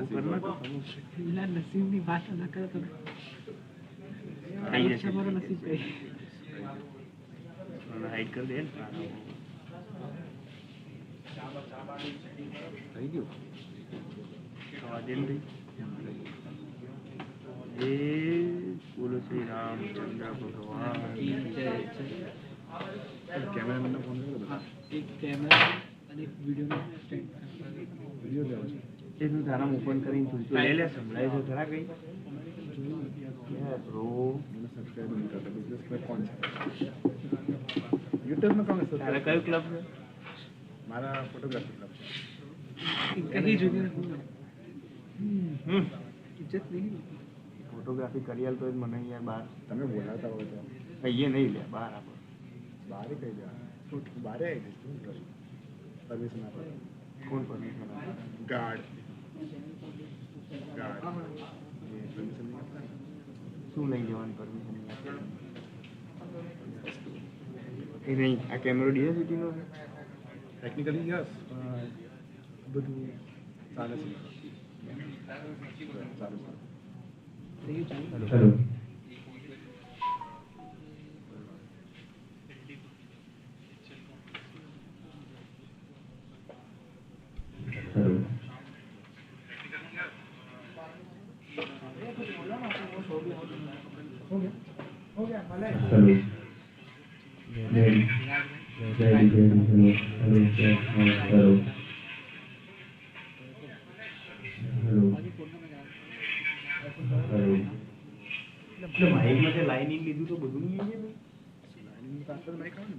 करना तो नसीब की बात ना कर तो हमारा नसीब पे हाइड कर दे થઈ ગયું એ બોલો શ્રી રામચંદ્ર ભગવાન કેમેરામેનને ફોન કર્યો એક કેમેરા અને એક વિડિયો એ તું તારા ઓપન કરીને તું લે લે સંભળાય છે ખરા કઈ બ્રો મને સબસ્ક્રાઇબ નહીં કરતા બિઝનેસ ક્લબ કોણ છે YouTube માં કોણ છે તારા કયો ક્લબ છે મારા ફોટોગ્રાફી ક્લબ છે કઈ જગ્યાએ ઇજ્જત નહીં ફોટોગ્રાફી કરી આલ તો જ મને યાર બહાર તમે બોલાવતા હોય તો અહીંયા નહીં લે બહાર આપો બહાર કઈ જવા બહાર આવી જઈશ પરમિશન આપો કોણ પરમિશન ગાર્ડ પરમિશન નહીં આપતા શું લઈ જવાની પરમિશન નહીં આપતા એ નહીં આ કેમેરો DA-IICTનો છે ટેકનિકલી યસ બધું ચાલે છે સારું હેલો લાઈનિંગ લીધું તો બધું નહીં આવે લાઈનિંગ તો આપણે માઈક આવે ને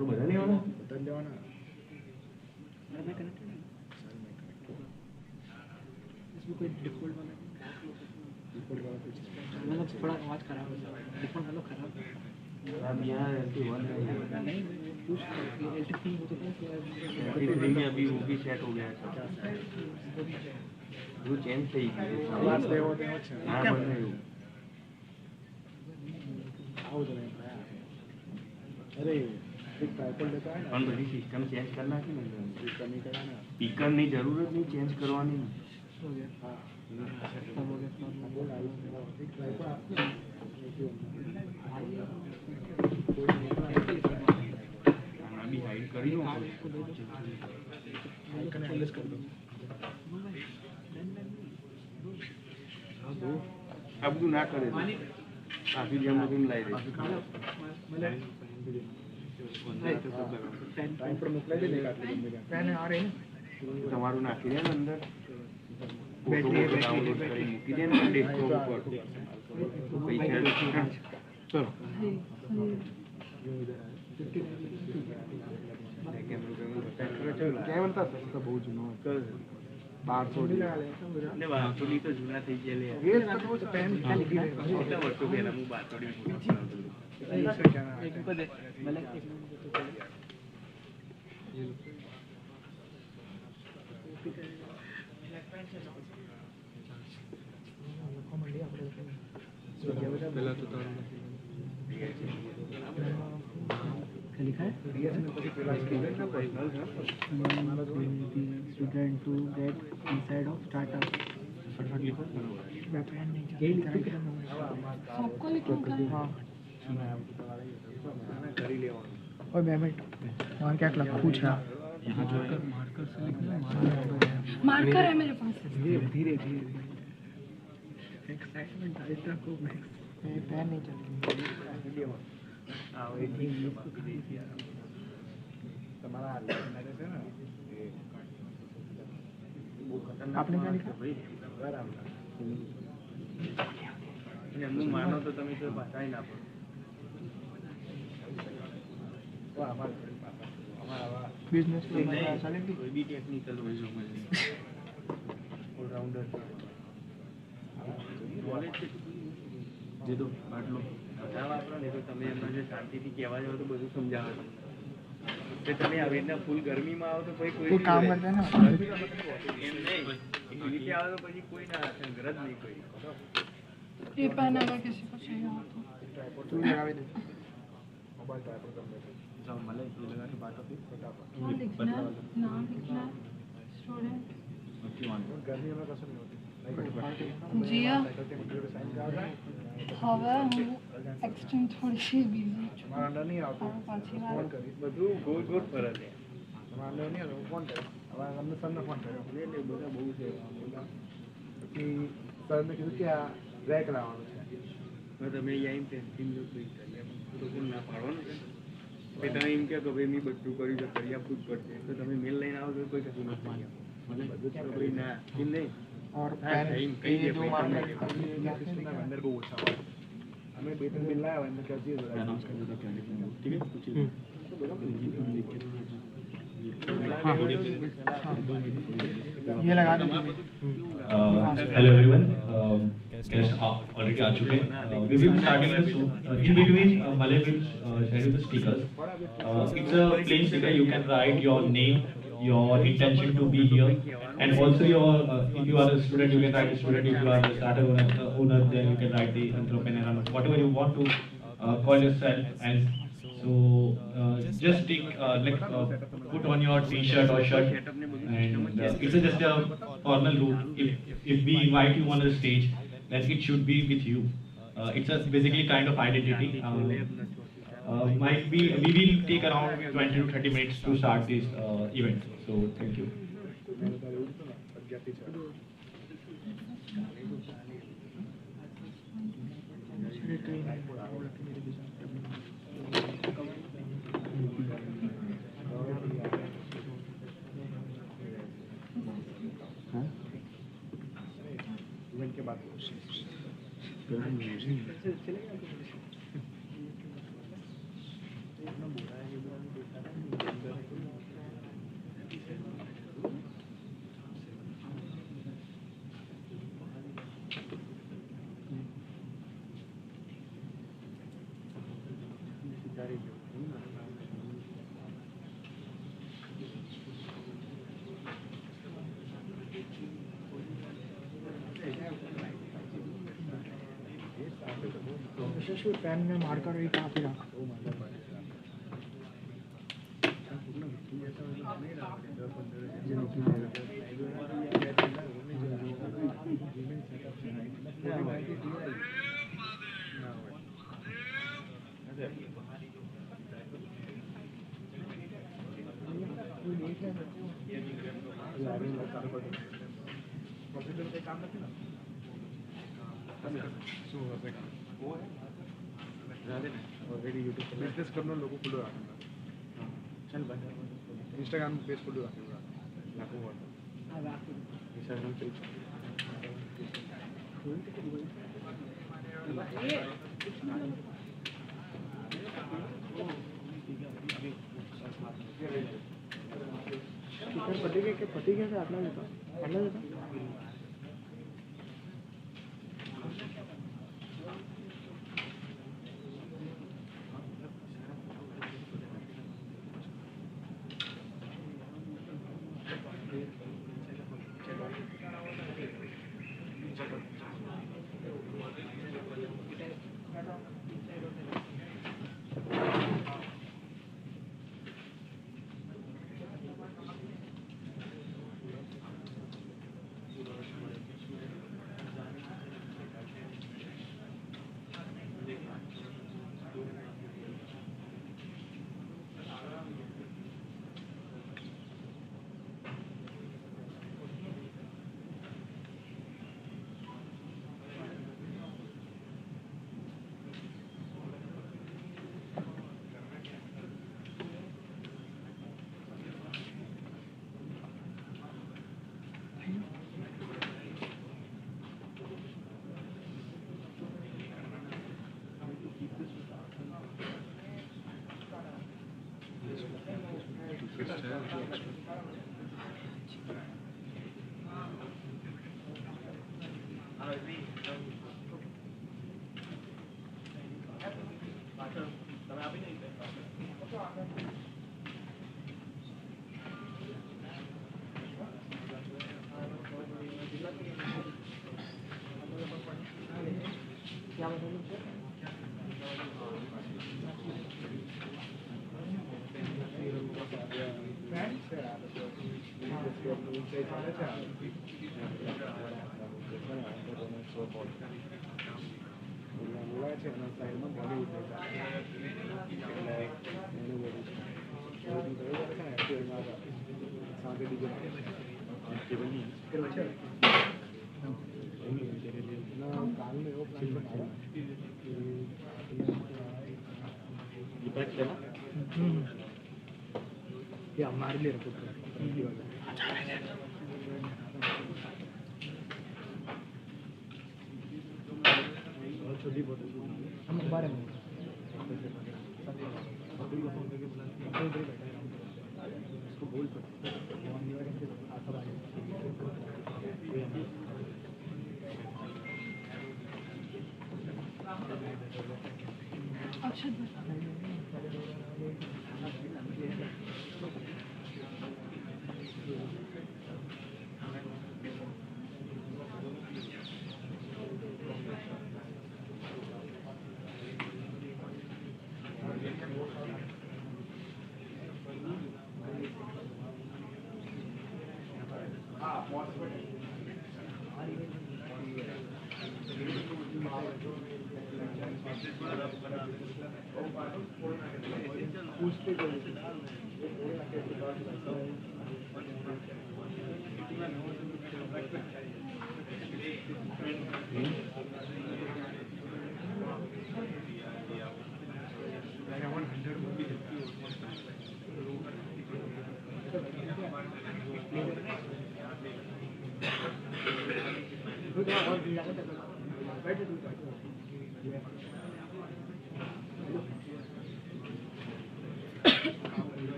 બધા નહીં આવવાના બધા જ જવાના इसमें कोई डिफॉल्ट वाला कुछ मतलब थोड़ा आवाज खराब हो जाएगा डिफॉल्ट वाला खराब अब यहाँ LT1 नहीं पूछ LT3 हो तो LT3 में अभी वो भी सेट हो गया है वो चेंज થઈ ગયું આવાજ દેવો દેવો છે હા બને એવું આવો જ નહીં અરે એક ટ્રાયપોડ લેતા है પણ બધી સિસ્ટમ ચેન્જ કરી નાખી ને સિસ્ટમ નહીં કરવાના સ્પીકર ની જરૂરત નહીં ચેન્જ કરવાની हो गया હા सब हो गया બોલ આવ્યું એક ટ્રાયપોડ અભી હાઈડ કરી લો હાઈડ કરને એડજસ્ટ कर दो अब तू ना करे काफी जम तुम लाई दे टाइम पर मोकला दे नहीं काटले पेन आ रहे हैं તમારું નાખી દે ને અંદર બેટરી ડાઉનલોડ કરી મૂકી દે ને ડેસ્કટોપ ઉપર પૈસા ચલો क्या बनता सस्ता बहुत जूना 1200 ને 1200 તો જૂના થઈ ગયા લે એ તો પેન ખાલી કેટલા વર્ષો પહેલા હું 1200 एक को दे भले एक ये पहला तो लिखा है student to get inside of startup सबको लिखूंगा हां કરી લેવાનું और पेमेंट वहां क्या पूछ रहा यहां जाकर मार्कर से लिखना मार्कर है मेरे पास धीरे धीरे एक्साइटमेंट इतना को मैं पैन नहीं चल આ વેટિંગ લિસ્ટ કરી દીધી યાર તમારા લાગે છે ને એ બહુ ખતરનાક आपने क्या लिखा ભાઈ બરાબર એમનું માનો તો તમે કોઈ ભાષા ના પડો તો અમારા बिजनेस કોઈ બી ટેકનિકલ હોય જો મને ઓલરાઉન્ડર નોલેજ જે તો આટલો બધા વાપરો ને તો તમે એમને જે શાંતિથી કહેવા જાવ તો બધું સમજાવે તમને તમે આવી રીતના ફૂલ ગરમીમાં આવો તો પછી કોઈ काम करते हैं ना એમ નહીં એવી રીતે આવે તો પછી કોઈ ના રાખે ગરજ નહીં કોઈ ये पेन अगर किसी को चाहिए हो तो तू लगा दे મોબાઈલ ટ્રાયપોડ कर दो जाओ મને ये लगा के बात होती फटाफट क्या लिखना है नाम लिखना है स्टूडेंट गर्मी में कसर नहीं होती जिया હવે હું એક્સટ્રીમ થોડી सी बिजी છું हमारा अंडर नहीं आता પાછી फोन વાર करी બધું ગોળ ગોળ ફરે છે हमारा अंडर नहीं आता फोन करे હવે અમને સરને ફોન કર્યો એટલે બધા બહુ છે પછી સરને કીધું કે આ રેક લાવવાનું છે તો તમે અહીં આવીને ટેન્શન જો કોઈ કરી તો કોણ ના પાડવાનું છે કે તમે એમ કહો કે ભાઈ મેં બધું કર્યું તો કરી આપવું જ પડશે તો તમે મેલ લઈને આવો તો કોઈ કશું નથી કરી આપો મને બધું જ ભાઈ ના એમ નહીં और कहीं दे भाई अंदर को ओछा हुआ हमें बेतन मिल रहा है अंदर कर दिए अनाउंस कर देता क्या ठीक है कुछ ये लगा दो हेलो एवरीवन गेस्ट ऑलरेडी आ चुके हैं we will be starting in between Malay will share you the stickers it's a plain sticker you can write your name your intention to be here and also your if you are a student you can write a student if you are a startup owner then you can write the entrepreneur whatever you want to call yourself and so just take put on your t-shirt or shirt and it's just a formal rule if we invite you on the stage then it should be with you it's a basically kind of identity might be we will take around 20 to 30 minutes to start this event so thank you event के बाद pen में marker ही कहाँ पे रखा काम નથી ને શું હશે ऑलरेडी यूट्यूब पर बिजनेस करना लोगों को रखना चल भाई इंस्टाग्राम पेज को रखना लाखों वाला इंस्टाग्राम पेज पटी के आटला लेता या मार ले रखो छोटी बहुत हम बारे में उसको बोल अक्षत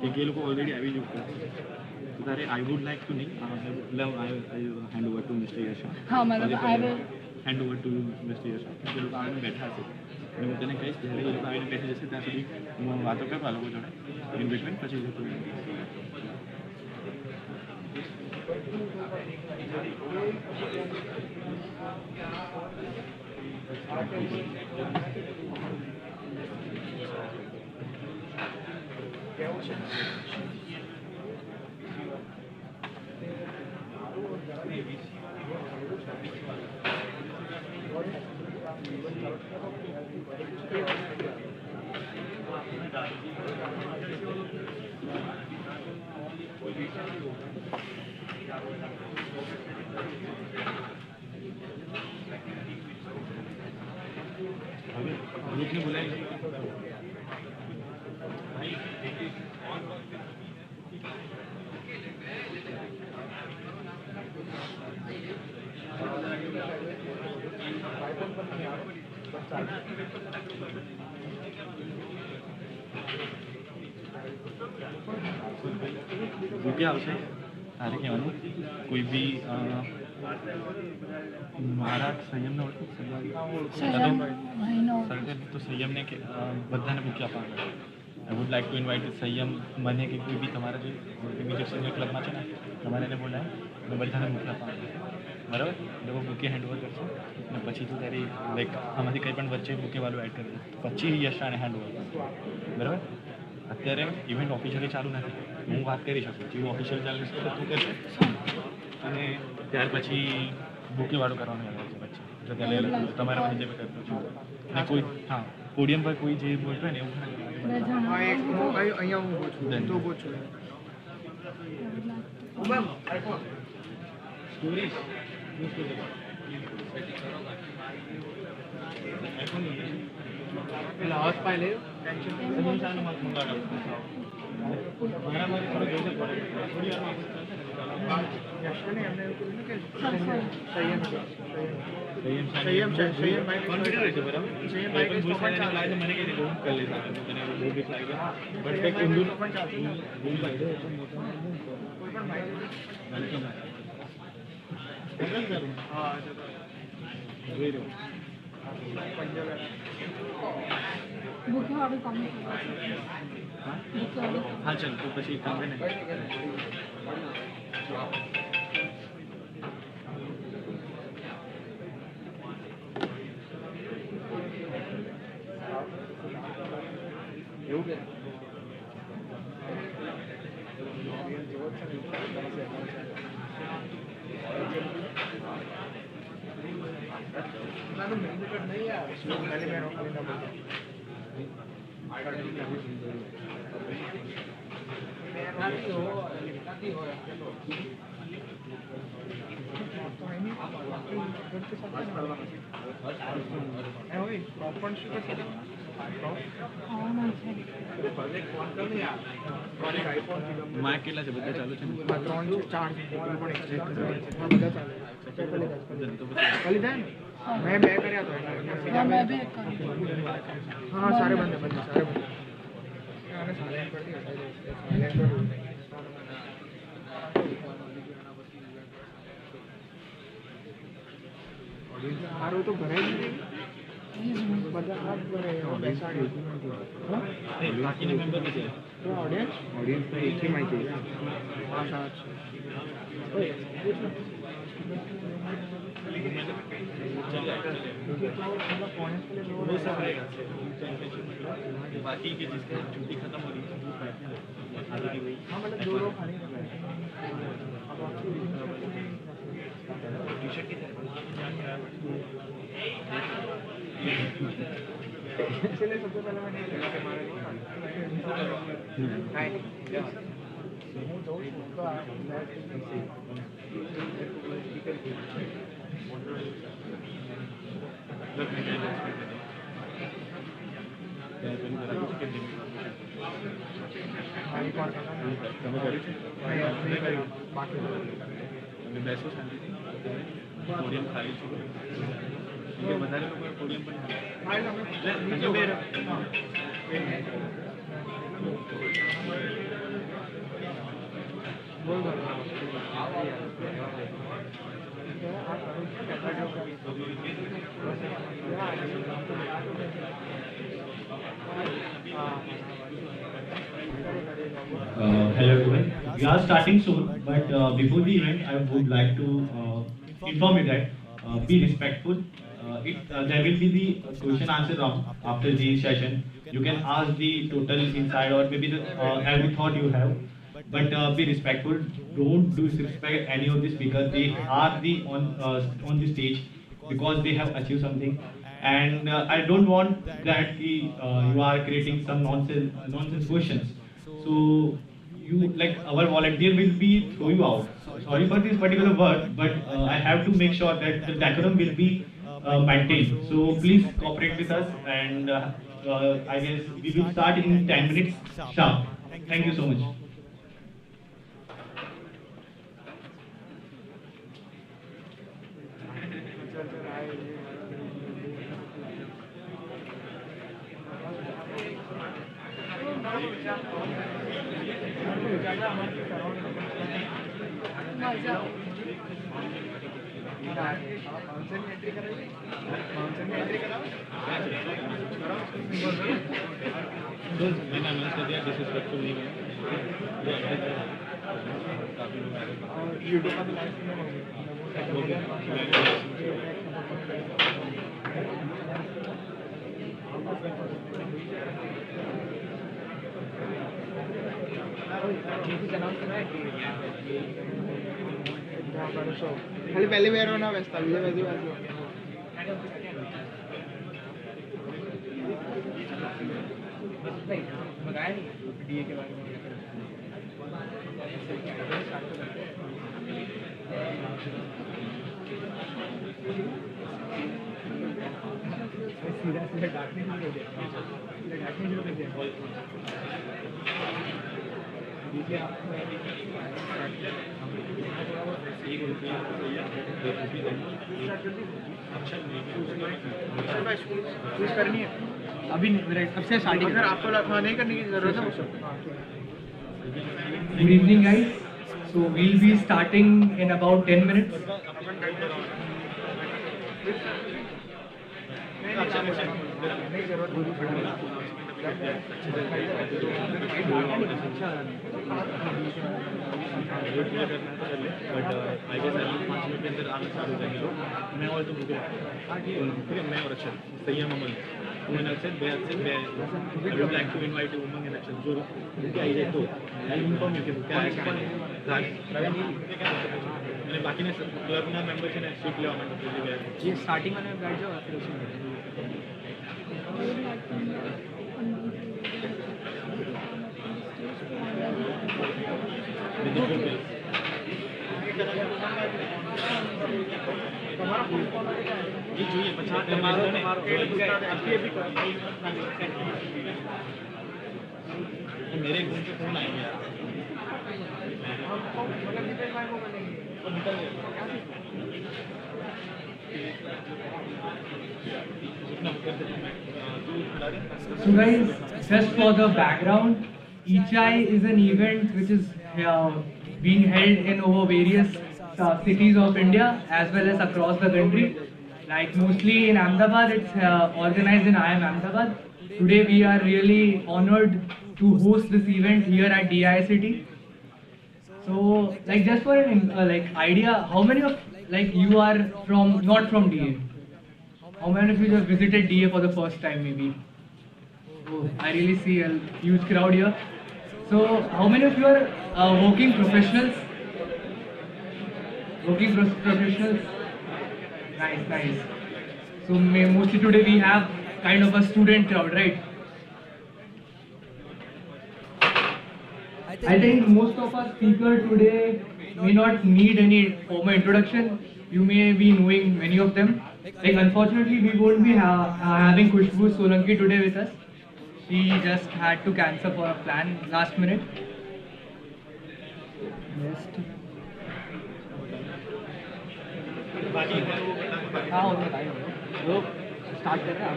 કે એ લોકો ઓલરેડી આવી ચૂક્યા તો તારે આઈ વુડ લાઈક ટુ નહીં I hand over to mister Yasha हाँ मतलब I will hand over to mister Yasha એ લોકો આવીને બેઠા હશે અને હું તને કહીશ જ્યારે એ લોકો આવીને બેસી જશે ત્યાં સુધી હું વાતો કરું આ લોકો જોડે ઇન બિટવીન પછી જતું ग्रुप ने बुलाया રૂપિયા આવશે તારે કહેવાનું કોઈ બી મારા સંયમને संयम भाई नो તો સંયમને કે બધાને મૂકી આપવાનું I would like two invite સંયમ મને કે કોઈ બી તમારા જે બીજા સિનિયર ક્લબમાં છે ને તમારે એને બોલાય અને બધાને મૂકી આપવાનું બરાબર એ લોકો બુકે હેન્ડઓવર કરશે અને પછી તું તારી લાઈક આમાંથી કંઈ પણ વચ્ચે બુકેવાળું એડ કરી દે પછી યશાને હેન્ડઓવર કરશે બરાબર અત્યારે ઇવેન્ટ ઓફિશિયલી ચાલુ નથી હું વાત કરી શકું જેવું ઓફિશિયલ ચાલુ છે તો તું કરશે અને ત્યાર પછી બુકેવાળું કરવાનું યાદ છે પછી જો ત્યાં તમારા મને જે બી કરતો છું અને કોઈ હા પોડિયમ પર કોઈ જે બોલતો હોય ને એવું અહીંયા હું છું તો બહુ છું પેલા હાથ પાય લે बुके वाले काम हाँ चल तो પછી કામ ને એવું કે ના તો મેનુ કાર્ડ નહીં યાર ખાલી મેં રોકલી ના બોલ માં કેટલા છે બધા ચાલુ છે 3 4 ખાલી જાય ને मैं કર્યા તો हाँ मैं भी एक हाँ सारे बंदे सारे बंदे आने साइलेंट कर दिया साइलेंट कर हारो तो भराई नहीं બધા હાથ ભરે બેસાડી બાકીના મેમ્બર છે તો ઓડિયન્સ તો એક ही माहिती है हां साथ बाकी के जिसका छुट्टी खत्म हो रही है हाँ मतलब दो लोग खाली टी शर्ट की इसलिए सबसे पहले मैंने हमारे બેસો શાંતિથી પોડિયમ ખાલી છે કે વધારે લોકો પોડિયમ પર Hello everyone. We are starting soon, but before the event, I would like to inform you that be respectful. There will be the question answer round after the session. You can ask the total inside or maybe the every thought you have, but be respectful. Don't disrespect any of the speakers. They are on the stage because they have achieved something, and I don't want that you are creating some nonsense questions. So you like our volunteer will be throw you out. Sorry for this particular word, but I have to make sure that the decorum will be maintained. So please cooperate with us, and I guess we will start in 10 minutes sharp. Thank you so much. खाली पहले भी ना व्यस्त अभी वैसे बताया नहीं DA के बारे में सीधा सीधा डांटने शुरू कर दिया डांटने शुरू कर दिया करनी है अभी सबसे स्टार्टिंग अगर आपको नहीं करने की जरूरत है Good evening guys. So we'll be starting in about 10 minutes. मैं और तुम ठीक है मैं और अक्षर सैयम अमन उमन अक्षर बे अक्षर बे I would like to invite Uman and Akshar जो क्या आई जाए तो आई इन्फॉर्म यू कि क्या है मैंने बाकी ने क्लबના મેમ્બર છે ને સીટ લેવા માટે બોલી ગયા જે સ્ટાર્ટિંગ અને બેઠ જાવ फिर ये જોઈએ 50 તમારો ને मेरे गुण से फोन आएंगे यार So guys, just for the background, DA-IICT is an event which is being held in over various cities of India as well as across the country. Like mostly in Ahmedabad, it's organized in IIM Ahmedabad. Today we are really honored to host this event here at DA-IICT. So, like just for an idea, how many of you are not from DA? How many of you have visited DA for the first time maybe? Oh, I really see a huge crowd here. So, how many of you are working professionals? Working professionals? Nice, nice. So, mostly today we have kind of a student crowd, right? I think most of our speakers today may not need any formal introduction. You may be knowing many of them. Like unfortunately, we won't be having Khushbu Solanki today with us. She just had to cancel for a plan last minute. हाँ वो बताइए लोग start कर रहे हैं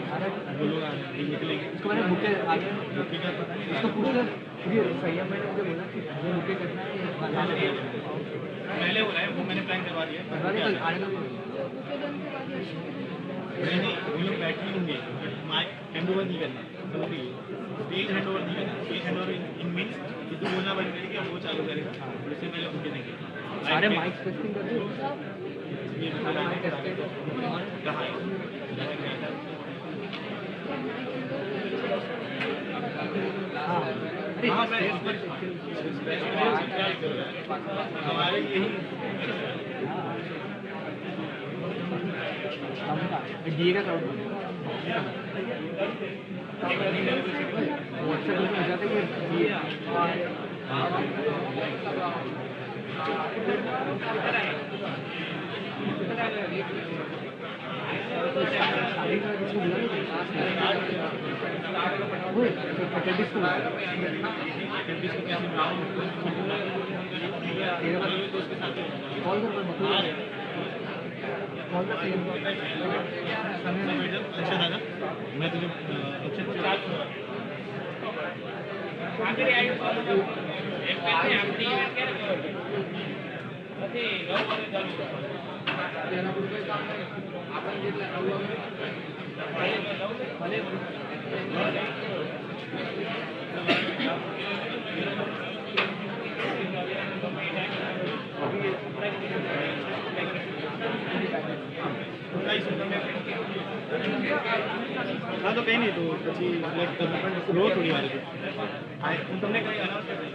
इसको मैंने book के आगे इसको पूछ ये संयम मैंने मुझे बोला कि पहले बुके करना है या पहले हो रहा है, वो मैंने प्लान करवा दिया है। करवा दें कल आने का भी बुके डन के बाद ये नहीं नहीं, वो लोग बैठे होंगे, हैंड ओवर नहीं करना, स्टेज हैंड ओवर नहीं करना। Stage hand over in means कि तू बोलना बंद करेगा, वो चालू करेगा, उससे पहले बुके नहीं करना। सारे माइक टेस्टिंग कर दिए ये सारे माइक टेस्टिंग कहाँ है? हाँ हाँ, मैं हमारे यही डीए का क्राउड व्हाट्सएप में भेजा था कि डीए शादी का किसी को बोला फैकल्टीज को कॉल कर कॉल कर अच्छा था ना, मैं तुझे हाँ तो कहीं नहीं, तो પછી રો થોડી વાર હું તમને કઈ અનાઉન્સ કરી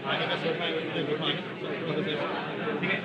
आगे का सोफा ठीक है।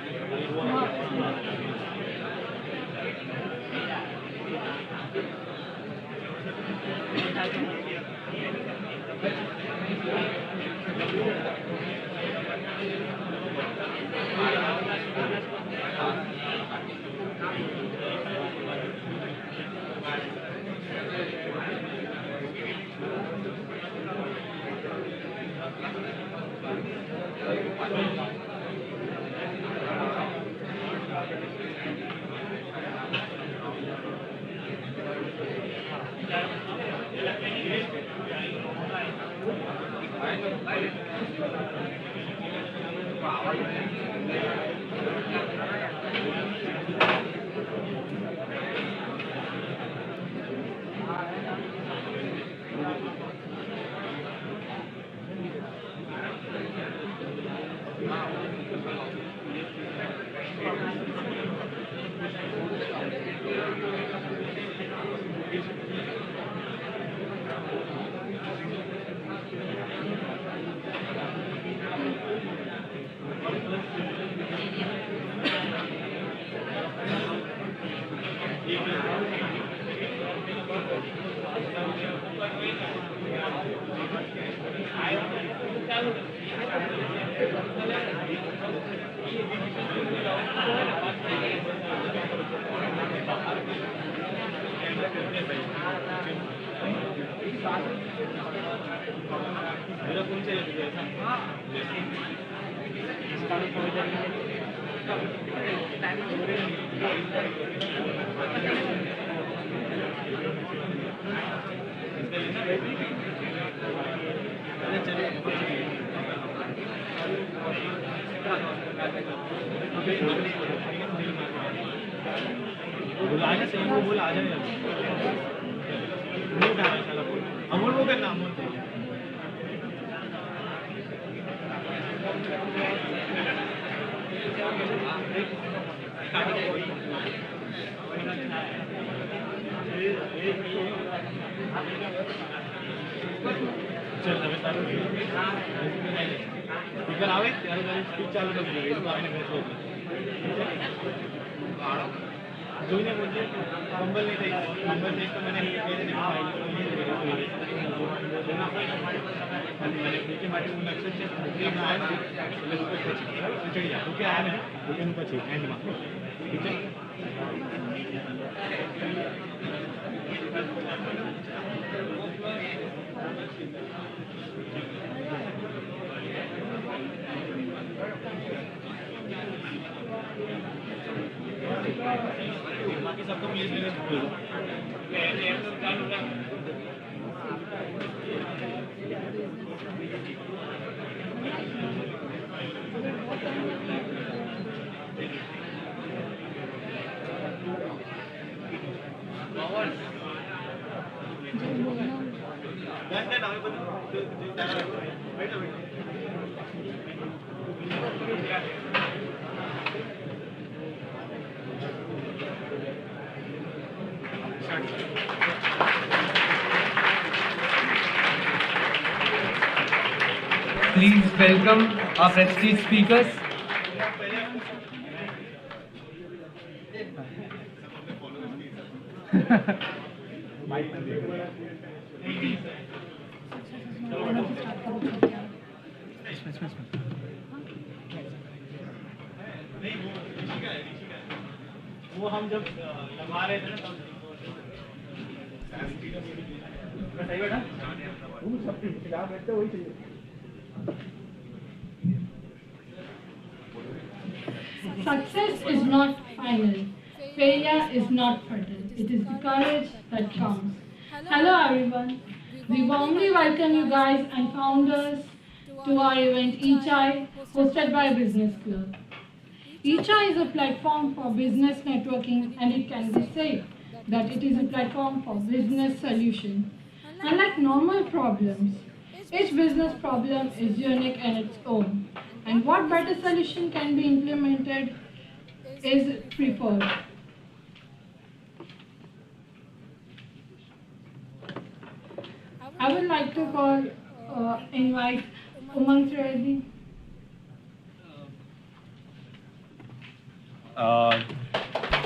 मेरा कौन से बुलाने से वो बोला आ जाए अमोल वो करना अमोल चल હવે તારું સ્પીકર આવે ત્યારે તારી સ્પીચ ચાલુ કરી દે એટલે આપણે બેસો જોઈને બોલજે કંબલ નહીં થઈ કંબલ થઈ તો મને એ રીતે મને કે માટે હું લક્ષ છે એટલે ના આવે એટલે પછી ચડી જા ઓકે આ નહીં ઓકે નું પછી એન્ડમાં ઠીક છે बाकी सबको प्लीज प्लीज बोलो Please welcome our prestigious speakers. वो हम जब लगवा रहे थे ना तब सही बेटा वो सब क्या बैठते वही चाहिए Success is not final. Failure is not fatal. It is the courage that counts. Hello everyone. We warmly welcome you guys and founders to our event DA-IICT hosted by Business Club. DA-IICT is a platform for business networking and it can be said that it is a platform for business solution. Unlike normal problems, each business problem is unique in its own. And what better solution can be implemented is preferred. I would like to invite Umang Reddy.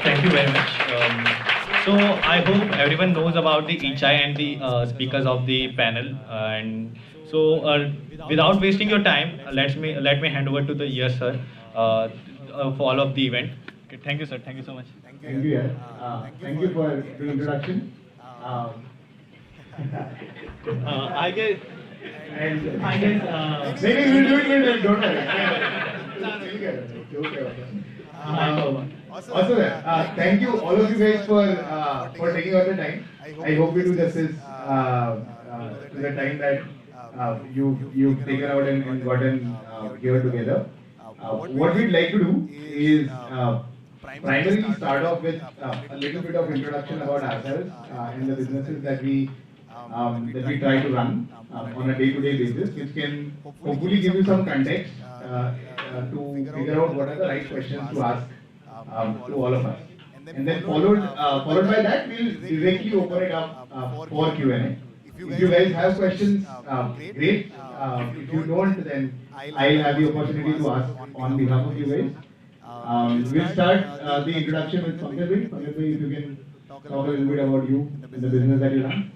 Thank you very much. So I hope everyone knows about the DA-IICT and the speakers of the panel. And so without wasting your time, let me hand over to the yes sir for all of the event. Okay, thank you sir. Thank you so much. Thank you. Thank you for the introduction. I guess Maybe we'll do it, don't worry. Also, thank you all of you guys for taking out the time. I hope we do justice to the time that you've taken out and gotten here together. What we'd like to do is primarily start off with a little bit of introduction about ourselves and the businesses that we try to run on a day-to-day basis, which can hopefully give you some context to figure out what are the right questions to ask to all of us. And then followed by that, we'll directly open it up for Q&A. If you guys have questions, great. If you don't, then I'll have the opportunity to ask on behalf of you guys. We'll start the introduction with Pankaj Bhai. Pankaj Bhai, if you can talk a little bit about you and the business that you run.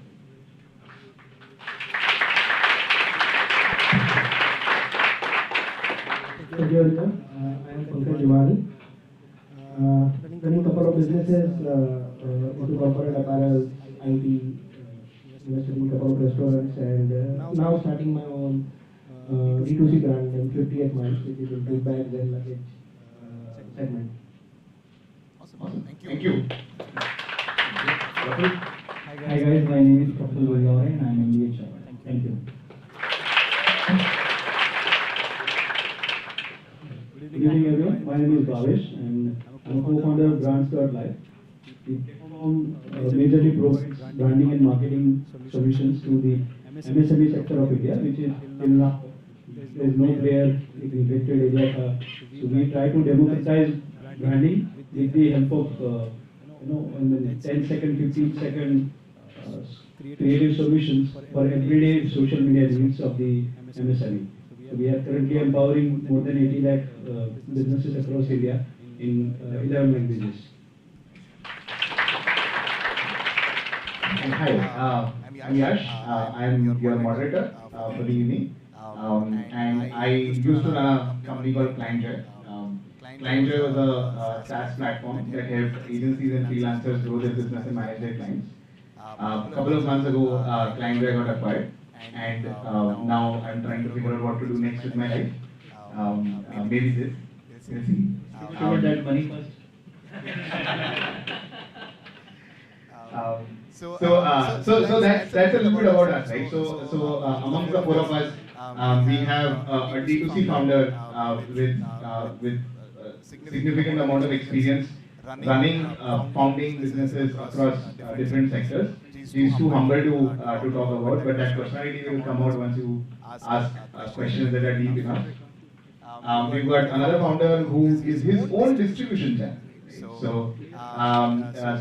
Thank you, everyone. I am Pankaj Bhai. Running a couple of businesses into corporate apparel, IT, invested in a couple of restaurants, and now starting my own D2C brand in 50th Miles, which is into bags and luggage segment. Awesome. Thank you. Hi guys, my name is Praful Bajaware and I am MBA Chartered. Thank you. Good evening everyone, my name is Bhavesh and I'm a co-founder of Brands.life. The platform majorly provides branding and marketing solutions to the MSME sector of India, which is till now there is no player in the neglected area. So we try to democratize branding with the help of in the 10-second, 15-second creative solutions for everyday social media needs of the MSME. So we are currently empowering more than 80 lakh businesses across India in 11 languages. And hi, I'm Yash. I'm your moderator for the evening. And I used to run a company called ClientJoy. ClientJoy was a SaaS platform that helped agencies and freelancers grow their business and manage their clients. A couple of months ago, ClientJoy got acquired, and now I'm trying to figure out what to do next with my life. Maybe this. We'll see. Show that money first. So that's a little bit about us, right? So amongst the four of us, we have a D2C founder with significant amount of experience running, founding businesses across different sectors. She's too humble to talk about, but that personality will come out once you ask questions that are deep enough. We've got another founder who is his own distribution channel. So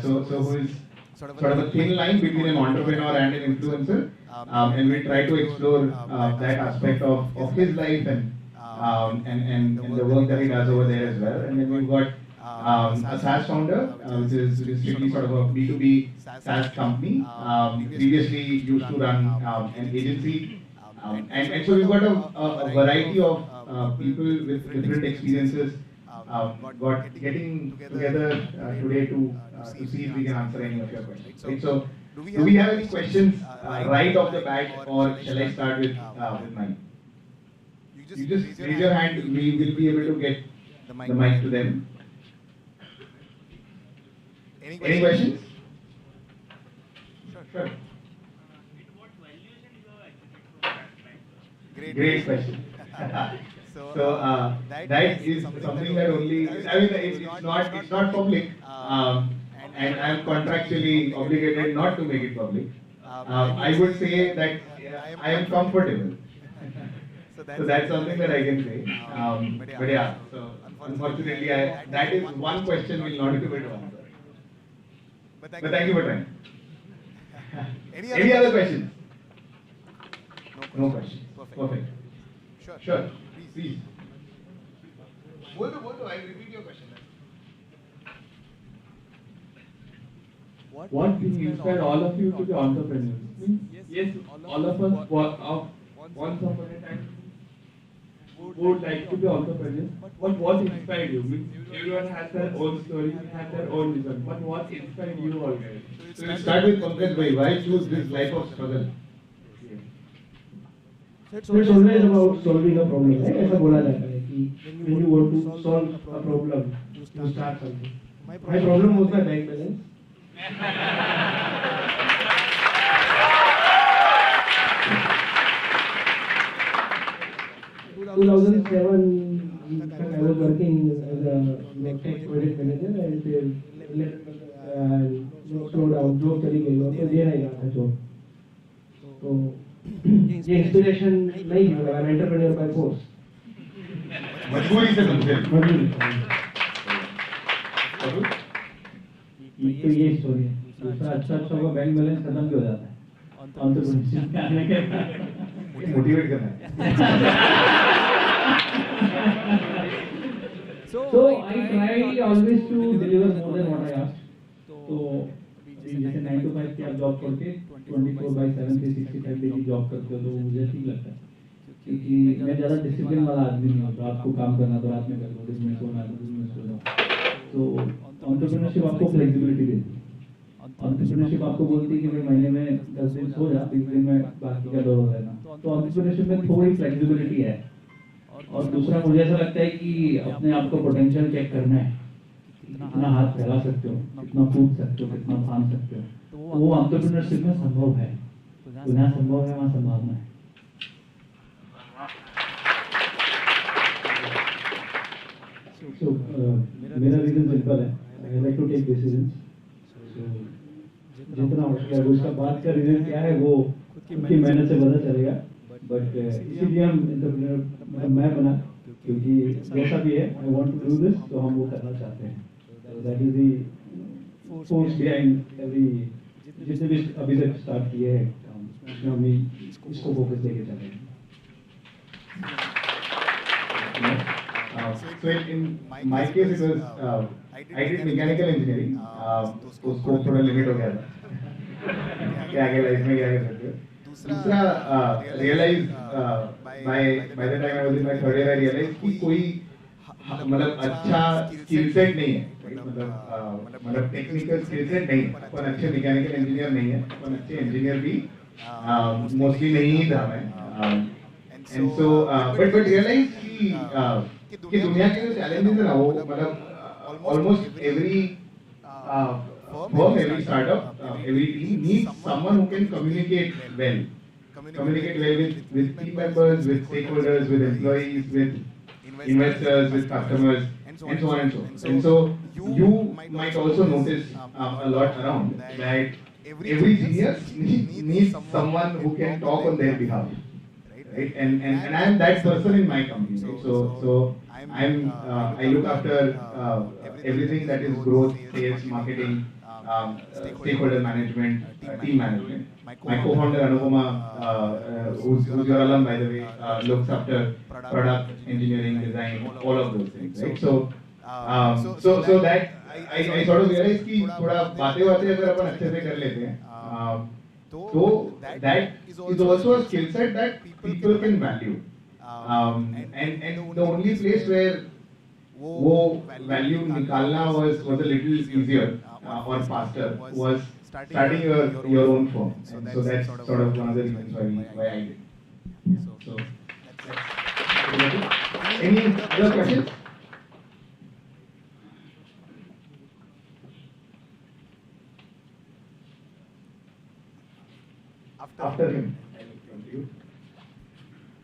who is sort of a thin line between an entrepreneur and an influencer, and we try to explore that aspect of his life and the work that he does over there as well. And then we've got a SaaS founder, which is strictly sort of a B2B SaaS company. Previously used to run an agency, and so we've got a variety of people with different experiences. Getting together today to see if we can answer any of your questions. Right? So, do we have any questions right off the bat, or shall I start with mine? You just raise your hand. We will be able to get the mic to them. Any questions? Sure. Great question. So that is something that only, I mean, it's not public, and I'm contractually obligated not to make it public. I would say that I am comfortable. So that's something that I can say. But yeah, so unfortunately, that is one question we'll not be able to answer. But thank you for trying. Any other questions? No questions. Perfect. Sure. Please. Bolo, I'll repeat your question. What thing inspired all of you to be entrepreneurs? Yes, all of us once upon a time would like to be entrepreneurs. But what inspired you? Everyone has their own story, has their own vision. But what inspired you all guys? So we start with Pankaj bhai. Why choose this life of struggle? So it's always about solving a problem, right? ऐसा बोला जाता है कि when you want to solve a problem, you start something. My problem was my bank balance. 2007, I was working as a tech project manager, and slowed down, job चली गई और फिर देर आएगा था job. तो ये इंस्पिरेशन नहीं है, I am entrepreneur by force. मजबूरी से बनते हैं. तो ये स्टोरी है. दूसरा अच्छा का बैंक बैलेंस खत्म क्यों हो जाता है? एंटरप्रेन्योरशिप करने के मोटिवेट करना है. So I try always to deliver more than what I ask. तो जैसे 9 to 5 की आप जॉब करके 24/7 365 डेली जॉब करते हो तो मुझे ठीक लगता है, क्योंकि मैं ज़्यादा डिसिप्लिन वाला आदमी नहीं हूँ. रात को काम करना तो रात में कर लो, दिन में सोना तो दिन में सो जाओ. तो एंटरप्रेन्योरशिप आपको फ्लेक्सिबिलिटी देती है. एंटरप्रेन्योरशिप आपको बोलती है कि भाई महीने में 10 दिन सो जा, 30 दिन में बाकी का दौर रहना. तो एंटरप्रेन्योरशिप में थोड़ी फ्लेक्सिबिलिटी है. और दूसरा मुझे ऐसा लगता है कि अपने आप को पोटेंशियल चेक करना है, कितना हाथ फैला सकते हो, कितना कूद सकते हो, कितना फान सकते हो. तो वो एंटरप्रेन्योरशिप में संभव है. तो जहाँ संभव है वहाँ संभावना है. So मेरा रीजन सिंपल है. I like to take decisions. So जितना हो सके उसका बात का रीजन क्या है वो उनकी मेहनत से पता चलेगा. बट इसीलिए हम एंटरप्रेन्योर मैं बना, क्योंकि जैसा भी है I want to do this, तो हम वो करना चाहते हैं. That is the force behind every जितने भी अभी तक स्टार्ट किए हैं काम, उसमें हम इसको फोकस देके चले हैं। So in my case it was I did mechanical engineering, तो स्कोप थोड़ा लिमिट हो गया था कि आगे लाइफ में क्या कर सकते हो। दूसरा realise by the time I was in my third year I realized कि कोई मतलब अच्छा स्किल सेट नहीं है, मतलब टेक्निकल स्किल सेट नहीं है, अपन अच्छे मैकेनिकल इंजीनियर नहीं है, अपन अच्छे इंजीनियर भी मोस्टली नहीं ही था मैं। एंड सो बट रियलाइज कि दुनिया के जो चैलेंजेस है ना वो मतलब almost every firm, every startup, every team needs someone who can communicate well with team members, with stakeholders, with employees, with investors, with customers, and so on and so on. And so you might also notice a lot around that every genius needs someone who can talk on their behalf, right? And I am that person in my company. Right? So I look after everything that is growth, sales, marketing, stakeholder management, team management. My co-founder Anupama, who's your alum by the way, looks after product, engineering, design, all of those things, right? So that I sort of realized कि थोड़ा बातें अगर अपन अच्छे से कर लेते हैं, तो that is also a skill set that people can value, and the only place where वो value निकालना was a little easier or faster was starting your own firm, and so that's sort of one of the reasons why I did. So any other questions? After him.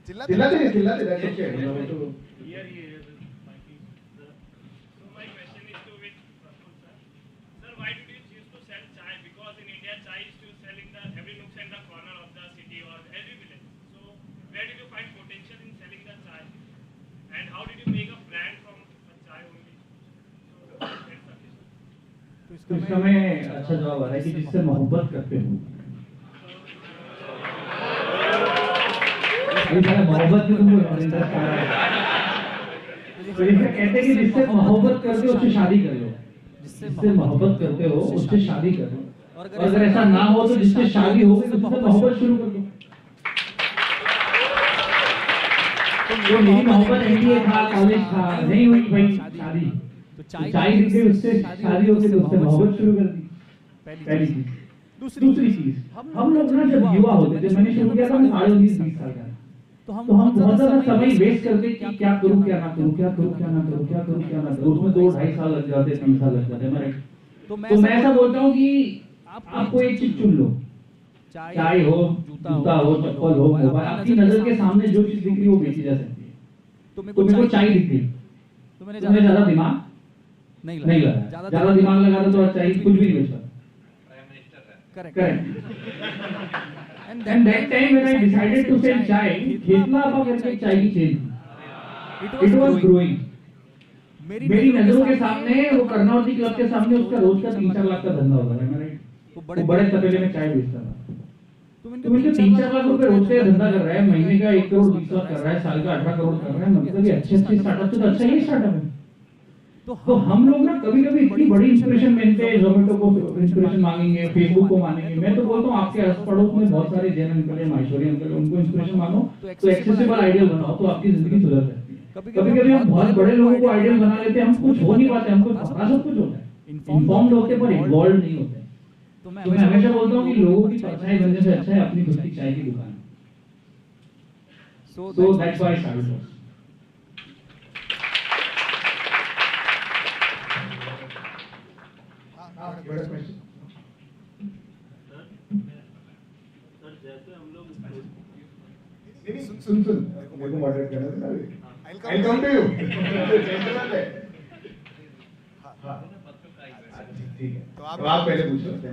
चिल्लाते that's okay. Here he is. So my question is to with Praful sir. Sir, why did you choose to sell chai? Because in India, chai is still selling the every nook and the corner of the city or every village. So where did you find potential in selling the chai? And how did you make a brand from a chai only? So that's the question. तो इसका मैं अच्छा जवाब आ रहा है कि जिससे मोहब्बत करते हो। ये सारा मोहब्बत में तुमको इंटरेस्ट आ रहा है, तो इसमें कहते हैं कि जिससे मोहब्बत करते हो उससे शादी कर लो, जिससे मोहब्बत करते हो उससे शादी कर लो, और अगर ऐसा ना हो तो जिससे शादी हो गई तो उससे मोहब्बत शुरू कर दो। तो मेरी मोहब्बत एमबीए था, कॉलेज था, नहीं हुई भाई शादी, तो चाय दिख गई उससे शादी हो गई तो उससे मोहब्बत शुरू कर दी, पहली चीज। दूसरी चीज, हम लोग ना जब युवा होते, जब मैंने शुरू किया था मैं 19-20 साल का, तो हम बहुत ज्यादा समय वेस्ट करते कि क्या करूं क्या ना करूं, क्या करूं क्या ना करूं, क्या करूं क्या ना करूं, उसमें 2-2.5 साल लग जाते, 3 साल लग जाते हमारे। तो मैं ऐसा बोलता हूं कि आपको एक चीज चुन लो, चाय हो, जूता हो, चप्पल हो, मोबाइल, आपकी नजर के सामने जो चीज दिख रही है वो बेची जा सकती है। तो मेरे को चाय दिख गई तो मैंने ज्यादा दिमाग नहीं लगाया, ज्यादा दिमाग लगाता तो चाय कुछ भी नहीं बेचता। Correct. And that time when I decided to sell chai, खेतला आपा करके चाय की चेन थी। It was growing. मेरी नजरों के सामने वो कर्नावती क्लब के सामने उसका रोज का 3-4 लाख का धंधा होता है। वो बड़े तपेले में चाय बेचता था। तो इनके 3-4 लाख रुपए रोज का धंधा कर रहा है, महीने का 1 करोड़ 20 लाख कर रहा है, साल का 18 करोड़ कर रहा है, मतलब ये अच्छे स्टार्टअप तो अच्छा ही स्टार्टअप है। तो हम लोग ना कभी कभी इतनी बड़ी इंस्पिरेशन मिलते हैं, जोमेटो को इंस्पिरेशन मांगेंगे, फेसबुक को मांगेंगे। मैं तो बोलता हूँ आपके आस पड़ोस में बहुत सारे जैन अंकल है, माहेश्वरी अंकल है, उनको इंस्पिरेशन मानो तो एक्सेसिबल आइडियल बनाओ तो आपकी जिंदगी सुधर सकती है। कभी कभी हम बहुत बड़े लोगों को आइडियल बना लेते हैं, हम कुछ हो नहीं पाते, हमको पता सब कुछ होता है, इन्फॉर्म्ड होते पर इन्वॉल्व नहीं होते। तो मैं हमेशा बोलता हूँ कि लोगों की परछाई बनने से अच्छा है अपनी खुद की चाय की दुकान। So that's why I started. Sir जैसे हम लोग सुन मेरे को मॉडरेट करना था ना, I'll come to you. ठीक है, तो आप पहले पूछो। सर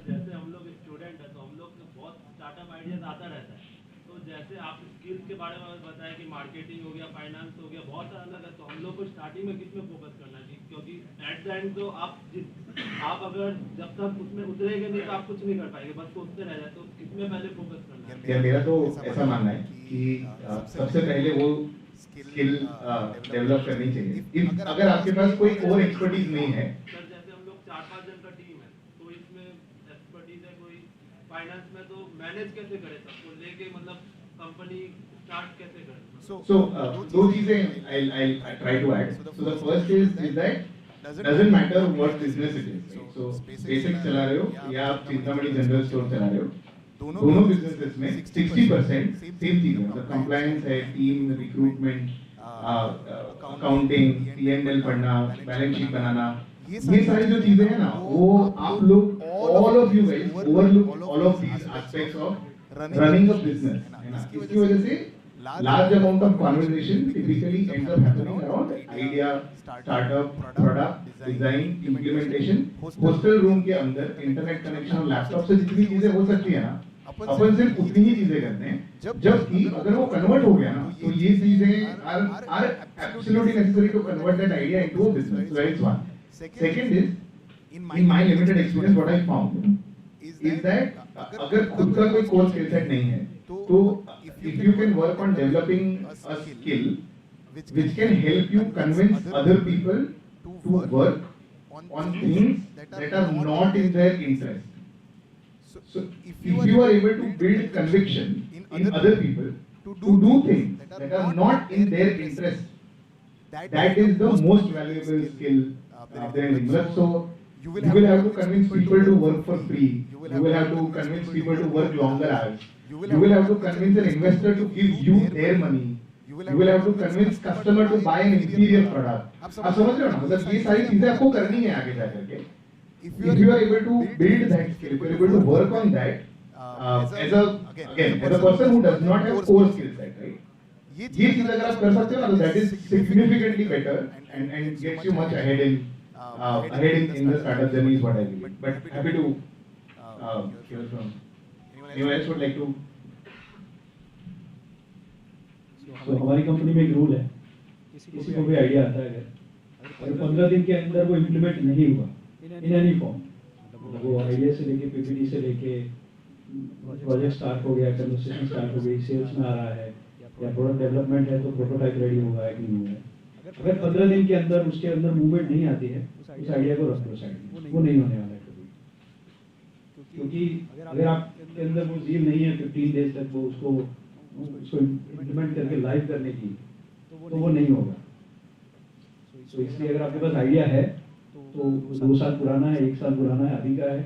जैसे हम लोग स्टूडेंट है तो हम लोग को बहुत स्टार्टअप आइडियाज आता रहता है, तो जैसे आप स्किल्स के बारे में बताया कि मार्केटिंग हो गया, फाइनेंस हो गया, बहुत सारा अलग है, तो हम लोग को स्टार्टिंग में किस में फोकस करना चाहिए? क्योंकि एट द एंड तो आप अगर जब तक उसमें उतरेंगे नहीं तो आप कुछ नहीं कर पाएंगे, बस सोचते रह जाए, तो किस में पहले फोकस करना है? मेरा तो ऐसा मानना है कि सबसे पहले वो स्किल डेवलप करनी चाहिए। अगर आपके पास कोई और एक्सपर्टीज नहीं है, सर जैसे हम लोग 4-5 जन का टीम है, तो इसमें एक्सपर्टीज है कोई फाइनेंस में, तो मैनेज कैसे करें सबको लेके, मतलब कंपनी स्टार्ट कैसे करें? so दो चीजें I'll try to add. So the first is that doesn't matter what business it is, right? So basic चला रहे हो या आप चिंतामणि जनरल स्टोर चला रहे हो, दोनों बिजनेसेस में 60% सेम चीज है, मतलब कंप्लायंस है, टीम रिक्रूटमेंट, अकाउंटिंग, P&L पढ़ना, बैलेंस शीट बनाना, ये सारी जो चीजें हैं ना, वो आप लोग all of you guys overlook all of these aspects of running a business, है ना? इसकी वजह से large amount of conversation typically ends up happening around idea, startup, product, design, implementation. Hostel room के अंदर internet connection और laptop से जितनी चीजें हो सकती है ना, अपन सिर्फ उतनी ही चीजें करते हैं, जबकि अगर वो convert हो गया ना, तो ये चीजें are absolutely necessary to convert that idea into a business. So that is one. Second is, in my limited experience, what I found is that अगर खुद का कोई core skill set नहीं है, तो if you can work on developing a skill which can help you convince other people to work on things that are not in their interest. So if you are able to build conviction in other people to do things that are not in their interest, that is the most valuable skill there in English. So you will have to convince people to work for free. You will have to convince people to work longer hours. You will have to convince an investor to give you their money. You will have to convince customer to buy an inferior product. आप समझ रहे हो ना? मतलब ये सारी चीजें आपको करनी है आगे जाकर के. If you are able to build that skill, if you are able to work on that, as a person who does not have core skill set, right? ये चीज अगर आप कर सकते हो ना, तो that is significantly better and gets you much ahead in the startup journey is what I believe. But happy to hear from anyone else would like to. तो हमारी कंपनी में एक रूल है, किसी को भी आइडिया आता है अगर 15 दिन के अंदर वो इम्प्लीमेंट नहीं हुआ इन एनी फॉर्म, मतलब वो आइडिया से लेके पीपीटी से लेके प्रोजेक्ट स्टार्ट हो गया, कन्वर्सेशन स्टार्ट हो गई, सेल्स में आ रहा है या प्रोडक्ट डेवलपमेंट है तो प्रोटोटाइप रेडी होगा कि नहीं होगा, अगर 15 दिन के अंदर उसके अंदर मूवमेंट नहीं आती है, उस आइडिया को रख लो साइड में, वो नहीं होने वाला है कभी। क्योंकि अगर आपके अंदर वो ज़ील नहीं है 15 डेज तक वो उसको इम्प्लीमेंट करके लाइव करने की, तो वो नहीं होगा। तो इसलिए अगर आपके पास आइडिया है तो 2 साल पुराना है, 1 साल पुराना है, अभी का है,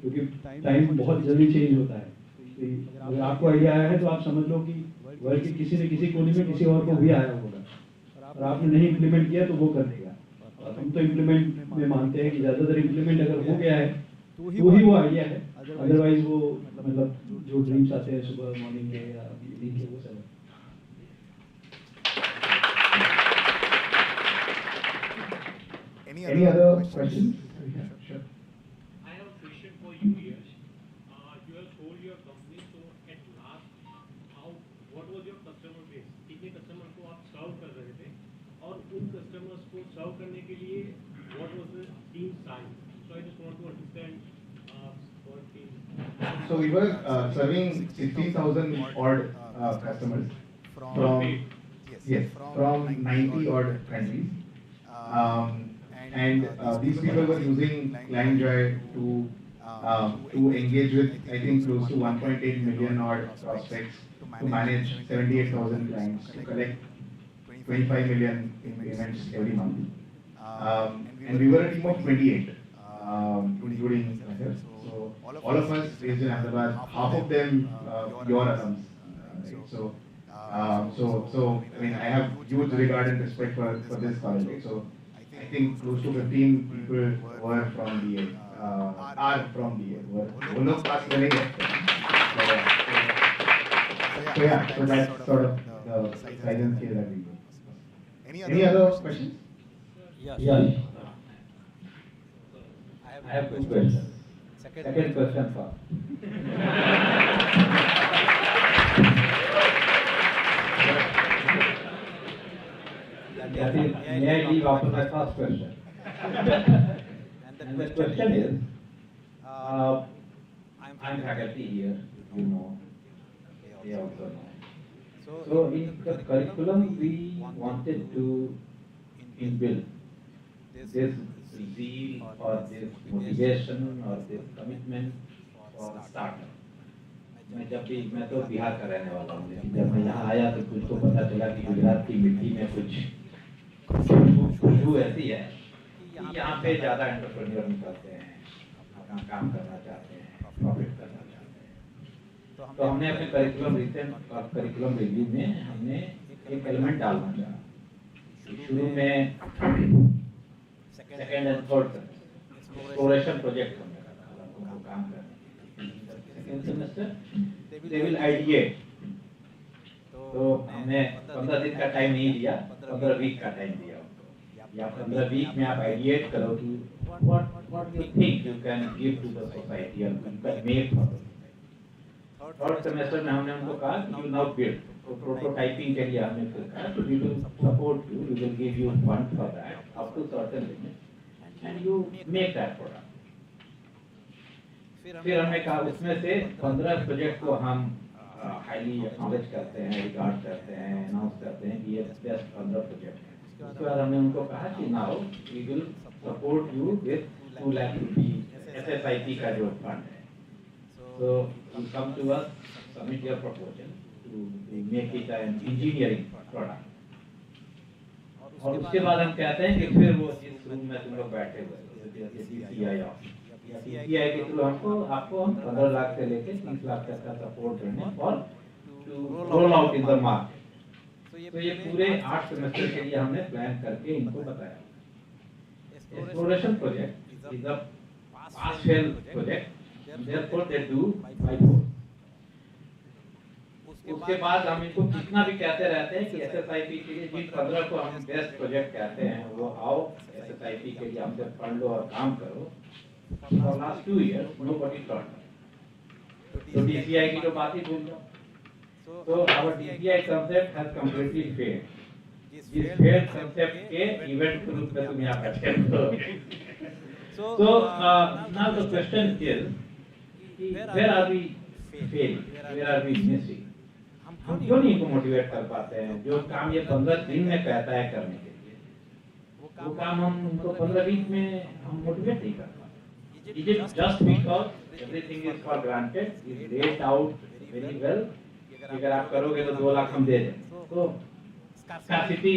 क्योंकि टाइम बहुत जल्दी चेंज होता है। तो अगर आपको आइडिया आया है तो आप समझ लो कि वर्ल्ड के किसी न किसी कोने में किसी और को भी आया होगा, और आपने नहीं इम्प्लीमेंट किया तो वो कर देगा। और हम तो इम्प्लीमेंट में मानते हैं कि ज़्यादातर इम्प्लीमेंट अगर हो गया है तो ही वो आइडिया है, अदरवाइज वो मतलब जो ड्रीम्स आते हैं सुबह मॉर्निंग के या इवनिंग के, वो सब है। Any other questions? Sure. I have a question for you, Yash. You have sold your company, so at last, what was your customer base? कितने कस्टमर को आप सर्व कर रहे थे, और उन कस्टमर्स को सर्व करने के लिए what was the team size? So I just want to understand what team. So we were serving 16,000 odd customers from 90 odd countries. And these people were using ClientJoy to engage with, I think, close to 1.8 million odd prospects, to manage 78,000 clients, to collect 25 million in payments every month. And we were a team of 28, including myself. So all of us based in Ahmedabad, half of them your alums. Right? So I mean, I have huge regard and respect for this college. Right? So I think close to 15 people were from DA, are from DA. Were no class running it. So yeah, so that's sort of the size and scale that we do. Any other questions? Yeah. I have 2 questions. Second question first. That is, may I leave after my first question? And the question is, I'm faculty here, you know, they also know. So in the curriculum, we wanted to inbuild this zeal or this motivation or this commitment for startup. मैं तो बिहार का रहने वाला हूँ, लेकिन जब मैं यहाँ आया तो मुझको पता चला कि गुजरात की मिट्टी में कुछ खुशबू ऐसी है कि यहाँ पे ज़्यादा एंटरप्रेन्योर निकलते हैं, अपना काम करना चाहते हैं, प्रॉफिट करना चाहते हैं। तो हमने अपने करिकुलम रिव्यू में हमने एक एलिमेंट डालना चाहा। शुरू में second and third exploration project हमने रखा काम करने। Second semester they will ideate. तो हमने 15 दिन का टाइम नहीं दिया, 15 वीक का टाइम दिया उनको। या 15 वीक में आप आइडिएट करो कि what you think you can give to the society and you can make for the society। Third semester में हमने उनको कहा कि you now build। तो प्रोटोटाइपिंग के लिए हमने फिर कहा तो we will support you, we will give you fund for that up to certain limit and you make that product। फिर हमने कहा उसमें से 15 प्रोजेक्ट को हम हाईली एक्नॉलेज करते हैं, रिगार्ड करते हैं, अनाउंस करते हैं कि ये बेस्ट 15 प्रोजेक्ट है। उसके बाद हमने उनको कहा कि now we will support you with 2 lakh rupee SSIP का जो फंड है। So you come to us, submit your proposal to make it an engineering product. और उसके बाद हम कहते हैं कि फिर वो जिस रूम में तुम लोग बैठे हुए DCI ऑफिस DCI के थ्रू आपको हम 15 लाख से लेके 30 लाख तक का सपोर्ट देंगे और to roll out in the market. तो ये पूरे 8 सेमेस्टर के लिए हमने प्लान करके इनको बताया। Exploration project is a pass fail project, therefore they do by 4। उसके बाद हम इनको कितना भी कहते रहते हैं कि SSIP के लिए जिन 15 को हम बेस्ट प्रोजेक्ट कहते हैं वो आओ SSIP के लिए हमसे फंड लो और काम करो। For last 2 years, nobody turned up। तो DCI की तो बात ही भूल जाओ। So our DCI concept has completely failed। जिस failed concept के event के रूप में तुम यहाँ बैठे हो। So now the question is, where are we failing? Where are we missing? हम क्यों नहीं इनको मोटिवेट कर पाते हैं? जो काम ये 15 दिन में कहता है करने के लिए, वो काम हम उनको 15 वीक में हम मोटिवेट नहीं कर पाते। Is it just because everything is for granted, is laid out very well? अगर आप करोगे तो 2 लाख हम दे दें, तो scarcity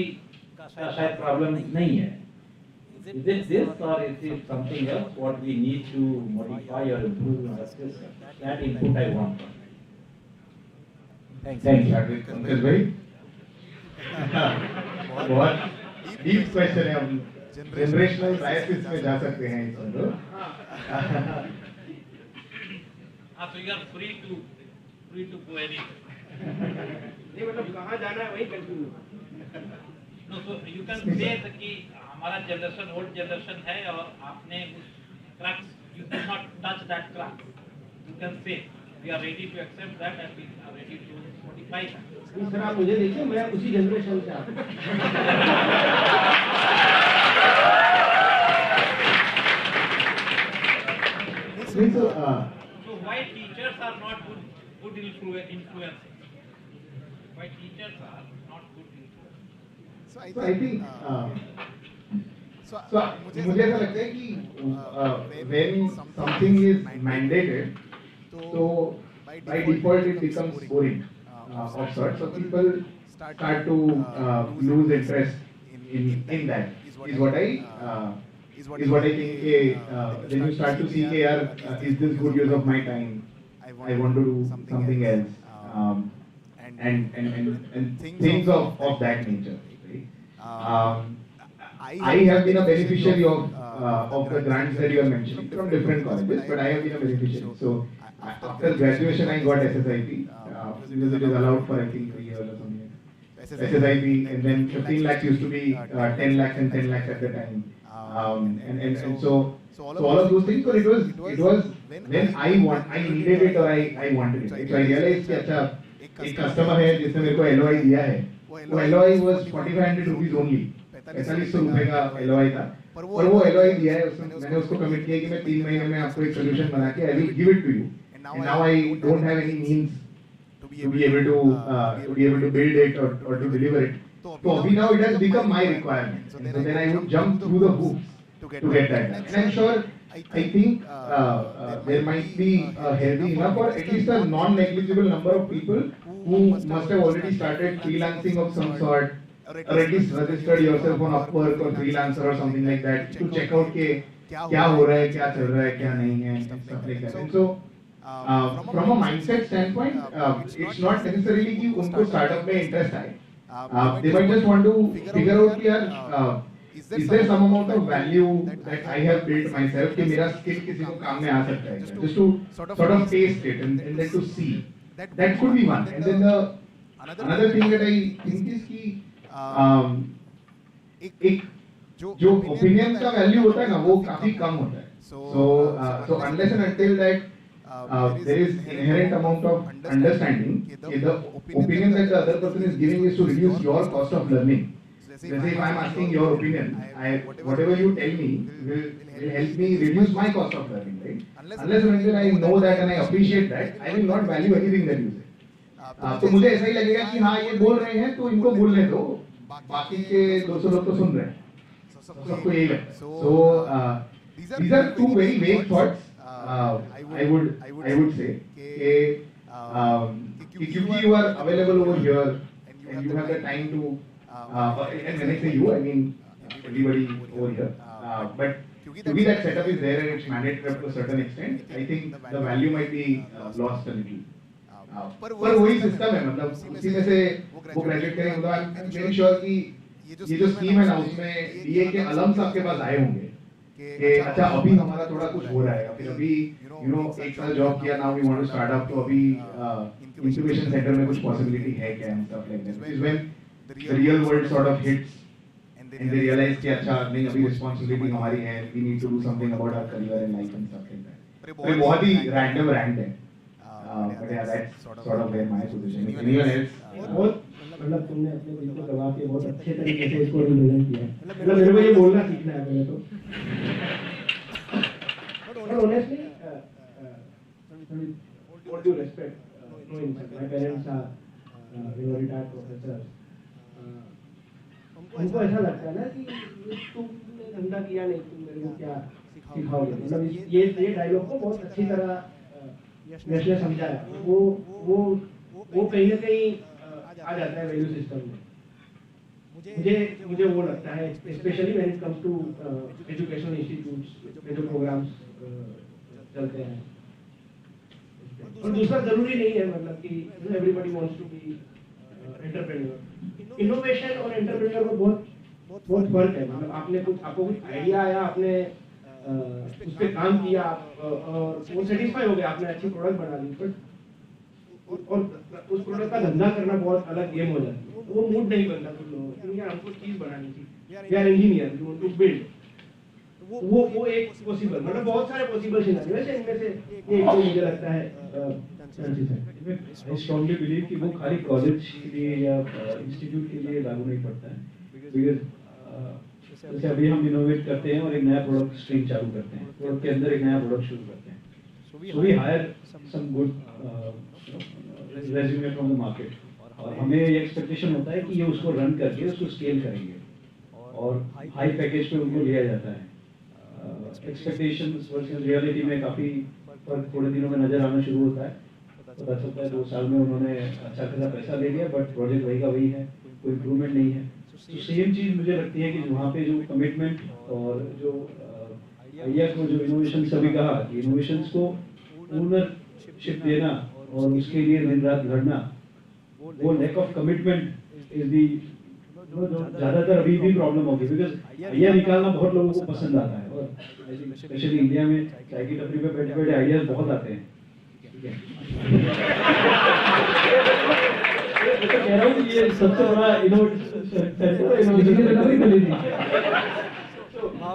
का शायद प्रॉब्लम नहीं है। Is it this or is it something else what we need to modify or improve in our system? That input I want. Thanks. Pankaj bhai, बहुत deep question है। हम जनरेशनल बायसेस में जा सकते हैं इसमें तो। So you are free to go anywhere। नहीं मतलब कहाँ जाना है वही continue. No, so you can say that कि हमारा जनरेशन ओल्ड जनरेशन है और आपने उस crux, you did not touch that crux। You can say we are ready to accept that and we are ready to modify that। इस तरह मुझे देखिए, मैं उसी जनरेशन से आता So why teachers are not good influencers? Why teachers are not good influencers? So I think मुझे ऐसा लगता है कि when something is mandated, so by default it becomes boring of sorts. So people start to lose interest in that. Is what I think. Then you start to see, is this good use of my time? I want to do something else, and things of that nature. Right? I have been a beneficiary of the grants that you are mentioning from different colleges, but I have been a beneficiary. So after graduation, I got SSIP because it is allowed for I think 3 years or something. SSIP, and then 15 lakhs used to be 10 lakhs and 10 lakhs at the time. And so all of those things, but it was when I needed it or I wanted it. Right? So I realized that एक customer है जिसने मेरे को LOI दिया है, वो LOI was 4,500 rupees only. 4500 रुपए का LOI था, और वो LOI दिया है, मैंने उसको कमिट किया कि मैं 3 महीने में आपको एक सोल्यूशन बना के I will give it to you, and now I don't have any means to be able to build it or to deliver it. So now it has become my requirement. And so then I would jump through the hoops to get that done. And I'm sure, I think there might be a healthy enough or at least a non-negligible number of people who must have already started freelancing of some sort, or at least registered yourself on Upwork or Freelancer or something like that to check out के क्या हो रहा है, क्या चल रहा है, क्या नहीं है, stuff like that. And so from a mindset standpoint, it's not necessarily कि उनको startup में interest आए. They might just want to figure out कि यार is there some amount of value that I have built myself कि मेरा skill किसी को काम में आ सकता है, just to sort of taste it and then to see. That could be one. And then the another thing that I think is कि एक जो opinion का value होता है ना वो काफी कम होता है. So unless and until that there is inherent amount of understanding that the opinion that the other person is giving is to reduce your cost of learning. Let's say if I am asking your opinion, whatever you tell me will help me reduce my cost of learning, right? Unless and until I know that and I appreciate that, I will not value anything that you say. तो मुझे ऐसा ही लगेगा कि हाँ ये बोल रहे हैं तो इनको बोलने दो, बाकी के 200 लोग तो सुन रहे हैं, सबको यही लगता है. So these are two very vague thoughts. I would say कि क्योंकि you are available over here and you have the time to and when I say you I mean everybody over here, but क्योंकि that setup is there and it's mandatory up to a certain extent, I think the value might be lost a little. पर वही system है, मतलब उसी में से वो graduate करेंगे, मतलब आई एम वेरी श्योर कि ये जो स्कीम है ना उसमें DA के अलम्स आपके पास आए होंगे कि अच्छा अभी हमारा थोड़ा कुछ हो रहा है, फिर अभी यू नो एक साल जॉब किया, now we want to start up, तो अभी इंक्यूबेशन सेंटर में कुछ पॉसिबिलिटी है क्या and stuff like that, is when the real world sort of hits and they realise कि अच्छा नहीं अभी रिस्पांसिबिलिटी हमारी है, we need to do something about our career and life and stuff like that. तो बहुत ही रैंडम रैंड है, but yeah that's sort of where my position is. Anyone else? बहुत मतलब तुमने अपने दिल को दबा के बहुत अच्छे तरीके से इसको रिप्रेजेंट किया है. मतलब मेरे को ये बोलना सीखना है पहले तो. But honestly, all due respect, knowing that my parents are retired professors, उनको ऐसा लगता है ना कि तुमने धंधा किया नहीं, तुम मेरे को क्या सिखाओगे. मतलब ये डायलॉग को बहुत अच्छी तरह यश ने समझा है. वो कहीं ना कहीं आ जाता है वैल्यू सिस्टम में. मुझे वो लगता है specially when it comes to educational institutes में जो प्रोग्राम्स चलते हैं. और दूसरा जरूरी नहीं है मतलब कि everybody wants to be entrepreneur. Innovation और एंटरप्रेन्योर में बहुत फर्क है. मतलब आपको कुछ आइडिया आया, आपने उस पर काम किया और वो सेटिस्फाई हो गया, आपने अच्छी प्रोडक्ट बना ली, बट और उस प्रोडक्ट का धंधा करना बहुत अलग गेम हो जाती है. वो मूड नहीं बनता तुम लोगों को कि यार हमको चीज बनानी थी, we are engineer, we want to build. वो एक पॉसिबल, मतलब बहुत सारे पॉसिबल सिनेरियो है, इनमें से एक तो मुझे लगता है आई स्ट्रांगली बिलीव कि वो खाली कॉलेज के लिए या इंस्टीट्यूट के लिए लागू नहीं पड़ता है. बिकॉज जैसे अभी हम इनोवेट करते हैं और एक नया प्रोडक्ट स्ट्रीम चालू करते हैं, प्रोडक्ट के अंदर एक नया प्रोडक्ट शुरू करते हैं, so we hire some good resume from the market, और हमें ये एक्सपेक्टेशन होता है कि ये उसको रन करके उसको स्केल करेंगे और हाई पैकेज पे उनको लिया जाता है. एक्सपेक्टेशंस वर्सेस रियलिटी में काफ़ी फर्क थोड़े दिनों में नजर आना शुरू होता है. पता चलता है 2 साल में उन्होंने अच्छा खासा पैसा ले लिया बट प्रोजेक्ट वही का वही है, कोई इम्प्रूवमेंट नहीं है. तो सेम चीज़ मुझे लगती है कि वहाँ पे जो कमिटमेंट और जो आइडिया को जो इनोवेशन सभी कहा कि इनोवेशंस को ओनरशिप देना और उसके लिए दिन रात लड़ना, वो lack of commitment is the ज़्यादातर अभी भी प्रॉब्लम होगी. बिकॉज आइडिया निकालना बहुत लोगों को पसंद आता है और स्पेशली इंडिया में चाय की टपरी पे बैठे बैठे आइडियाज बहुत आते हैं. ठीक है, मैं तो कह रहा हूँ ये सबसे बड़ा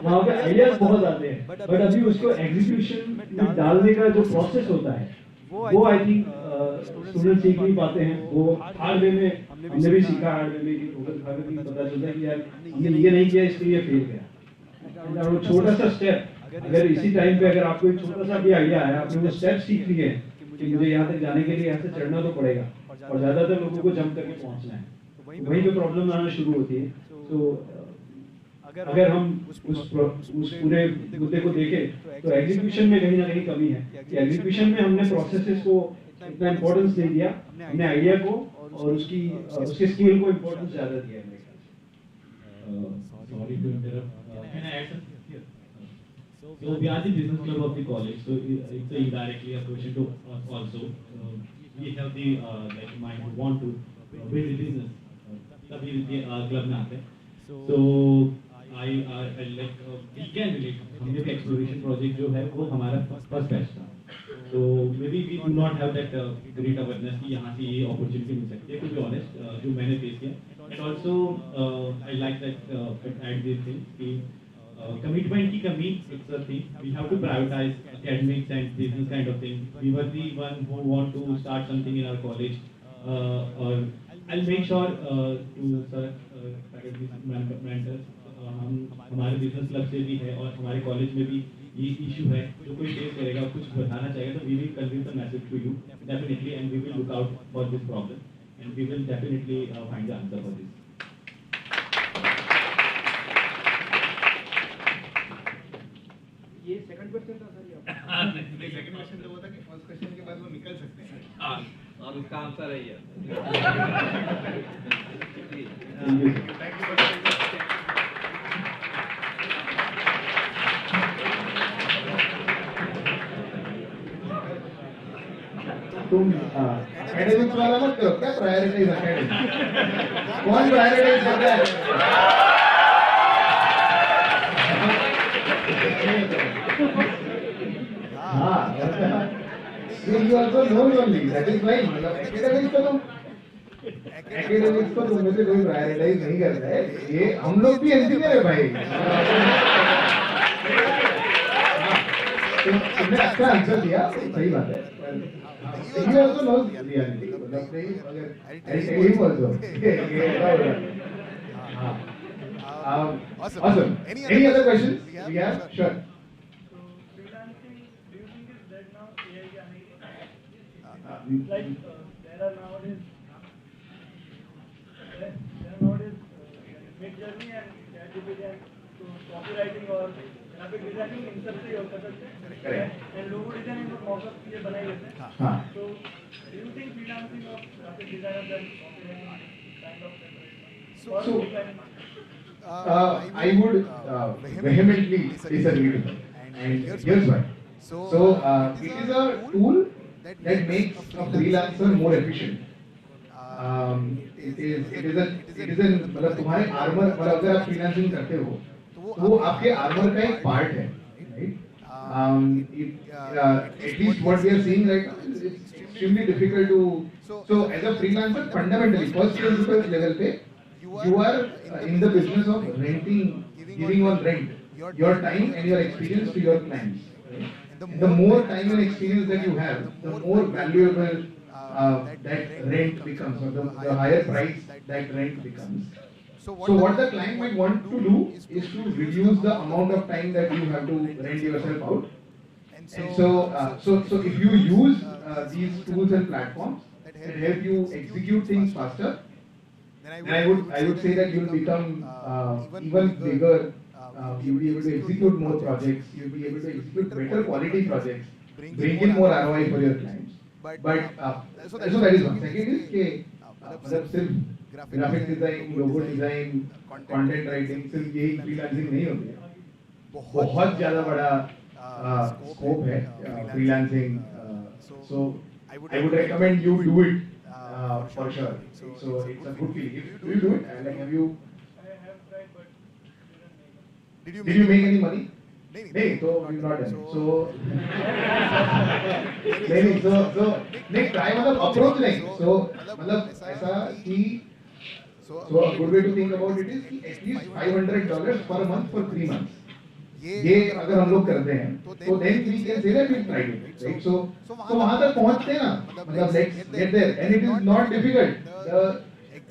वहाँ पे आइडियाज बहुत आते हैं, बट अभी उसको एग्जीक्यूशन में डालने का जो प्रोसेस होता है वो आई थिंक स्टूडेंट सीख नहीं पाते हैं. वो हार्ड वे में हमने भी सीखा हार्डवेयर में कि ठोकर खा के भी पता चलता है कि यार हमने ये नहीं किया इसलिए ये फेल गया। और छोटा सा स्टेप, अगर इसी टाइम पे अगर आपको एक छोटा सा भी आइडिया है, आपने वो स्टेप सीख लिए हैं कि मुझे यहाँ तक जाने के लिए यहाँ से चढ़ना तो पड़ेगा और ज्यादातर लोगों को जंप करके पहुंचना है, तो वहीं पे प्रॉब्लम आना शुरू होती है। तो अगर हम उस पूरे मुद्दे को देखें तो एग्जीक्यूशन में कहीं ना कहीं कमी है कि एग्जीक्यूशन में हमने प्रोसेसेस को इतना इम्पोर्टेंस नहीं दिया, हमने आइडिया को और उसके स्केल को इम्पोर्टेंस ज्यादा दिया है मेरे ख्याल से। Sorry to interrupt. Can I add something here? So we are the business club of the college, so it's indirectly a question to us also. We have the like mind who want to build a business. तभी club में आते हैं. So I like we can relate. हमने भी exploration project जो है वो हमारा first batch था. So maybe we do not have that great awareness कि यहाँ से ये opportunity मिल सकती है. To be honest, जो मैंने face किया. And also I like that add this thing कि commitment की कमी, it's a thing. We have to prioritize academics and business kind of thing. We were the one who want to start something in our college. Or I'll make sure to sir faculty mentors हम हमारे business club से भी है और हमारे college में भी ये इशू है, जो कोई फेस करेगा कुछ बताना चाहेगा तो we will convey the message to you definitely and we will look out for this problem and we will definitely find the answer for this. ये सेकंड क्वेश्चन था सर ये हां नहीं सेकंड क्वेश्चन तो वो था कि फर्स्ट क्वेश्चन के बाद वो निकल सकते हैं। हां और उसका आंसर है ये। थैंक यू तुम एकेडमिक्स वाला मत करो, क्या प्रायोरिटाइज एकेडमिक्स, कौन प्रायोरिटाइज करता है? हाँ you also know only, that is why मतलब एकेडमिक्स को तुम में से कोई प्रायोरिटाइज नहीं करता है, ये हम लोग भी इंजीनियर है भाई। तुमने अच्छा आंसर दिया, सही बात है। You also know reality. मतलब नहीं अगर I tell him also. Awesome. Any other questions? We have sure. Freelancing, do you think is dead now? Like there are nowadays Mid-Journey and ChatGPT and copywriting और graphic designing इन सब से योग कर सकते हैं and logo designing और mockup ये बनाए लेते हैं। हाँ। So do you think freelancing of graphic designers and copywriting kind of I would vehemently disagree with that, and here's why. So it is a tool that makes a freelancer more efficient. It is a मतलब तुम्हारे armour मतलब अगर आप freelancing करते हो तो वो आपके आर्मर का एक पार्ट है, right? At least what we are seeing right now is it's extremely difficult to. So as a freelancer, fundamentally, first principle level पे, you are in the business of renting, giving on rent your time and your experience to your clients. Right? The more time and experience that you have, the more valuable that rent becomes, or the higher price that rent becomes. So what the client might want to do is to reduce the amount of time that you have to rent yourself out. And so if you use these tools and platforms that help you execute things faster, then I would say that you will become even bigger. You'll be able to execute more projects. You'll be able to execute better quality projects, bring in more ROI for your clients. But so that is one. Second is कि मतलब सिर्फ graphic design, logo design, content writing सिर्फ यही freelancing नहीं होती है, बहुत ज़्यादा बड़ा स्कोप है freelancing. So I would recommend you do it for sure. So it's a good feeling. Do you do it? Like have you? I have tried, but Did you make any money? नहीं तो we've not done. So नहीं so नहीं try मतलब approach नहीं. So मतलब ऐसा कि so a good way to think about it is कि at least $500 per month for 3 months. ये अगर हम लोग करते हैं तो then we can say that we tried it, right? So वहाँ तक पहुँचते हैं ना, मतलब let's get there, and it is not difficult. The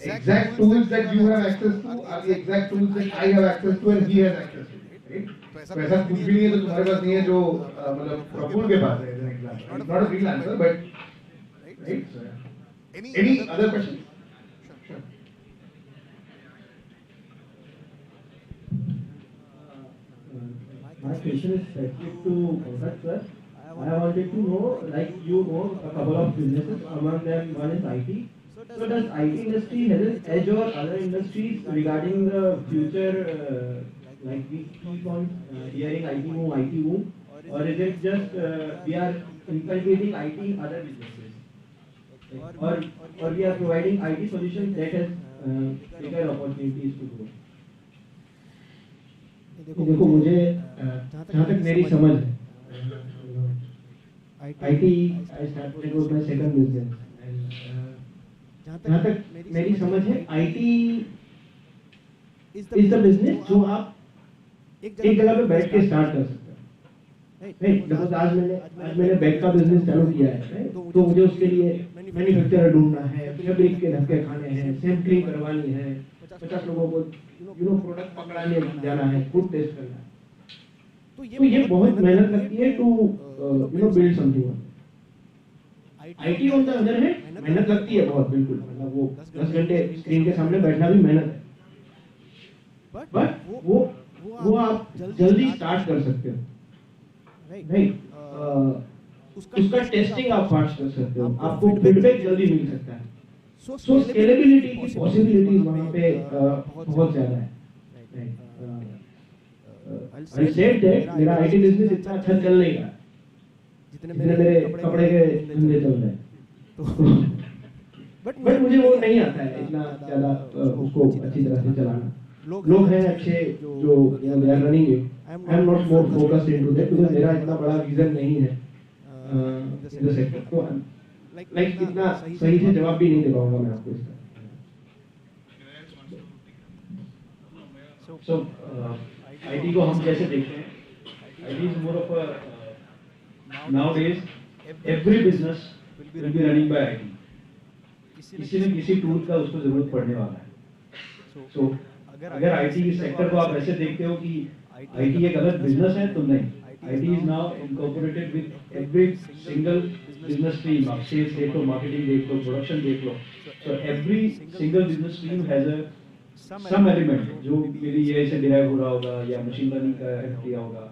exact tools that you have access to are the exact tools that I have access to and he has access to, right? तो ऐसा कुछ भी नहीं है जो तुम्हारे पास नहीं है जो मतलब प्रफुल्ल के पास है, as an example. It's not a real answer, but right? So, yeah. Any other questions? Sure. My question is specific to Pankaj sir. I wanted to know, like you know, a couple of businesses, among them one is IT. So does IT industry has an edge over other industries regarding the future, like we keep on hearing IT boom, or is it just we are inculcating IT in other businesses? Or we are providing IT solutions that has bigger opportunities to grow? देखो मुझे जहाँ तक मेरी समझ है IT I started with my second business and जहाँ तक मेरी समझ है IT is the business जो आप एक जगह पे बैठ के स्टार्ट कर सकते हैं, राइट? जैसे आज मैंने बैग का बिजनेस चालू किया है, राइट? तो मुझे उसके लिए मैन्युफैक्चरर ढूंढना है, फैब्रिक के धक्के खाने हैं, सैम्पलिंग करवानी है, 50 लोगों को प्रोडक्ट पकड़ाने जाना है, खुद टेस्ट करना है, तो ये बहुत मेहनत लगती है to build something. IT on the other hand मेहनत लगती है बहुत, बिल्कुल, मतलब वो 10 घंटे स्क्रीन के सामने बैठना भी मेहनत है, बट वो आप जल्दी स्टार्ट कर सकते हो, राइट? उसका टेस्टिंग आप फास्ट कर सकते हो, आपको फीडबैक जल्दी मिल सकता है, सो स्केलेबिलिटी की पॉसिबिलिटीज वहाँ पे बहुत ज्यादा है, राइट? आई सेड दैट मेरा IT बिजनेस इतना अच्छा चल नहीं रहा जितने मेरे कपड़े के धंधे चल रहे हैं, बट मुझे वो नहीं आता है इतना ज्यादा उसको अच्छी तरह से चलाना। लोग हैं अच्छे जो they are running it, I am not more focused into that because मेरा इतना बड़ा विजन नहीं है इन द सेक्टर, तो लाइक इतना सही से जवाब भी नहीं दे पाऊंगा मैं आपको इसका। So IT को हम कैसे देखते हैं? IT is more of a nowadays every business will be running by IT. किसी न किसी टूल का उसको जरूरत पड़ने वाला है। So अगर IT के सेक्टर को आप ऐसे देखते हो कि IT एक अलग बिजनेस है, तो नहीं, IT is now incorporated with every single business stream. आप सेल्स देख लो, मार्केटिंग देख लो, प्रोडक्शन देख लो, so every single business stream has a some element जो मेरी ये से डिराइव हो रहा होगा, या मशीन लर्निंग का हेल्प किया होगा,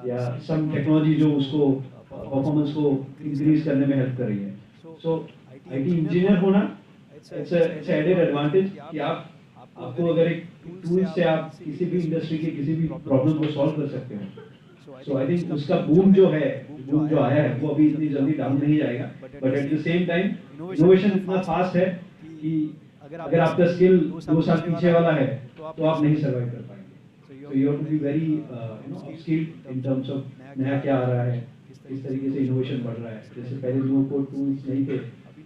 या some टेक्नोलॉजी जो उसको परफॉर्मेंस को इंक्रीज करने में हेल्प कर रही है। So IT इंजीनियर होना it's a added advantage कि आपको अगर एक टूल से आप किसी भी इंडस्ट्री के किसी भी प्रॉब्लम को सॉल्व कर सकते हो। सो आई थिंक उसका बूम जो आया है वो अभी इतनी जल्दी डाउन नहीं जाएगा, but at the same time innovation इतना फास्ट है कि अगर आपका स्किल 2 साल पीछे वाला है तो आप नहीं सर्वाइव कर पाएंगे। So you have to be very skilled in terms of नया क्या आ रहा है, किस तरीके से इनोवेशन बढ़ रहा है। जैसे पहले नो कोड टूल्स नहीं थे,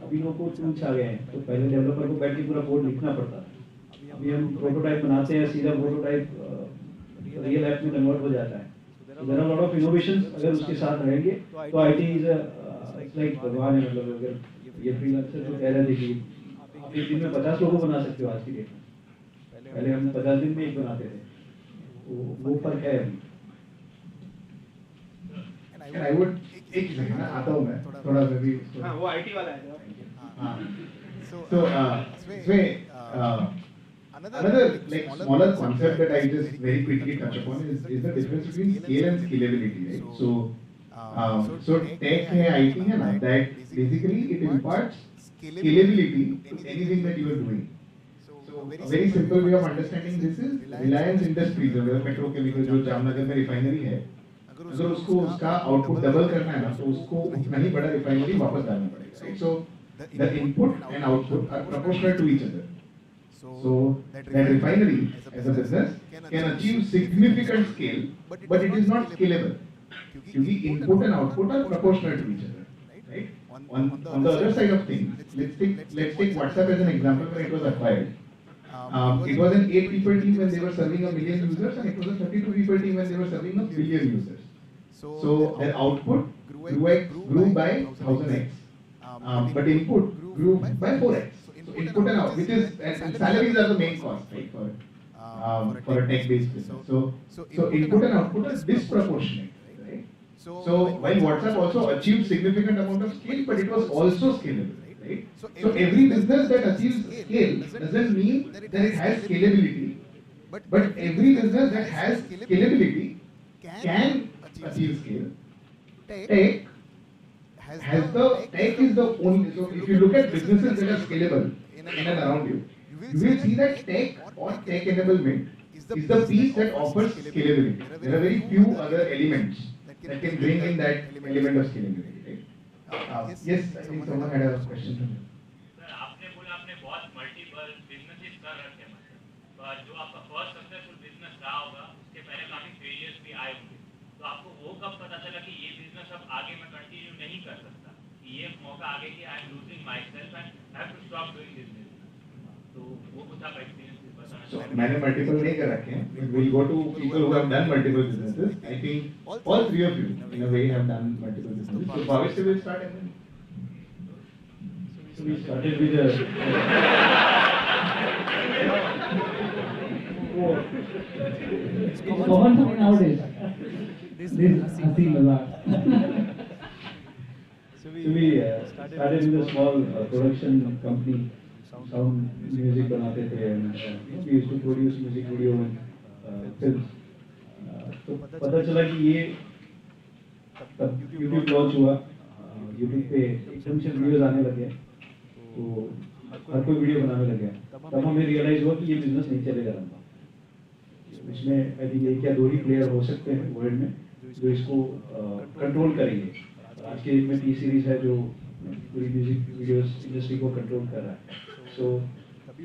अभी नो कोड टूल्स आ गए हैं, तो पहले डेवलपर को बैठ के पूरा कोड लिखना पड़ता था। अभी हम प्रोटोटाइप बनाते हैं, सीधा प्रोटोटाइप रियल ऐप में कन्वर्ट हो जाता है। So there are a lot of innovations अगर उसके साथ रहेंगे तो IT is like भगवान है। मतलब अगर ये फ्रीलांसर जो कह रहे थे कि आप एक दिन में 50 लोगों बना सकते हो आज की डेट में, पहले हम 50 दिन में एक बनाते थे, तो वो फर्क है अभी। I would एक सेकंड आता हूँ मैं थोड़ा सा भी, हाँ वो IT वाला है। So another like smaller concept that I just very quickly touch upon is the difference between scale and scalability, right? So tech है, IT है ना, that basically it imparts scalability to anything that you are doing. So a very simple way of understanding this is Reliance Industries, अगर petrochemical जो जामनगर में refinery है, अगर उसको उसका आउटपुट डबल करना है ना, तो उसको उतना ही बड़ा रिफाइनरी वापस डालना पड़ेगा, right? So the input and output are proportional to each other. So that refinery as a business can achieve significant scale, but it is not scalable क्योंकि input and output are proportional to each other, right? On the other side of things, let's take WhatsApp as an example when it was acquired. It was an 8 people team when they were serving 1 million users, and it was a 32 people team when they were serving 1 billion users. So their output grew by 1000x, but input grew by 4x. So input and out, which is, and salaries are the main cost, right, for a tech-based business. So input and output is disproportionate, right? So while WhatsApp also achieved significant amount of scale, but it was also scalable, right? So every business that achieves scale doesn't mean that it has scalability, but every business that has scalability can achieve scale. Tech is the only, so if you look at businesses that are scalable in and around you, you will see that tech or tech enablement is the piece that offers scalability. There are very few other elements that can bring in that element of scalability, right? Yes, I think someone had a question from you. Sir आपने बोला आपने बहुत multiple businesses कर रखे हैं, मतलब जो आपका फर्स्ट सक्सेसफुल बिजनेस रहा होगा उसके पहले काफी फेलियर्स भी आए होंगे, तो आपको वो कब पता चला कि ये बिजनेस अब आगे मैं कंटिन्यू नहीं कर सकता, ये मौका आ गया कि I am losing my self and have to stop doing this business, तो वो कुछ आप एक्सपीरियंस बताना So चाहेंगे? मैंने मल्टीपल नहीं कर रखे हैं. We'll go to people who have done multiple businesses. I think all three of you, in a way, have done multiple businesses. So Bhavesh will start and then. So we started with a. It's common nowadays. This Hasi Mazak. So we started with a small production company. Sound music बनाते थे and we used to produce music video and films. तो पता चला कि ये तब YouTube launch हुआ, YouTube पे एकदम से वीडियोस आने लगे, तो हर कोई वीडियो बनाने लगे. तब हमें रियलाइज हुआ कि ये बिजनेस नहीं चलेगा लंबा. इसमें आई थिंक एक या दो ही प्लेयर हो सकते हैं वर्ल्ड में जो इसको कंट्रोल करेंगे. आज के में टी सीरीज है जो पूरी म्यूजिक वीडियोस इंडस्ट्री को कंट्रोल कर रहा है. सो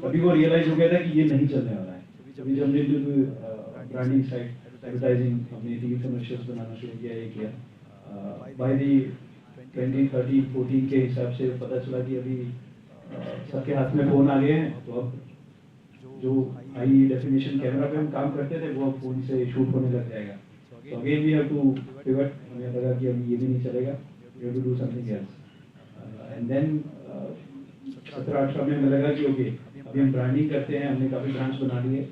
अभी वो रियलाइज हो गया था कि ये नहीं चलने वाला है. अभी जब हमने ब्रांडिंग साइड एडवर्टाइजिंग हमने टीवी कमर्शियल्स बनाना शुरू किया, ये किया बाय दी 2013-14 के हिसाब से पता चला कि अभी सबके हाथ में फ़ोन आ गए हैं, तो अब जो हाई डेफिनेशन कैमरा पे हम काम करते थे वो अब फ़ोन से शूट होने लग जाएगा. तो again we have to pivot. हमें लगा कि अभी ये भी नहीं चलेगा, we have to do something else. And then 17-18 में हमें लगा कि ओके अभी हम ब्रांडिंग करते हैं, हमने काफ़ी ब्रांड्स बना लिए,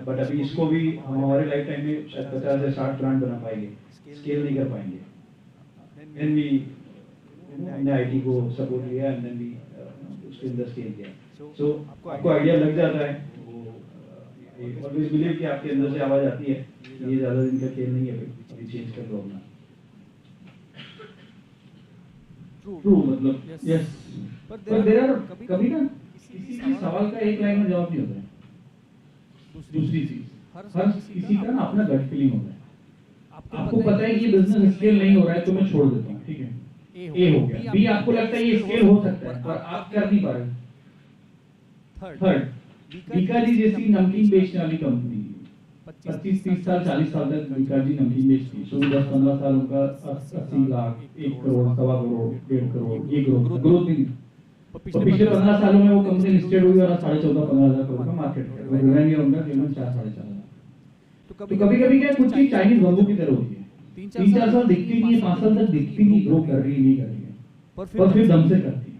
बट अभी इसको भी हम हमारे लाइफ टाइम में शायद 50 से 60 ब्रांड बना पाएंगे, स्केल नहीं कर पाएंगे. देन वी हमने आईटी को सपोर्ट लिया एंड देन वी उसके अंदर स्केल किया. सो आपको आइडिया लग जाता है, वो ऑलवेज बिलीव कि आपके अंदर से आवाज़ आती है ये ज़्यादा दिन का खेल नहीं है, अभी चेंज कर लो अपना. ट्रू मतलब यस, पर देयर आर कभी ना किसी भी सवाल का एक लाइन में जवाब नहीं होता है. दूसरी चीज हर किसी का ना अपना गट फीलिंग होता है. आपको पता है कि ये बिजनेस स्केल नहीं हो रहा है तो मैं छोड़ देता हूँ, ठीक है, ए हो गया. बी आपको लगता है ये स्केल हो सकता है पर आप कर नहीं पा रहे. थर्ड बीकाजी जैसी नमकीन बेचने वाली कंपनी 25-30 साल 40 साल तक बीकाजी नमकीन बेचती. शुरू 10-15 साल उनका 80 लाख 1 करोड़ 1.25 करोड़ 1.5 करोड़ ये ग्रोथ नहीं. तो पिछले 15 सालों में वो कंपनी लिस्टेड हुई और 14,500-15 हजार करोड़ का मार्केट है. रेवेन्यू उनका केवल 4-4.5 लाख. तो कभी-कभी क्या कुछ चीज चाइनीज बंबू की तरह होती है, 3-4 साल दिखती नहीं है, 5 साल तक दिखती नहीं, ग्रो कर रही नहीं कर रही है, पर फिर दम से करती है.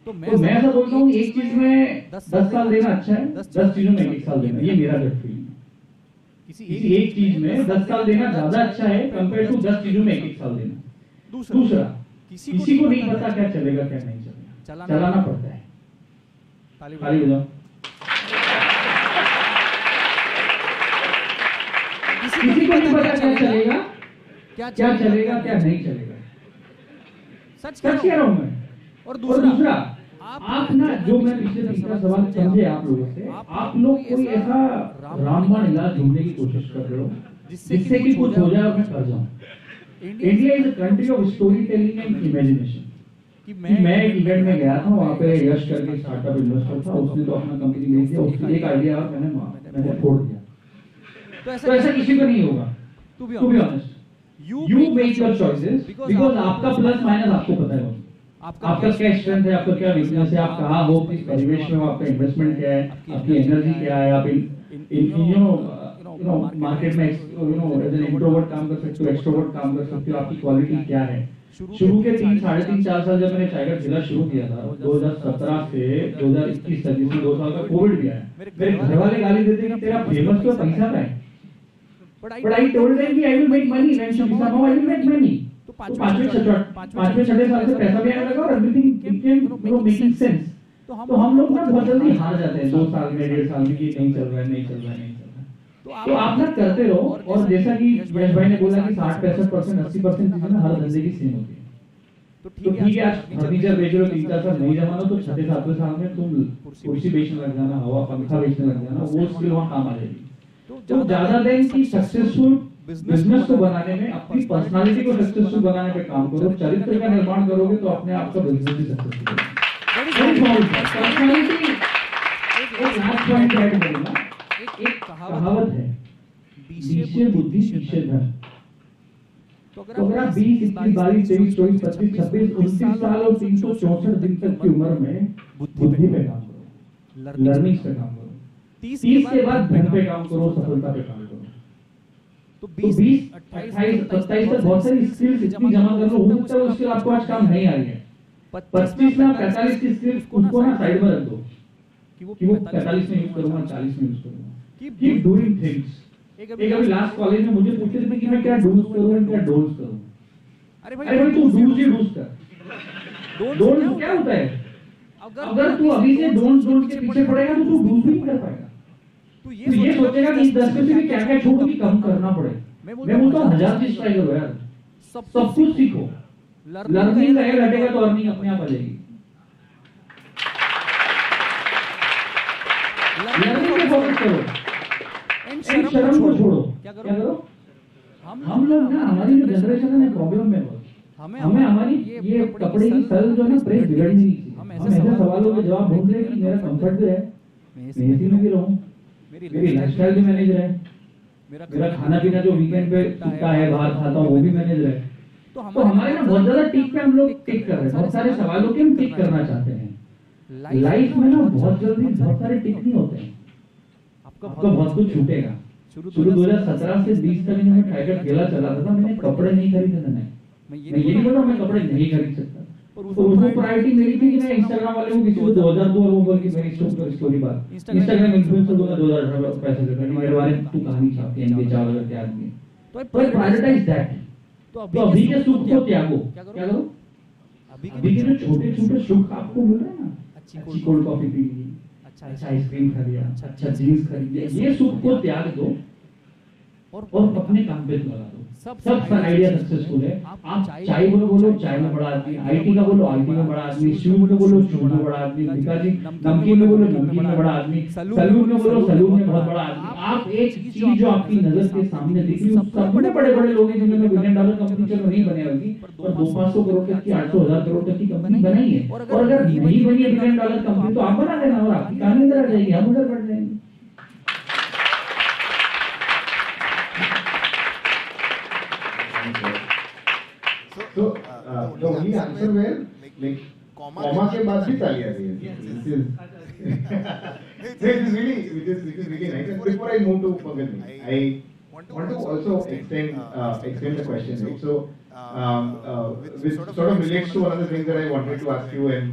तो मैं ऐसा बोलता हूँ एक चीज में 10 साल देना अच्छा है, 10 चीजों में 1 साल देना, ये मेरा गट फीलिंग है. किसी एक चीज में 10 साल देना ज्यादा अच्छा है कंपेयर टू 10 चीजों में 1 साल देना. दूसरा किसी को नहीं पता क्या चलेगा क्या नहीं चलेगा, चलाना पड़ता है. ताली बजाओ. किसी को नहीं पता क्या चलेगा क्या नहीं चलेगा. सच कह रहा हूं मैं. और दूसरा आप ना जो मैं पिछले 3 सवाल समझे आप लोगों से, आप लोग कोई ऐसा रामबाण इलाज ढूंढने की कोशिश कर रहे हो जिससे कि कुछ हो जाए और मैं कर जाऊं. India is a country of story telling and imagination. कि मैं एक इवेंट में गया था, वहाँ पे यश करके स्टार्टअप इन्वेस्टर था, उसने तो अपना कंपनी बेच दिया, उसकी एक आइडिया मैंने फोड़ दिया. तो ऐसा किसी को नहीं होगा. To be honest you make your choices because आपका प्लस माइनस आपको पता है, आपका क्या स्ट्रेंथ है, आपका क्या वीकनेस है, आप कहाँ हो, किस परिवेश में हो, आपका इन्वेस्टमेंट क्या है, आपकी एनर्जी क्या है, आप इन यू नो मार्केट में एज एन इंट्रोवर्ट काम कर सकते हो, एक्सट्रोवर्ट काम कर सकते हो, आपकी क्वालिटी क्या है। शुरू के 3, साढ़े 3, 4 साल जब मैंने चाय का ठेला शुरू किया था 2017 से 2021 तक, जिसमें 2 साल का कोविड भी आया, मेरे घर वाले गाली देते कि तेरा फेमस तो पैसा का है, बट आई टोल्ड देम कि I will make money eventually, somehow I will make money. तो पांचवें छठे साल से पैसा भी आने लगा और एवरीथिंग बिकेम मेकिंग सेंस। तो हम लोग ना बहुत जल्दी हार जाते हैं 2 साल में, 1.5 साल में कि नहीं चल रहा है, नहीं चल रहा है, नहीं चल रहा है। तो आप ना करते रहो, और जैसा कि यश भाई ने बोला कि 60-65%, 80% चीजें ना हर धंधे की सेम होती है। तो ठीक है, आज फर्नीचर बेच रहे हो, 3-4 साल नहीं जमाना, तो 6-7वें साल में तुम कुर्सी बेचने लग जाना, हवा पंखा बेचने लग जाना, वो स्किल वहाँ काम आ जाएगी। तो ज्यादा दिन की सक्सेसफुल बिजनेस को बनाने में अपनी पर्सनालिटी को सक्सेसफुल बनाने पे काम करो, चरित्र का निर्माण करोगे तो अपने आप का बिजनेस भी सक्सेसफुल होगा। पर्सनालिटी एक लास्ट पॉइंट ऐड करूंगा, एक कहावत है, बीसे बुद्धि शीशे धन। तो अगर आप 20, 21, 22, 23, 24, 25, 26, 29 साल और 364 दिन तक की उम्र में बुद्धि पे काम करो, लर्निंग पे काम करो, 30 के बाद धन पे काम करो, सफलता पे काम करो। तो 20, 28, 27 तक बहुत सारी स्किल्स इतनी जमा कर लो, हो सकता है उसके आपको आज काम नहीं आ रही है। 25 में 45 की स्किल्स उनको ना साइड में रख दो कि वो 45 में यूज करूंगा, 40 में यूज करूंगा। Keep doing things. एक अभी लास्ट कॉलेज में मुझे पूछते थे कि मैं क्या डूज करूं और क्या डोंट्स करूं। अरे भाई तू डूज ही डूज कर। डोंट्स क्या होता है? अगर तू अभी से डोंट्स के पीछे पड़ेगा तो तू डूज नहीं कर पाएगा। तू ये सोचेगा कि इस 10 में से भी क्या क्या छूट की कम करना पड़े। मैं बोलता हूं 1000 चीज ट्राई करो यार, सब कुछ सीखो। लर्निंग रहेगा घटेगा तो अर्निंग अपने आप आ जाएगी। लर्निंग पे फोकस करो, शर्म को छोड़ो। क्या करो? हम लोग ना, हमारी जो जनरेशन है प्रॉब्लम में बहुत, हमें हमारी ये कपड़े की सल जो है ना प्रेस बिगड़नी नहीं चाहिए। हम ऐसे सवालों के जवाब ढूंढ रहे हैं कि मेरा कंफर्ट भी है, मैं एसी में भी रहूं, मेरी लाइफस्टाइल भी मैनेज रहे, मेरा खाना पीना जो वीकेंड पे टिकता है, बाहर खाता हूं, वो भी मैनेज रहे। तो हमारे ना बहुत ज्यादा टिक पे हम लोग टिक कर रहे हैं, बहुत सारे सवालों के हम टिक करना चाहते हैं। लाइफ में ना बहुत जल्दी बहुत सारे टिक नहीं होते हैं, आपको बहुत कुछ छूटेगा। शुरू 2017 से 20 तक मैं टाइगर ठेला चलाता था, मैंने कपड़े नहीं खरीदे थे। मैं ये नहीं बोल रहा मैं कपड़े नहीं खरीद सकता, तो उसको प्रायोरिटी मेरी थी कि मैं इंस्टाग्राम वाले को किसी को 2002 और वो बोल के मेरी स्टोरी बात इंस्टाग्राम इन्फ्लुएंसर को 2018 पैसे देता है मेरे बारे में, तू कहानी छापती है, इनके 4000 के आदमी। तो प्रायोरिटाइज दैट। तो अभी के सुख को त्यागो। क्या करो? अभी के जो छोटे छोटे सुख आपको मिल रहे हैं ना, अच्छी कोल्ड कॉफी पी ली, अच्छा आइसक्रीम खा लिया, अच्छा जीन्स खरीद लिया, ये सुख को त्याग दो और अपने काम पे लगा दो। सब आइडिया सक्सेसफुल है। आप चाय बोलो चाय में बड़ा आदमी, आईटी का बोलो आईटी में बड़ा आदमी, शूज में बोलो शूज में बड़ा आदमी, जी नमकीन में बोलो नमकीन में बड़ा आदमी, सलून में बोलो सलून में बहुत बड़ा आदमी। आप एक चीज जो आपकी नजर के सामने दिख रही है, सब बड़े बड़े लोग हैं जिन्होंने $1 बिलियन कंपनी चलो नहीं बने होगी, पर 200-500 करोड़ तक की 800-1000 करोड़ तक की कंपनी बनाई है। और अगर नहीं बनी $1 बिलियन कंपनी तो आप बना देना और आपकी कहानी इधर आ जाएगी, हम उधर बढ़ जाएंगे। So the only answer where like comma के बाद भी ताली आ रही है. This is really nice. And before I move to Pankaj, I want to also extend the question. Right? So which sort of relates to one of the things that I wanted to ask you, and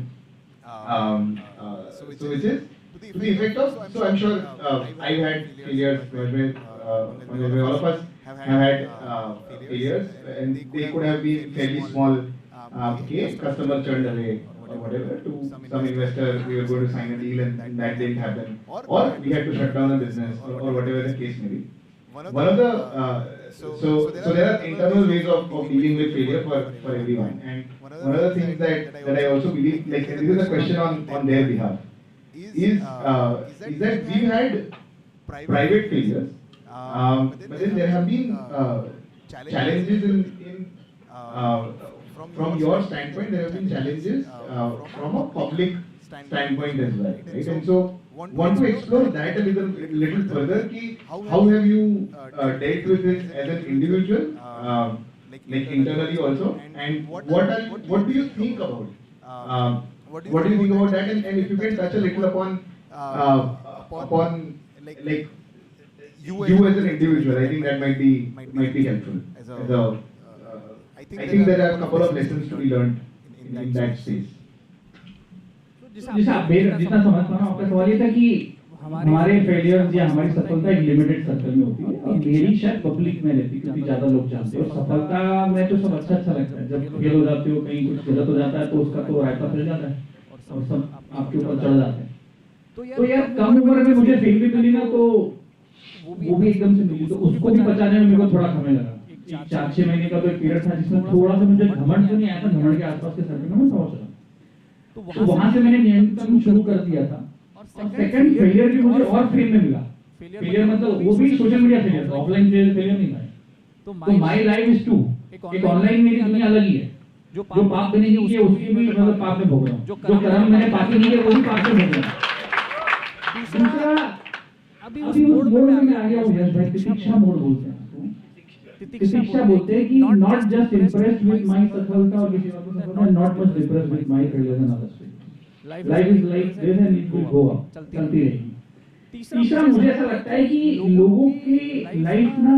so which is to the effect of. So I'm sure I've had failures. All of us have had failures, and they could have been fairly small. Customer turned away or whatever, to some investor, we were going to sign a deal and that didn't happen, or we had to shut down the business, or whatever the case may be. One of the so there are internal ways of dealing with failure for everyone, and one of the things that I also believe, like, and this is a question on their behalf, is that we've had private failures, but then there have been challenges in from your standpoint, there have been challenges from a public standpoint as well, right? And so, want to explore that a little further. Ki how have you dealt with it as an individual, like internally also, and what do you think about it? What do you think about that? And if you can touch a little upon like you as an individual. I think that might be helpful. I think there are a couple of lessons to be learned in that space. जैसे आप जितना समझ पा रहा हूँ, आपका सवाल ये था कि हमारे फेलियर्स या हमारी सफलता एक लिमिटेड सर्कल में होती है और मेरी शायद पब्लिक में रहती है क्योंकि ज्यादा लोग जानते हैं। और सफलता में तो सब अच्छा लगता है, जब फेल हो जाते हो, कहीं कुछ गलत हो जाता है तो उसका तो रायता फैल जाता है और सब आपके ऊपर चढ़ जाते हैं। तो यार कम उम्र में मुझे फेल भी मिली ना, तो वो भी एकदम से मिली, तो उसको भी बचाने में मेरे को थोड़ा समय लगा। 4-6 महीने का तो एक पीरियड था जिसमें थोड़ा सा मुझे घमंड तो नहीं आया था, घमंड के आसपास के सर्कल में मैं पहुंच रहा। तो वहां से मैंने नियंत्रण शुरू कर दिया था। और सेकंड फेलियर भी मुझे और फेम में मिला। फेलियर मतलब वो भी social media failure, offline failure नहीं था। तो माय लाइफ इज टू, एक ऑनलाइन मेरी दुनिया अलग ही है। जो पाप मैंने नहीं किए उसके भी मतलब पाप में भोग रहा हूँ, जो कर्म मैंने पाप नहीं किए वो भी पाप में भोग रहा हूँ। दूसरा अभी उस मोड में आ गया हूँ यश भाई, प्रतीक्षा मोड बोलते हैं। प्रतीक्षा बोलते हैं कि not just impressed with my सफलता और किसी और की सफलता, not much impressed with my failures and others. Life is like this and it will go up, चलती रहेगी। तीसरा मुझे ऐसा लगता है कि लोगों की लाइफ ना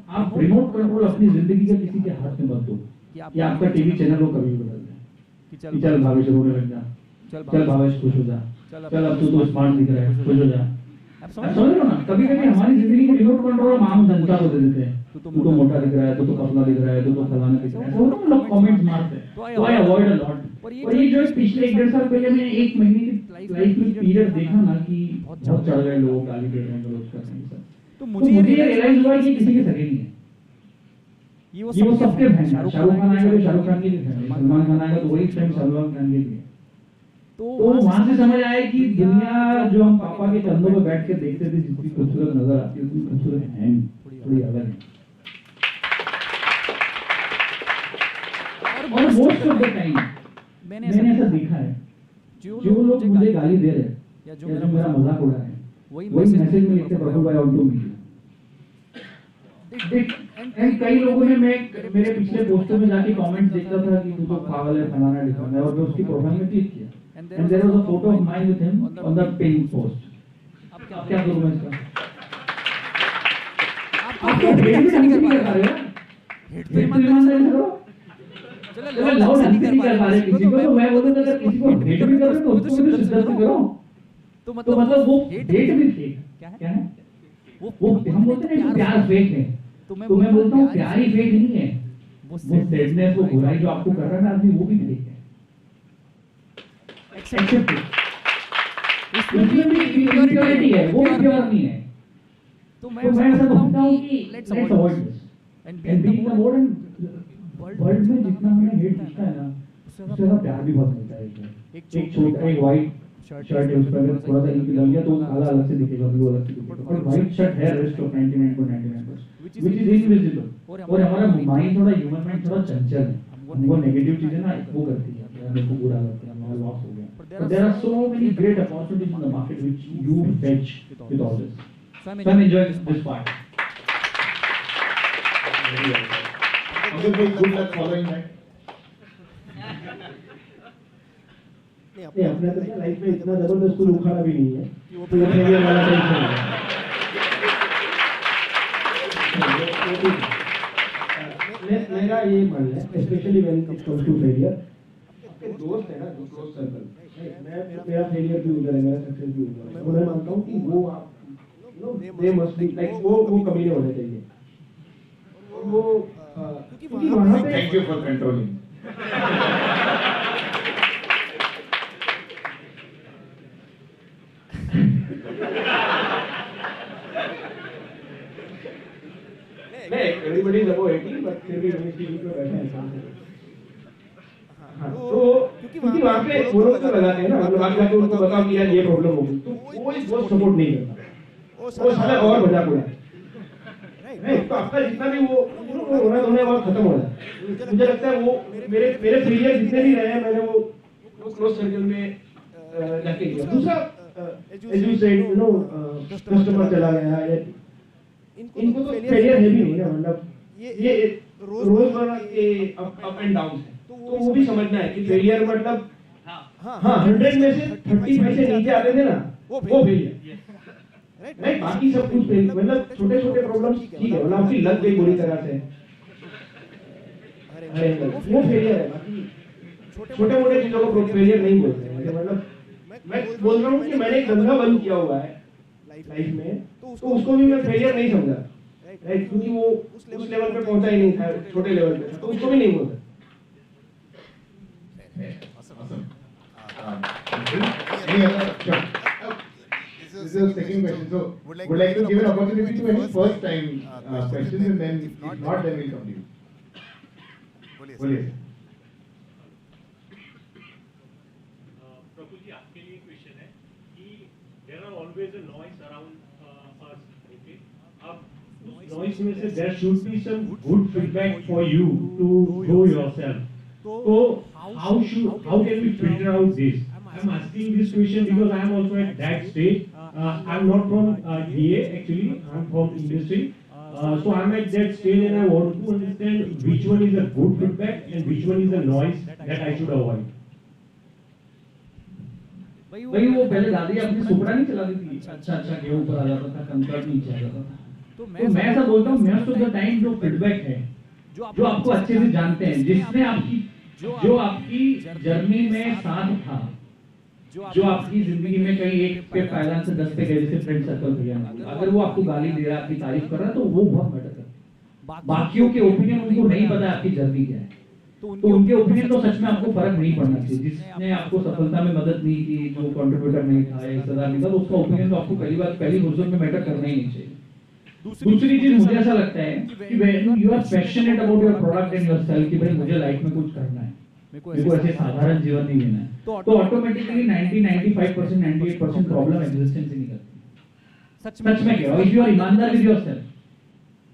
आप रिमोट कंट्रोल अपनी जिंदगी का किसी के हाथ में मत दो कि आपका टीवी चैनल को कभी बदल दे कि चल भावेश रोने लग जा, चल भावेश खुश हो जा, चल अब तो स्मार्ट दिख रहा है खुश हो जा। आप समझ रहे हो ना, कभी कभी हमारी जिंदगी के रिमोट कंट्रोल हम आम जनता को दे देते हैं। तू तो मोटा दिख रहा है, तू तो पतला दिख रहा है, तू तो फलाना दिख रहा है, वो लोग कमेंट्स मारते हैं। तो आई अवॉइड अ लॉट। और ये जो पिछले 1-1.5 साल पहले मैंने 1 महीने की लाइफ में पीरियड देखा ना कि बहुत चढ़ गए लोग, गाली दे रहे हैं लोग कर रहे हैं सब, तो मुझे रियलाइज हुआ कि किसी के सगे नहीं है, ये वो सबके बहन। शाहरुख खान आएगा तो शाहरुख खान के लिए, सलमान खान आएगा तो वही टाइम सलमान खान के लिए। तो वहां से समझ आया कि दुनिया जो हम पापा के कंधों पे बैठ के देखते थे जितनी खूबसूरत नजर आती है उतनी खूबसूरत है नहीं, थोड़ी अलग है। और मोस्ट ऑफ द टाइम मैंने ऐसा देखा है, जो लोग मुझे गाली दे रहे हैं या जो मेरा मजाक उड़ा रहे हैं, वही मैसेज में लिखते प्रभु भाई ऑन टू मीट। एंड कई लोगों ने मेरे पिछले पोस्टर में जाके कमेंट्स देखता था कि तू तो पागल है, फलाना ढिकाना है, और मैं उसकी प्रोफाइल में क्लिक किया and there was a photo of mine with him on the pinned post. अब क्या करूं मैं इसका? आप तो हेट भी नहीं कर पा रहे हो, हेट तो ईमानदारी करो। चलो लाओ नहीं कर पा रहे किसी को, तो मैं बोलूं अगर किसी को हेट भी कर रहे हो तो उसको भी शिद्दत से करो। तो मतलब वो हेट भी फेक क्या है? वो हम बोलते हैं कि प्यार फेक है, तो मैं बोलता हूँ प्यार ही फेक नहीं है, वो सैडनेस, वो बुराई जो आपको कर रहा है ना आदमी, वो भी फेक है। एक्सेप्ट इसमें भी इम्प्योरिटी है, वो प्योर नहीं है। तो मैं ऐसा बोलता हूँ कि let's avoid this and be the more world में जितना हमें हेट दिखता है ना, उससे ज्यादा प्यार भी बहुत मिलता है। एक छोटा एक वाइट शर्ट है, उस पर थोड़ा सा इंक लग गया तो काला अलग से दिखेगा, ब्लू अलग से दिखेगा, और वाइट शर्ट है rest of 99.99% which is invisible. और हमारा माइंड थोड़ा, ह्यूमन माइंड थोड़ा चंचल है, हमको नेगेटिव चीजें ना वो करती है, मेरे को बुरा लगता है, हमारा लॉस हो गया। But there are so many great opportunities in the market which you fetch with all this. So I'm enjoying this part. Good luck following that. नहीं, अपने तो क्या लाइफ में इतना जबरदस्त कोई उखाड़ा भी नहीं है कि वो पूरा फेलियर वाला टेंशन है। मेरा ये मानना है, specially when it comes to failure, आपके दोस्त है ना, जो क्लोज सर्कल, मेरा फेलियर भी उधर है, मेरा सक्सेस भी उधर है, मैं मानता हूँ कि वो आप दे मस्ट बी लाइक वो कमी नहीं होने चाहिए। वो क्योंकि वहाँ पे thank you for controlling. everybody is above 18 but फिर भी टीवी पे बैठे हैं। हाँ, तो क्योंकि वहाँ पे वो लोग तो लगाते हैं ना, मतलब आगे जाके उनको बताओ कि यार ये प्रॉब्लम होगी, तो वो सपोर्ट नहीं करता, वो साला और मजाक उड़ाता है। नहीं, तो आपका जितना भी वो होना धोना बहुत खत्म हो जाता है। मुझे लगता है वो मेरे फेलियर जितने भी रहे हैं, मैंने वो क्लोज सर्कल में जाके किया। दूसरा as you said, you know, customer चला गया, इनको तो फेलियर है भी नहीं ना, मतलब ये रोजमर्रा के अप एंड डाउन है, तो वो भी समझना है कि फेलियर मतलब हाँ 100 में से 35 से नीचे आते थे ना, वो फेलियर राइट, बाकी सब कुछ मतलब छोटे छोटे प्रॉब्लम ठीक है, मतलब आपकी लग गई बुरी तरह से, अरे वो फेलियर है, बाकी छोटे मोटे चीजों को फेलियर नहीं बोलते हैं। मतलब मैं बोल रहा हूँ कि मैंने एक धंधा बंद किया हुआ है लाइफ में, तो उसको भी मैं फेलियर नहीं समझा, राइट, क्योंकि वो उस लेवल पे पहुंचा ही नहीं था, छोटे लेवल पे था, तो उसको भी नहीं बोलता। Any other? Sure. This is the second question. So, would like to give an opportunity to any first time questions, and then if not, then we'll come to you. बोलिए। प्रफुल्ल जी, आपके लिए क्वेश्चन है कि there are always a noise around us, okay? अब उस noise में से there should be some good feedback for you to grow yourself. So how can we filter out this? I'm asking this question because I am also at that stage. I'm not from DA actually. I'm from industry. So I'm at that stage and I want to understand which one is a good feedback and which one is a noise that I should avoid. भाई वो पहले दादी अपनी सुपड़ा नहीं चलाती थी, अच्छा गेहूं ऊपर आ जाता था, कंकड़ नीचे आ जाता था। तो मैं ऐसा बोलता हूँ, मोस्ट ऑफ द टाइम जो फीडबैक है, जो आपको अच्छे से जानते हैं, जिसने जो आपकी जर्नी में साथ था, जो आपकी जिंदगी में कहीं एक पे फाइनेंस से 10 पे गए, जैसे फ्रेंड सर्कल भैया, अगर वो आपको गाली दे रहा है, आपकी तारीफ कर रहा है, तो वो बहुत मैटर करता है। बाकियों के ओपिनियन उनको नहीं पता आपकी जर्नी क्या है, तो उनके ओपिनियन तो सच में आपको फर्क नहीं पड़ना चाहिए। जिसने आपको सफलता में मदद नहीं की, जो कंट्रीब्यूटर नहीं था, हिस्सेदार नहीं था, तो उसका ओपिनियन तो आपको पहली फुर्सत में मैटर करना ही नहीं चाहिए। दूसरी चीज मुझे ऐसा लगता है कि when you are passionate about your product and yourself, कि भाई मुझे लाइफ में कुछ करना है, मेरे को ऐसे साधारण जीवन नहीं जीना है, तो ऑटोमेटिकली 95%, 98% प्रॉब्लम एग्जिस्टेंस ही नहीं करती। सच में कह रहा हूं, इफ यू आर ईमानदार विद योरसेल्फ,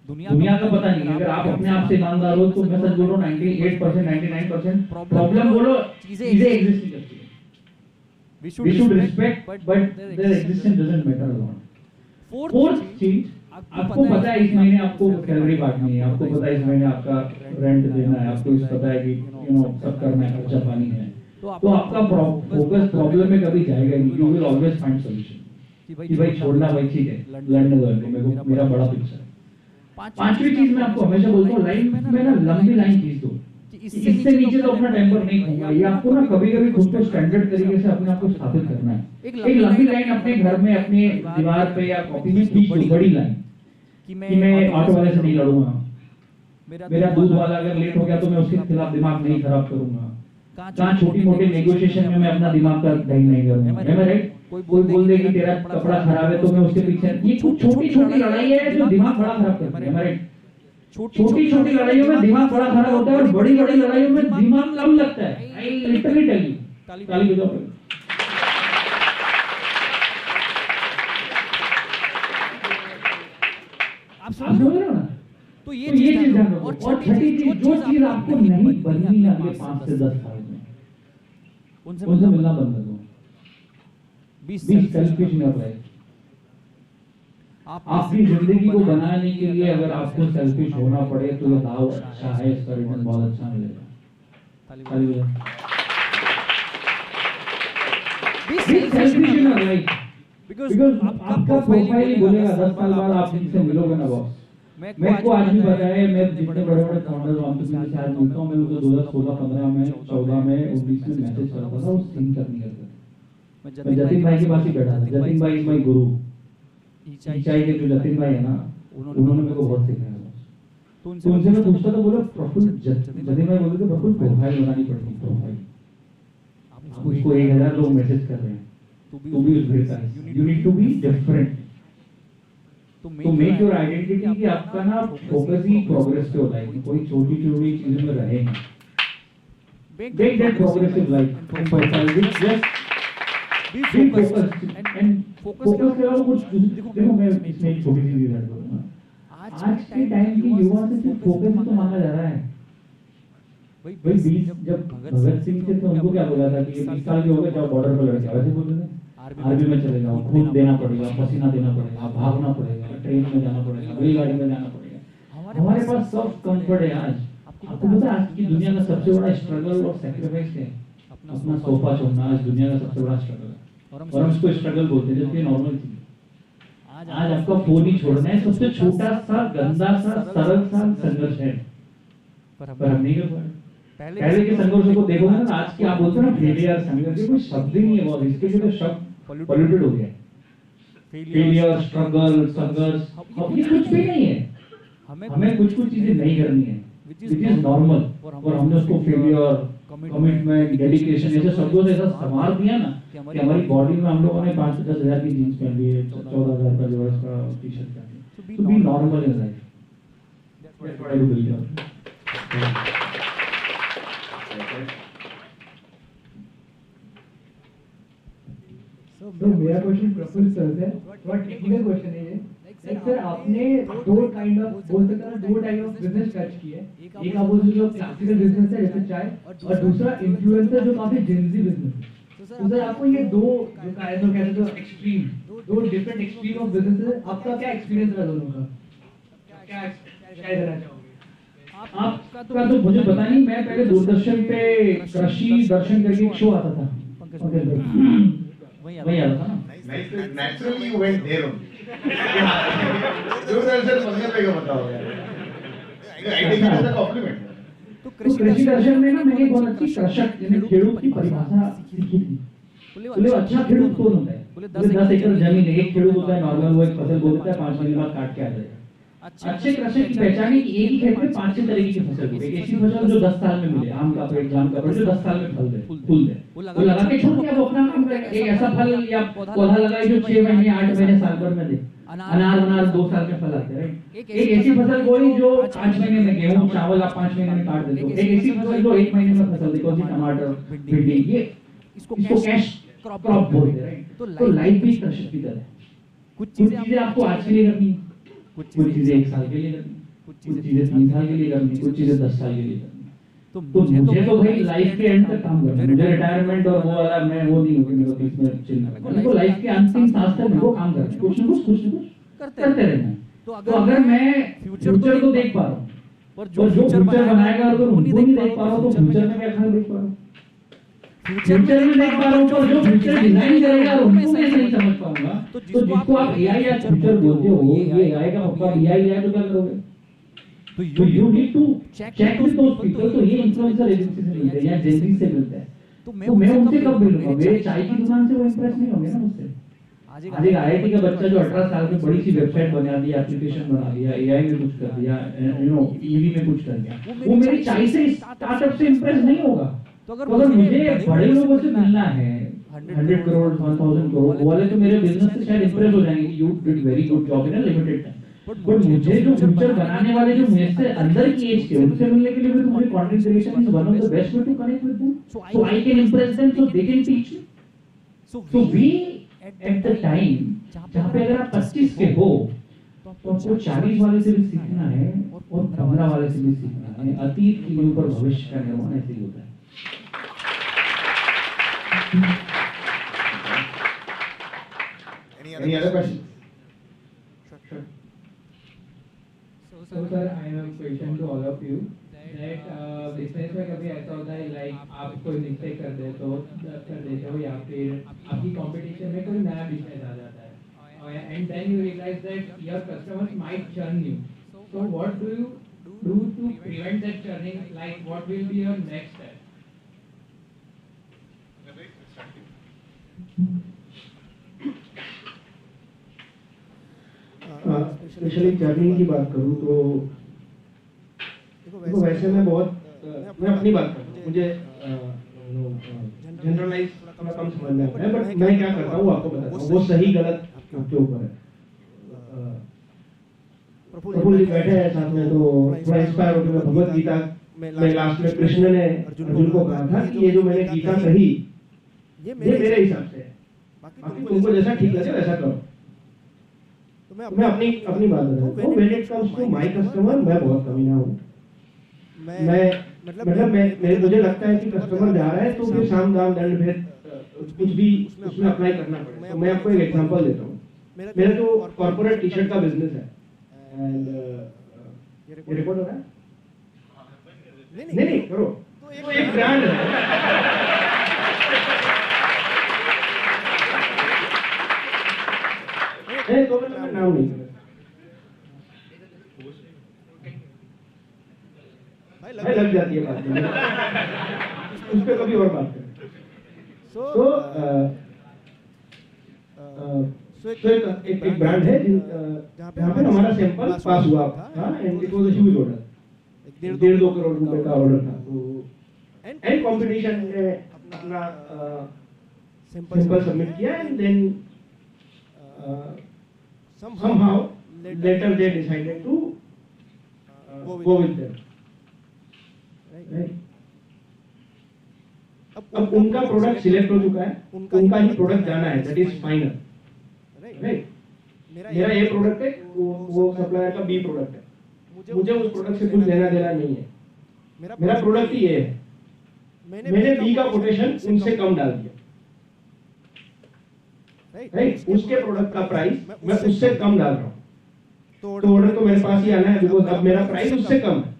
दुनिया का पता नहीं, अगर आप अपने आप से ईमानदार हो, तो मैं सच बोल रहा हूं 98%, 99% प्रॉब्लम बोलो, चीजें एग्जिस्ट नहीं करती है। We should respect, but their existence doesn't matter a lot. Fourth चीज, आपको पता है इस महीने आपको सैलरी बांटनी है, आपको पता है इस महीने आपका रेंट देना है, आपको पता है कि सब करना है, खर्चा पानी है, तो आपका फोकस प्रॉब्लम में कभी जाएगा नहीं। You will always find solution कि भाई छोड़ना, भाई ठीक है, लड़ने दो, मेरे को मेरा बड़ा पिक्चर है। पांचवी चीज मैं आपको हमेशा बोलता हूँ, लाइफ में ना लंबी लाइन खींच दो, इससे नीचे तो अपना टेम्पर नहीं खूंगा। ये आपको ना कभी कभी खुद को स्टैंडर्ड तरीके से अपने आप को स्थापित करना है। एक लंबी लाइन अपने घर में, अपने दीवार पे या कॉपी में खींच दो, बड़ी लाइन, कि मैं ऑटो वाले से नहीं लड़ूंगा, मेरा दूध वाला अगर लेट हो गया तो मैं उसके खिलाफ दिमाग नहीं खराब करूंगा, कहाँ छोटी मोटी नेगोशिएशन में मैं अपना दिमाग का दही नहीं करूंगा, है राइट। कोई बोल दे कि तेरा कपड़ा खराब है, तो मैं उसके पीछे, ये कुछ छोटी छोटी लड़ाई है जो दिमाग बड़ा खराब करती है, राइट। छोटी छोटी लड़ाइयों में दिमाग बड़ा खराब होता है, और बड़ी बड़ी लड़ाइयों में दिमाग कम लगता है। आई लिटरली टेल यू, ताली बजाओ। आप समझ रहे हो ना? तो ये चीज ध्यान रखो। और छठी चीज, जो चीज आपको नहीं बननी है अगले 5 से 10 साल में, उनसे मिलना बंद कर दो। Be selfish in your life. आपकी जिंदगी को बनाने के लिए अगर आपको सेल्फिश होना पड़े, तो ये दाव अच्छा है, इसका रिटर्न बहुत अच्छा मिलेगा। ताली बजाओ। Be selfish in your life, because आपका प्रोफाइल ही बोलेगा 10 साल बाद आप जिनसे मिलोगे ना बॉस। मेरे को आज भी पता है, मैं जितने बड़े बड़े फाउंडर्स से आज मिलता हूँ, मैं उनको 2016, 15 में, 14 में, 19 में मैसेज करता था, वो सिंक करनी करते थे। मैं जतिन भाई के पास ही बैठा था। जतिन भाई इज माय गुरु। ईचाई के जो जतिन भाई है ना, उन्होंने मेरे को बहुत सिखाया। तो उनसे मैं पूछता था, बोला प्रफुल्ल, जतिन भाई बोलते थे प्रफुल्ल प्रोफाइल बनानी पड़ती है, प्रोफाइल। आपको 1000 लोग मैसेज कर रहे हैं, तो भी उस भीड़ का, you need to be different, तो मेक योर आइडेंटिटी कि आपका ना फोकस ही प्रोग्रेस पे होता है, कि कोई छोटी छोटी चीजों में रहे नहीं। Make that progressive life and profile which just be focused and focus के अलावा कुछ। देखो मैं इसमें एक छोटी सी चीज ऐड करूंगा। आज के टाइम के युवा से सिर्फ फोकस ही तो मांगा जा रहा है। भाई 20 जब भगत सिंह थे तो उनको क्या बोला था कि 20 साल के हो गए, जाओ बॉर्डर पर लड़ जाओ, ऐसे बोलते थे। आर्मी में चले जाओ, खून देना पड़ेगा, पसीना देना पड़ेगा, भागना पड़ेगा, ट्रेन में जाना पड़ेगा, रेलगाड़ी में जाना पड़ेगा। हमारे पास सब कंफर्ट है। आज आपको पता है आज की दुनिया का सबसे बड़ा स्ट्रगल और सैक्रिफाइस है अपना सोफा छोड़ना। आज दुनिया का सबसे बड़ा स्ट्रगल है, और हम इसको स्ट्रगल बोलते हैं, जबकि नॉर्मल चीज। आज आपका फोन ही छोड़ना है, सबसे छोटा सा गंदा सा सरल सा संघर्ष है, पर हम नहीं कर पा रहे। पहले के संघर्षों को देखोगे ना, आज की आप बोलते हो ना फेलियर संघर्ष, कोई शब्द ही नहीं है बहुत, इसके लिए तो शब्द पॉल्यूटेड हो गया। फेलियर, स्ट्रगल, संघर्ष, अब ये कुछ भी नहीं है। हमें कुछ चीजें नहीं करनी है विच इज नॉर्मल, और हमने उसको फेलियर, कमिटमेंट, डेडिकेशन ऐसे शब्दों से ऐसा संवार दिया ना कि हमारी बॉडी में हम लोगों ने 5 से 10 हजार की जीन्स पहन ली है, 14,000 का जो है इसका टी शर्ट पहन लिया। तो B normal in life, that's what I believe. तो मेरा क्वेश्चन प्रफुल्ल सर से थोड़ा टेक्निकल क्वेश्चन है ये। लाइक सर, आपने दो काइंड ऑफ बोल सकते हैं, दो टाइप ऑफ बिजनेस टच किए। एक आप बोल सकते हो क्लासिकल बिजनेस है जैसे चाय, और दूसरा इन्फ्लुएंसर जो काफी जेंजी बिजनेस है। तो सर आपको ये दो जो कहते हैं एक्सट्रीम, दो डिफरेंट एक्सट्रीम ऑफ बिजनेस है, आपका क्या एक्सपीरियंस रहा दोनों का? क्या देना चाहोगे? आपका तो मुझे पता नहीं, मैं पहले दूरदर्शन पे कृषि दर्शन करके एक शो आता था, वही आता था ना। Naturally you went there only. Doordarshan पंगे पे का बताओ यार। I think it is a compliment. तो कृषि दर्शन में ना मैंने बहुत अच्छी कृषक यानी खेडूत की परिभाषा सीखी थी। बोले अच्छा खेडूत कौन होता है? बोले 10 एकड़ जमीन है, एक खेडूत होता है नॉर्मल, वो एक फसल बोता है, 5 महीने बाद काट के आ जाएगा। अच्छे कृषक की पहचान है कि एक ही खेत में 5-6 तरीके की फसल होगी। एक ऐसी फसल जो 10 साल में मिले, आम का पेड़, जाम का पेड़ जो 10 साल में फल दे, फूल दे, वो लगा के छोड़ दिया, वो अपना काम करेगा। एक ऐसा फल या पौधा लगाए जो 6 महीने, 8 महीने, साल भर में दे, अनार 2 साल में फल आते हैं। एक ऐसी फसल कोई जो 5 महीने में, गेहूं चावल आप 5 महीने में काट देते हो। एक ऐसी फसल जो 1 महीने में फसल देखो, टमाटर, भिंडी, ये इसको कैश क्रॉप बोलते हैं। तो लाइफ भी कृषक की तरह है। कुछ चीजें आपको आज के लिए करनी है, कुछ चीजें 1 साल के लिए करनी, कुछ चीजें 3 साल के लिए करनी, कुछ चीजें 10 साल के लिए करनी। तो मुझे तो भाई लाइफ के एंड तक काम करना है। मुझे रिटायरमेंट और वो वाला मैं वो नहीं होगी, मेरे को इसमें चिल करना है। मेरे को लाइफ के अंतिम सांस तक मेरे को काम करना है, कुछ ना कुछ करते रहना है। तो अगर मैं फ्यूचर को देख पा रहा हूँ, और जो फ्यूचर बनाएगा अगर उनको नहीं देख पा रहा हूँ, तो फ्यूचर में क्या खाना देख पा रहा हूँ? फ्यूचर में देख पा रहा हूँ, पर जो फ्यूचर डिजाइन करेगा उनको मैं नहीं समझ पाऊंगा। तो जिसको आप एआई या फ्यूचर बोलते हो, ये एआई का मतलब एआई लिया तो क्या करोगे? तो you need to check with those people. तो ये इन्फ्लुएंसर एजेंसी से मिलते हैं या जेंजी से मिलते हैं, तो मैं उनसे कब मिलूंगा? मेरे चाय की दुकान से वो इंप्रेस नहीं होंगे ना मुझसे। आज एक आईआईटी का बच्चा जो 18 साल में बड़ी सी वेबसाइट बना दी, एप्लीकेशन बना दिया, एआई में कुछ कर दिया, ईवी में कुछ कर दिया, वो मेरी चाय से स्टार्टअप से इंप्रेस नहीं होगा। तो अगर मुझे बड़े लोगों से मिलना है, 100 करोड़, 1000 करोड़ वाले, तो मेरे बिजनेस से शायद इंप्रेस हो जाएंगे, you did very good job in a limited time. But मुझे जो फ्यूचर बनाने वाले जो मेरे से अंदर की एज के, उनसे मिलने के लिए भी मुझे content creation is one of the best way to connect with them, so I can impress them, so they can teach me. So we at the time जहां पे अगर आप 25 के हो, तो आपको 40 वाले से भी सीखना है और 15 वाले से भी सीखना है। अतीत के ऊपर भविष्य का निर्माण ऐसे ही होता है। Any other questions? Sure. So sir, I have a question to all of you. That business में कभी ऐसा होता है लाइक आप कोई मिस्टेक कर देते हो या फिर आपकी कंपटीशन में कोई नया बिजनेस आ जाता है, and then you realize that your customers might churn you, so what do you do to prevent that churning? Like what will be your next step? Specially journey की बात करूं तो देखो वैसे मैं मैं अपनी बात करूं, मुझे जनरलाइज थोड़ा कम समझ में आता है, बट मैं क्या करता हूँ आपको बताता हूँ, वो सही गलत आपके ऊपर है। प्रफुल्ल जी बैठे हैं साथ में, तो थोड़ा इंस्पायर होकर मैं भगवत गीता में लास्ट में कृष्ण ने अर्जुन को कहा था कि ये जो मैंने गीता कही ये मेरे हिसाब से है, बाकी तुमको जैसा ठीक लगे वैसा करो। तो मैं अपनी बात बताता हूँ। When it comes to my customer, मैं बहुत कमीना हूँ। मैं मुझे लगता है कि कस्टमर जा रहा है तो फिर साम दाम दंड भेद कुछ भी उसमें अप्लाई करना पड़ेगा। तो मैं आपको एक एग्जांपल देता हूँ। मेरा जो कॉर्पोरेट टी शर्ट का बिजनेस है, एंड ये रिकॉर्ड हो रहा है? नहीं करो। तो एक ब्रांड है, नहीं तो मैं नाम नहीं लूंगा। भाई लग जाती है बात उस पर कभी और बात करें। तो एक ब्रांड है जहाँ पे हमारा सैंपल पास हुआ था and it was a huge order, 1.5-2 crore रुपए का ऑर्डर था। तो एंड कंपटीशन ने अपना सैंपल सबमिट किया and then somehow later they decided to go with them, right? अब उनका प्रोडक्ट सिलेक्ट हो चुका है, उनका ही प्रोडक्ट जाना है, दैट इज फाइनल, राइट? मेरा ए प्रोडक्ट है, वो सप्लायर का बी प्रोडक्ट है, मुझे उस प्रोडक्ट से कुछ लेना देना नहीं है, मेरा प्रोडक्ट ही ये है, मैंने बी का कोटेशन उनसे कम डाल दिया, राइट? उसके प्रोडक्ट का प्राइस मैं उससे कम डाल रहा हूँ, तो ऑर्डर तो मेरे पास ही आना है बिकॉज अब मेरा प्राइस उससे कम है,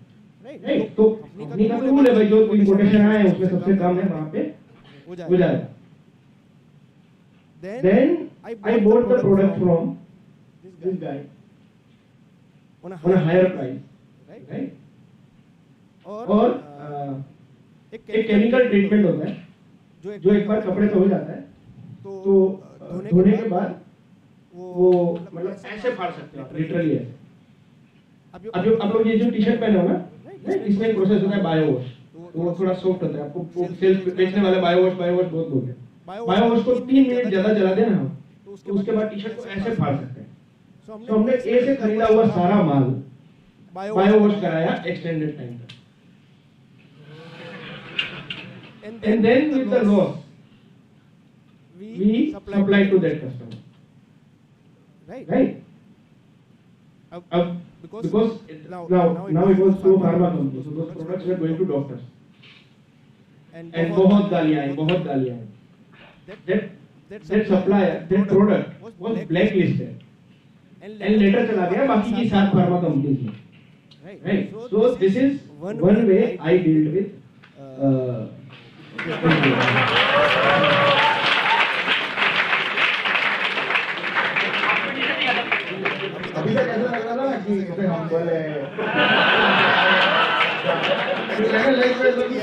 राइट? तो कंपनी का रूल है भाई, जो कोई कोटेशन आया है उसमें सबसे कम है वहां पे हो जाएगा। Then I bought the product from this guy on a higher price, right? और एक केमिकल ट्रीटमेंट होता है जो एक बार कपड़े पे हो जाता है तो धोने के बाद वो मतलब ऐसे फाड़ सकते हो लिटरली ऐसे। अब आप लोग ये जो टी शर्ट पहने हो ना, इसमें एक प्रोसेस होता है बायो वॉश, तो वो थोड़ा सॉफ्ट होता है, आपको सेल्स बेचने वाले बायो वॉश बहुत बोलते हैं। बायो वॉश को 3 मिनट ज्यादा जला देना हम, तो उसके बाद टी शर्ट को ऐसे फाड़ सकते हैं। तो हमने ए से खरीदा हुआ सारा माल बायो वॉश कराया एक्सटेंडेड टाइम तक, and then with the loss we supply to that customer, right? Because now it was through pharma company, so those products were going to doctors, and बहुत गालियाँ आई, that supplier, that product was blacklisted, and later चला गया बाकी की 7 pharma companies में, right? So this is one way I dealt with अभी तक ऐसा लग रहा था कि जैसे हम बोले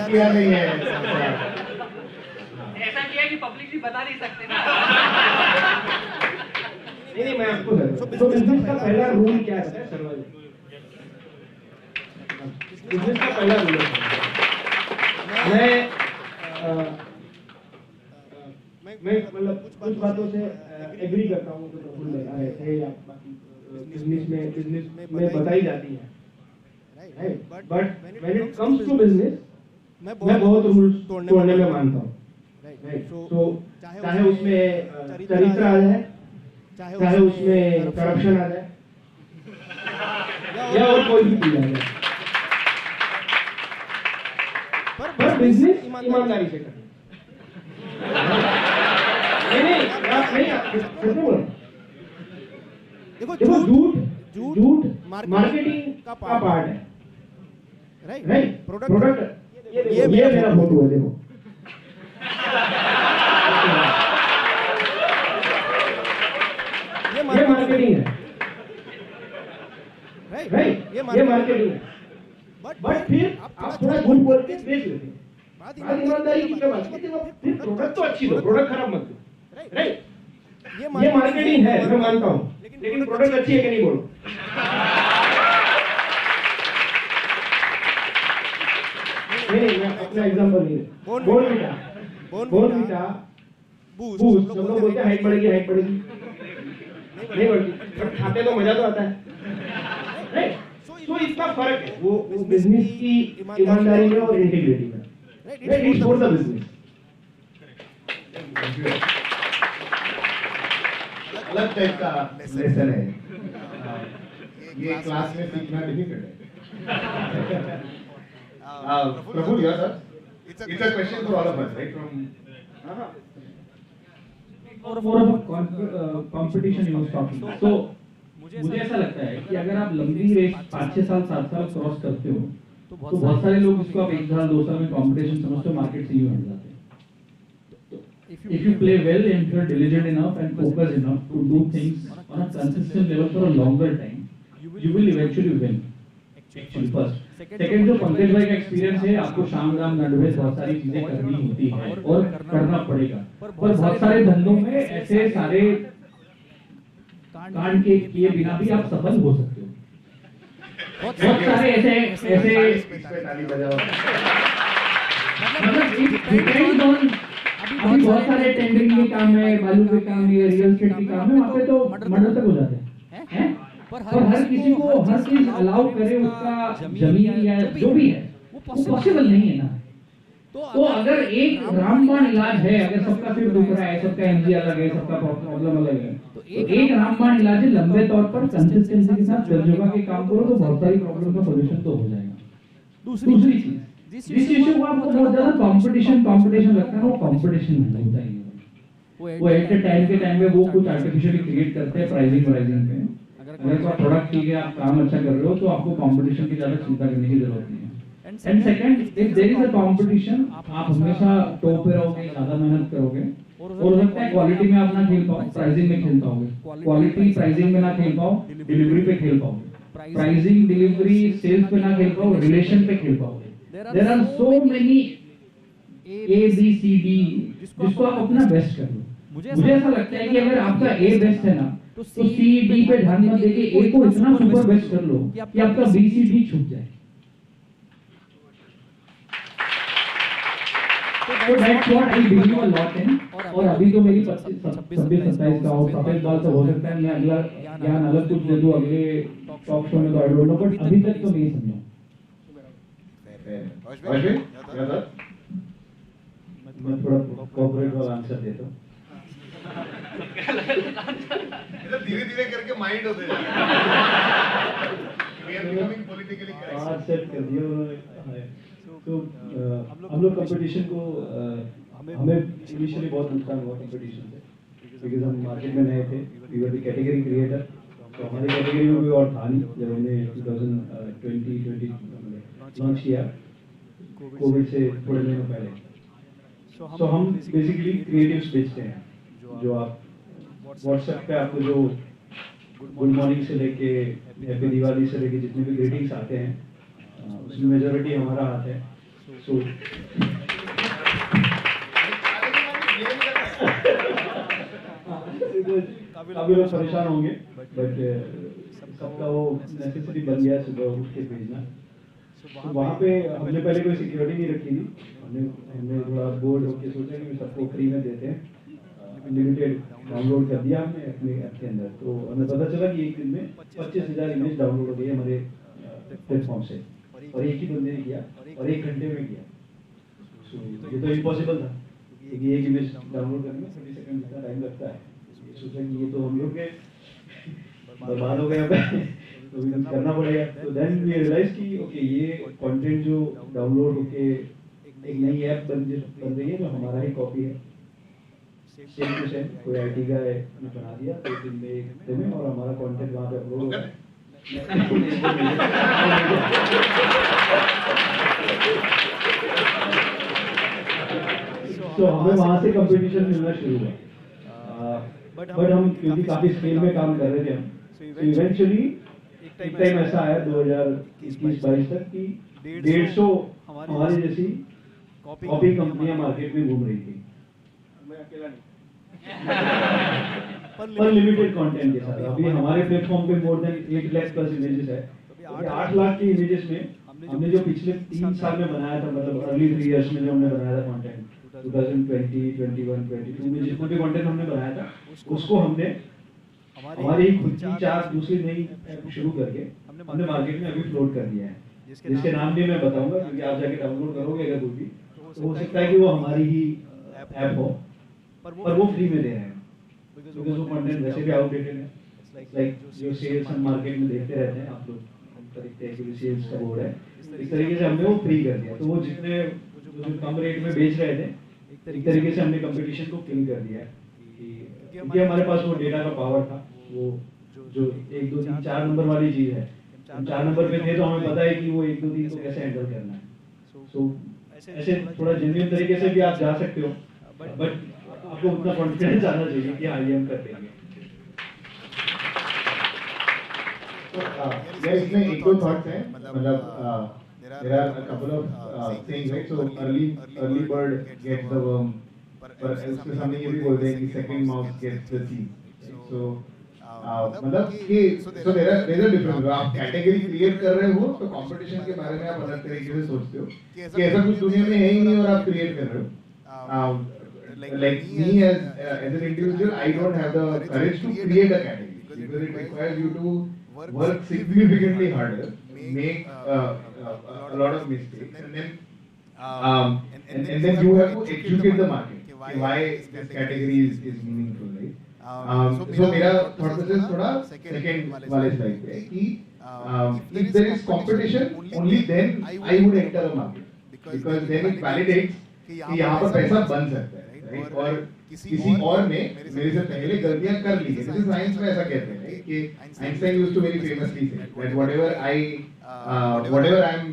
किया नहीं है, ऐसा किया कि पब्लिकली बता नहीं सकते ना। नहीं मैं आपको तो बिजनेस का पहला रूल क्या है सर्वाइवल? बिजनेस का पहला रूल मैं मतलब कुछ बातों से एग्री करता हूँ जो प्रफुल्ल बता रहे थे या बाकी बिजनेस में बताई जाती है, right? But when it comes to business मैं बहुत रूल्स तोड़ने में मानता हूँ, राइट? तो चाहे उसमें चरित्र आ जाए, चाहे उसमें करप्शन आ जाए या और कोई भी चीज आ जाए, पर बिजनेस ईमानदारी से करना। देखो झूठ मार्केटिंग का पार्ट है, राइट? प्रोडक्ट ये मेरा फोटो है, देखो ये मार्केटिंग है, राइट? ये मार्केटिंग है, बट फिर आप थोड़ा झूठ बोल के बेच लेते हैं। बात ईमानदारी की क्या बात है? फिर प्रोडक्ट तो अच्छी दो, प्रोडक्ट खराब मत दो, राइट? ये मार्केटिंग है, मैं मानता हूँ, लेकिन प्रोडक्ट अच्छी है कि नहीं बोलो। नहीं मैं अपना एग्जांपल नहीं, बोर्नविटा बूस्ट सब लोग बोलते हैं हाइट बढ़ेगी नहीं बढ़ती, बट खाते तो मजा तो आता है, राइट? तो इतना फर्क है वो बिजनेस की ईमानदारी में और इंटीग्रिटी में, right? It's for the business. अलग टाइप का लेसन है ये, क्लास में सीखना डिफिकल्ट है। प्रभु या sir, it's a question for all of us, right? From more of a competition you was talking. So मुझे ऐसा लगता है कि अगर आप लंबी रेस 5-6 साल 7 साल क्रॉस करते हो तो बहुत सारे लोग इसको आप 1 साल 2 साल में कंपटीशन समझते हो, मार्केट से ही हट जाते हैं। if you play well and if you're diligent enough and focused enough to do things on a consistent level for a longer time, you will eventually win. Actually, first. Second, जो पंकज भाई का experience है, आपको शाम दाम दंड में बहुत सारी चीजें करनी होती है और करना पड़ेगा, पर बहुत सारे धंधों में ऐसे सारे कांड के किए बिना भी आप सफल हो सकते हो। बहुत सारे ऐसे ताली बजाओ। मतलब डिपेंड ऑन, अभी बहुत सारे टेंडरिंग के काम है, बालू के काम है, रियल एस्टेट के काम है, वहाँ पे तो मर्डर तक हो जाते हैं। पर हर किसी को हर चीज अलाउ करे, उसका जमीन या जो भी है वो पॉसिबल नहीं है ना। तो अगर एक रामबाण इलाज है, अगर सबका सिर दुख रहा है, सबका एमजी अलग है, सबका प्रॉब्लम अलग है, तो एक रामबाण इलाज है, लंबे तौर पर कंसिस्टेंसी के साथ जगह के काम करो तो बहुत सारी प्रॉब्लम का सॉल्यूशन तो हो जाएगा। दूसरी चीज, जिस इशू को आपको बहुत ज्यादा कंपटीशन लगता है ना, वो कंपटीशन नहीं होता है। वो एट टाइम के टाइम में वो कुछ आर्टिफिशियली क्रिएट करते हैं प्राइसिंग पे। अगर तो आप प्रोडक्ट ठीक है, आप काम अच्छा कर रहे हो, तो आपको कंपटीशन की ज्यादा चिंता करने की जरूरत नहीं है। And second, if there is a competition, आप हमेशा टॉप पे रहोगे, ज्यादा मेहनत करोगे, और हो सकता है क्वालिटी में आप ना खेल पाओ, प्राइसिंग में खेल पाओगे, क्वालिटी प्राइसिंग में ना खेल पाओ, डिलीवरी पे खेल पाओगे, प्राइसिंग डिलीवरी सेल्स पे ना खेल पाओ, रिलेशन पे खेल पाओगे। There are so many A B C D, जिसको आप अपना बेस्ट कर लो। मुझे ऐसा लगता है कि अगर आपका ए बेस्ट है ना, तो सी डी पे ध्यान मत देके ए को इतना सुपर बेस्ट कर लो कि आपका बी सी डी छूट जाए। तो that's what I believe a lot in. और अभी तो मेरी 26-27 का और 27 साल तो हो सकता है मैं अगला ज्ञान अलग कुछ दे दूं अगले टॉक शो में, तो आई डोंट नो, बट अभी तक तो नहीं समझा। मैं थोड़ा कॉर्पोरेट वाला आंसर देता हूँ। धीरे-धीरे करके माइंड होते जा रहा है। We are becoming politically correct. आज सेट कर दिया उन्होंने। तो हम लोग कंपटीशन को हमें इनिशियली बहुत नुकसान हुआ कंपटीशन से, क्योंकि हम मार्केट में नए थे, we were the category creator. तो हमारी कैटेगरी में कोई और था नहीं जब हमने 2020 लॉन्च किया, कोविड से थोड़े महीनों पहले। तो हम बेसिकली क्रिएटिव्स बेचते हैं, जो आप व्हाट्सएप पे आपको जो गुड मॉर्निंग से लेके हैप्पी दिवाली से लेके जितने भी ग्रीटिंग्स आते हैं, उसमें मेजॉरिटी हमारा हाथ है। सो काफी लोग परेशान होंगे, बट सबका वो नेसेसिटी बन गया सुबह उठ के भेजना। तो वहाँ पे हमने पहले कोई सिक्योरिटी नहीं रखी थी, हमने थोड़ा बोर्ड होकर सोचा कि सबको फ्री में देते हैं, अनलिमिटेड डाउनलोड कर दिया हमने अपने ऐप के अंदर। तो हमें पता चला कि एक दिन में 25,000 इमेज डाउनलोड हो गई हमारे प्लेटफॉर्म से, और एक ही बंदे ने किया और 1 घंटे में किया। ये तो इम्पॉसिबल था, क्योंकि एक इमेज डाउनलोड करने में 30 सेकंड जितना टाइम लगता है। सोचा कि ये तो हम लोग के बर्बाद हो गया, तो करना पड़ेगा। तो देन वी रियलाइज कि ओके, ये कंटेंट जो डाउनलोड होके एक नई ऐप बन रही है, जो हमारा ही कॉपी है, सेम टू सेम कोई आईटी का ने बना दिया 2 दिन में, 1 हफ्ते में, और हमारा कंटेंट वहाँ पे अपलोड हो गया। तो हमें वहाँ से कंपटीशन मिलना शुरू हुआ, बट हम क्योंकि काफी स्केल में काम कर रहे थे हम, तो इवेंचुअली एक टाइम ऐसा आया 2021-22 तक कि 150 हमारी जैसी कॉपी कंपनियां मार्केट में घूम रही थी, मैं अकेला नहीं, पर लिमिटेड कंटेंट के साथ। अभी हमारे प्लेटफॉर्म पे more than 8 lakh plus images है। तो 8 लाख की इमेजेस में हमने जो पिछले 3 साल में बनाया था, मतलब अर्ली 3 इयर्स में जो हमने बनाया था कंटेंट, 2020, 21, 22 में जितना भी कंटेंट हमने बनाया था, उसको हमने हमारी खुद की 4 दूसरी नई ऐप शुरू करके हमने मार्केट में अभी फ्लोट कर दिया है, जिसके नाम भी मैं बताऊंगा, क्योंकि आप जाके डाउनलोड करोगे अगर कोई भी, तो हो सकता है कि वो हमारी ही ऐप हो, पर वो फ्री में दे रहे हैं, क्योंकि वो कंटेंट वैसे भी आउटडेटेड है। लाइक जो सेल्स हम मार्केट में देखते रहते हैं, आप लोग देखते हैं कि सेल्स का बोर्ड है, इस तरीके से हमने वो फ्री कर दिया। तो वो जितने जो कम रेट में बेच रहे थे, एक तरीके से हमने कंपटीशन को किल कर दिया है, क्योंकि हमारे पास वो डेटा का पावर था। वो जो 1, 2, 3, 4 नंबर वाली चीज है, हम 4 नंबर पे थे, तो हमें पता है कि वो 1, 2, 3 को कैसे हैंडल करना है। सो ऐसे थोड़ा जेन्युइन तरीके से भी आप जा सकते हो, बट आपको उतना कॉन्फिडेंस आना चाहिए कि हाँ ये हम कर लेंगे। यार इसमें एक दो थॉट्स हैं, मतलब there are a couple of things, right? So early bird gets the worm, पर उसमें सामने ये भी बोलते हैं कि second mouse gets the seed, right? So मतलब कि so there is a difference। आप कैटेगरी क्रिएट कर रहे हो तो कंपटीशन के बारे में आप अलग तरीके से सोचते हो कि ऐसा कुछ दुनिया में है ही नहीं और आप क्रिएट कर रहे हो। Like me as an individual, I don't have the courage to create a category because it requires you to work significantly harder, make a lot of mistakes, and then you have to educate the market why this category is meaningful, right? So मेरा thought process थोड़ा second वाले slide पे है कि if there is competition, only then I would enter a market because then it validates कि यहाँ पर पैसा बन सकता है, right? और किसी और ने मेरे से पहले गलतियाँ कर ली है। जैसे साइंस में ऐसा कहते हैं कि Einstein used to very famously say that whatever I'm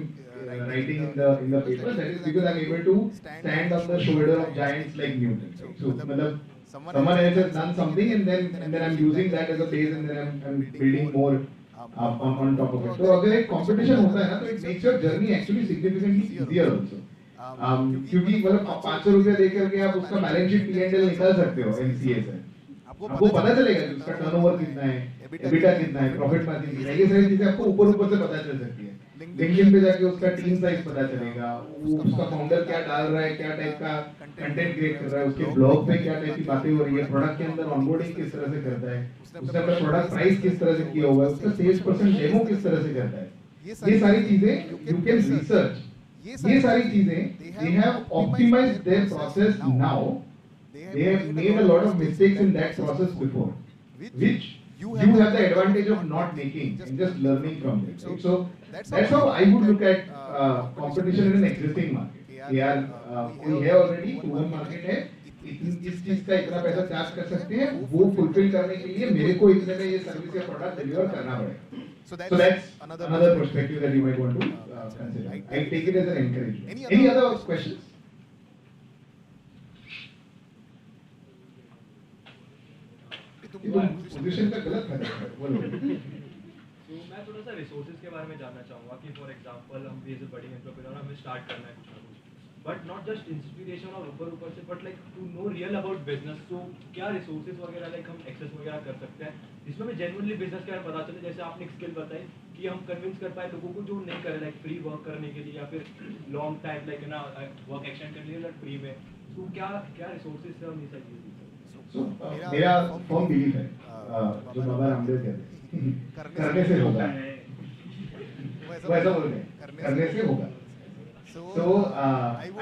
writing in the paper, that is because I'm able to stand on the shoulder of giants like Newton. Right? So मतलब someone else has done something and then I'm using that as a base and then I'm building more on top of it. So अगर एक competition होता है ना तो it makes your journey actually significantly easier also. क्योंकि मतलब 500 रुपया दे करके आप उसका बैलेंस शीट P&L निकाल सकते हो MCA से, आपको पता चलेगा कि उसका टर्नओवर कितना है, एबिटा कितना है, प्रॉफिट मार्जिन कितना है, ये सारी चीजें आपको ऊपर से पता चल सकती है। लिंक्डइन पे जाके उसका टीम साइज पता चलेगा, वो उसका फाउंडर क्या डाल रहा है, क्या टाइप का कंटेंट क्रिएट कर रहा है, उसके ब्लॉग पे क्या टाइप की बातें हो रही है, प्रोडक्ट के अंदर ऑनबोर्डिंग किस तरह से करता है, उसने अपना प्रोडक्ट प्राइस किस तरह से किया हुआ है, उसका सेल्स पर्सन डेमो किस तरह से करता है, ये सारी चीजें यू कैन रिसर्च। ये सारी चीजें they have optimized their process now, they have made a lot of mistakes in that process before, which you have the advantage of not making and just learning from it, right? So that's how I would look at competition in an existing market। यार कोई है already proven market है, इस चीज का इतना पैसा charge कर सकते हैं, वो फुलफिल करने के लिए मेरे को इतने में ये सर्विस या प्रोडक्ट डिलीवर करना पड़ेगा। So that's another perspective that you might want to consider। I take it as an encouragement। Any other questions? Position का गलत है, बोलो। तो मैं थोड़ा सा रिसोर्सेज के बारे में जानना चाहूँगा कि फॉर एग्जांपल हम भी एज अ बड़ी एंटरप्रेन्योर हमें स्टार्ट करना है कुछ ना कुछ, बट नॉट जस्ट इंस्पिरेशन और ऊपर से but like to know real about business. तो क्या रिसोर्सेज वगैरह लाइक हम एक्सेस वगैरह कर सकते हैं जिसमें हमें जेन्युइनली बिजनेस के बारे में पता चले। जैसे आपने एक स्किल बताई कि हम कन्विंस कर पाए लोगों को जो नहीं करे लाइक फ्री वर्क करने के लिए या फिर लॉन्ग टाइम लाइक ना वर्क एक्सटेंड करने के लिए लाइक फ्री में। तो क्या रिसोर्सेज से हम ये सब चीज़ें। मेरा फॉर्म बिलीव है जो बाबा रामदेव कहते हैं करने से होगा, वो ऐसा बोलते हैं करने से होगा। So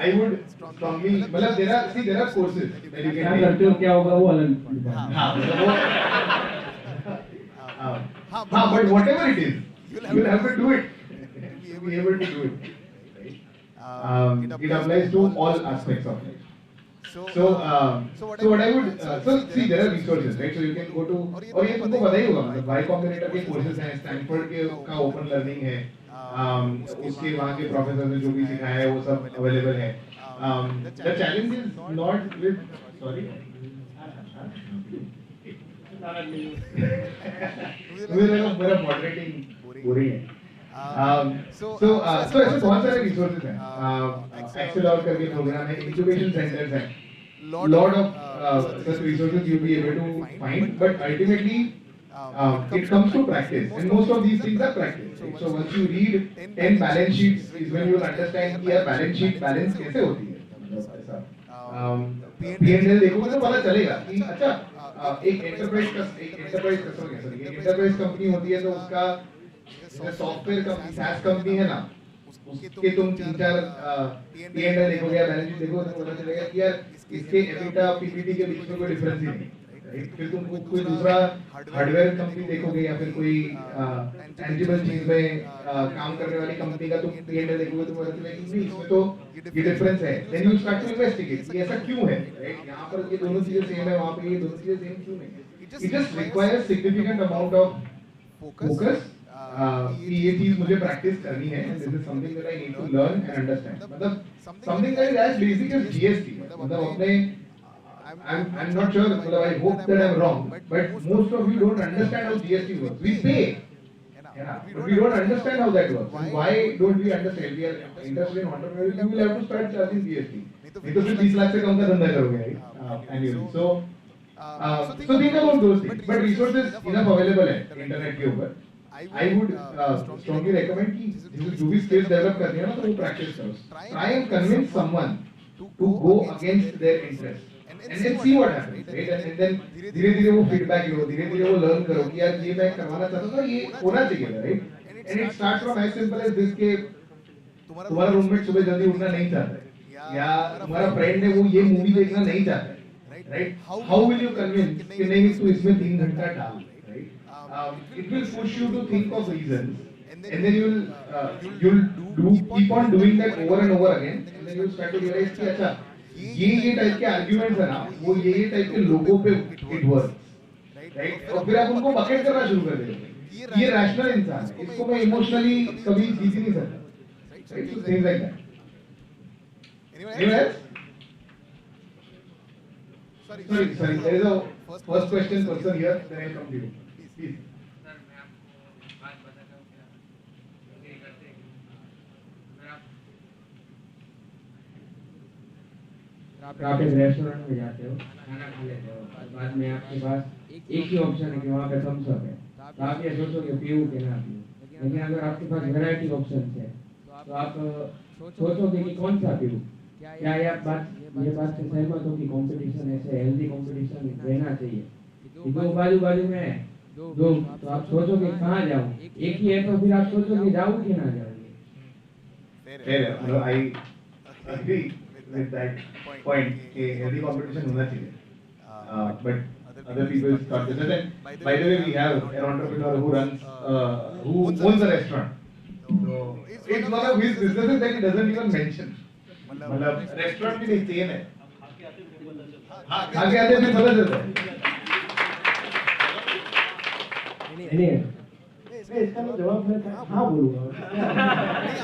I would strongly मतलब there are courses that you can क्या करते हो क्या होगा वो अलग। हाँ but whatever it is you'll have to do it, you'll be able to do it, right? It applies to all aspects of life। So what I would see there are resources, right? So you can go to, और ये तुमको पता ही होगा मतलब Y Combinator के courses हैं, Stanford के का ओपन लर्निंग है, उसके वहाँ के प्रोफेसर ने जो भी सिखाया है वो सब अवेलेबल है। The challenge is not with sorry मेरा मॉडरेटिंग बोरिंग है। So ऐसे बहुत सारे रिसोर्सेज हैं, एक्सेल और करके प्रोग्राम है, इंक्यूबेशन सेंटर्स हैं, lot of such resources you'll be able to find, but ultimately it comes to practice, and most of these things are practice, right? So once you read 10 balance sheets is when you will understand कि यार balance sheet balance कैसे होती है, मतलब ऐसा P&L देखोगे तो पता चलेगा कि अच्छा एक एंटरप्राइज कंपनी होती है तो उसका सॉफ्टवेयर कंपनी SaaS कंपनी है ना, उसके तुम 3-4 P&L देखोगे या बैलेंस शीट देखोगे तो पता चलेगा कि यार इसके एबिटा पीबीटी के बीच में कोई डिफरेंस ही नहीं, राइट? फिर तुम कोई दूसरा हार्डवेयर कंपनी देखोगे या फिर कोई टेंजिबल चीज में काम करने वाली कंपनी का तुम P&L देखोगे तो पता चलेगा कि नहीं इसमें तो ये डिफरेंस है। Then you start to investigate कि ऐसा क्यों है, राइट? यहाँ पर ये दोनों चीजें सेम है, वहाँ पे ये दोनों चीजें सेम क्यों नहीं है? It just requires significant amount of focus कि ये चीज मुझे प्रैक्टिस करनी है, and this is something that I need to learn and understand. मतलब something that is as basic as GST, मतलब अपने I'm not sure, I hope that I'm wrong, but most of you don't understand how GST works. We pay, but we don't understand how that works. And why don't we understand? We are interested in entrepreneurship. You will have to start charging GST. नहीं तो फिर 20 लाख से कम का धंधा करोगे annually. So think about those things. But resources enough available है internet के ऊपर. I would strongly recommend कि जो भी skills develop करनी है ना तो वो practice करो. Try and convince someone to go against their interest. And then see what happens, right? And then धीरे-धीरे वो feedback लो, धीरे-धीरे वो learn करो कि यार ये मैं करवाना चाहता था, ये होना चाहिए, right? And it starts from as simple as this कि तुम्हारा roommate सुबह जल्दी उठना नहीं चाहता है, या तुम्हारा friend है वो ये movie देखना नहीं चाहता है, right? How will you convince कि नहीं तू इसमें 3 घंटा डाल, right? It will push you to think of reasons, and then you'll keep on doing that over and over again, and then you'll start to realize कि अच्छा ये type के आर्ग्यूमेंट्स है ना, वो ये टाइप के लोगों पे इट वर्क्स, राइट? और फिर आप उनको बकेट करना शुरू कर देते, ये रैशनल इंसान है, इसको मैं इमोशनली कभी जीत ही नहीं सकता, right? So things like that. Anyone else? Sorry, there is a first question person here, then I'll come to you. Please. आप एक रेस्टोरेंट में जाते हो, खाना खा लेते हो, बाद में आपके पास एक ही ऑप्शन है कि वहाँ पे थम्स अप है, तो आप ये सोचोगे पीऊँ कि ना पीऊँ. लेकिन अगर आपके पास वैरायटी ऑप्शन है तो आप सोचोगे कि कौन सा पीऊँ. क्या ये बात से सहमत हो कि कंपटीशन ऐसे हेल्दी कंपटीशन रहना चाहिए कि दो बाजू में है दो, तो आप सोचोगे कहाँ जाऊँ. एक ही है तो फिर आप सोचोगे जाऊँ कि ना जाऊँगी. Fair, I agree with that point कि healthy competition होना चाहिए, but other people thought this. And by the way, we have an entrepreneur who owns a restaurant. So it's one of his businesses that he doesn't even mention. मतलब restaurant भी नहीं chain है. आगे आते फिर पता चलता है. मैं इसका मैं जवाब मैं हाँ बोलूँगा.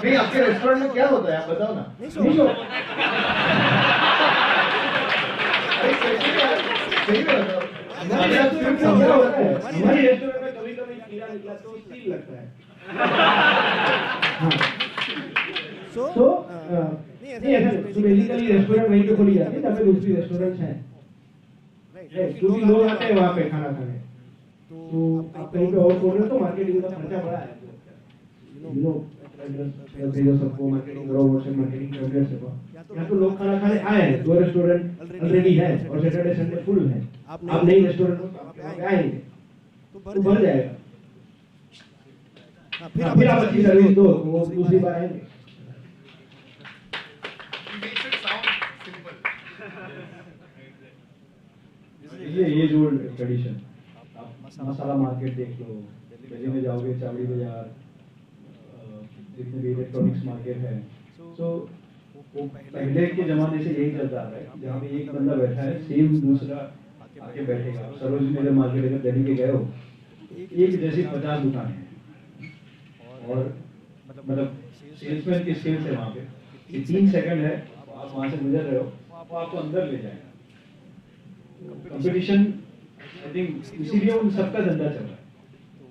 नहीं, आपके रेस्टोरेंट में क्या होता है आप बताओ ना. नहीं हो. सही बताओ. हमारी रेस्टोरेंट में कभी-कभी कीड़ा निकला तो सील लगता है. तो नहीं ऐसा तो बेसिकली रेस्टोरेंट वहीं पे खोली जाती है जहाँ पे दूसरी रेस्टोरेंट है, क्योंकि लोग आते हैं वहाँ पे खाना खाने. तो आप कहीं पे और खोल रहे हो तो मार्केटिंग का खर्चा बड़ा है. यू नो एड्रेस सबको मार्केटिंग करो, व्हाट्सएप मार्केटिंग करो. यहाँ तो लोग खाना खाने आए हैं, 2 रेस्टोरेंट ऑलरेडी है और सैटरडे संडे फुल है. आप नई रेस्टोरेंट में आएंगे तो बढ़ जाएगा. फिर आप अच्छी सर्विस दो तो वो दूसरी बार आएंगे. ये जो ट्रेडिशन, मसाला मार्केट देख लो, दिल्ली में जाओगे चावड़ी बाजार, जितने भी इलेक्ट्रॉनिक्स मार्केट है, तो वो पहले के जमाने से यही चलता आ रहा है. जहाँ पे एक बंदा बैठा है सेम दूसरा आके बैठेगा. सरोजनी नगर मार्केट अगर दिल्ली के गए हो, एक जैसी 50 दुकानें हैं और मतलब सेल्समैन की स्किल्स है वहाँ पे. 3 सेकंड है, आप वहाँ से गुजर रहे हो, वो आपको अंदर ले जाएगा. कंपटीशन आई थिंक इसीलिए उन सबका धंधा चल रहा है,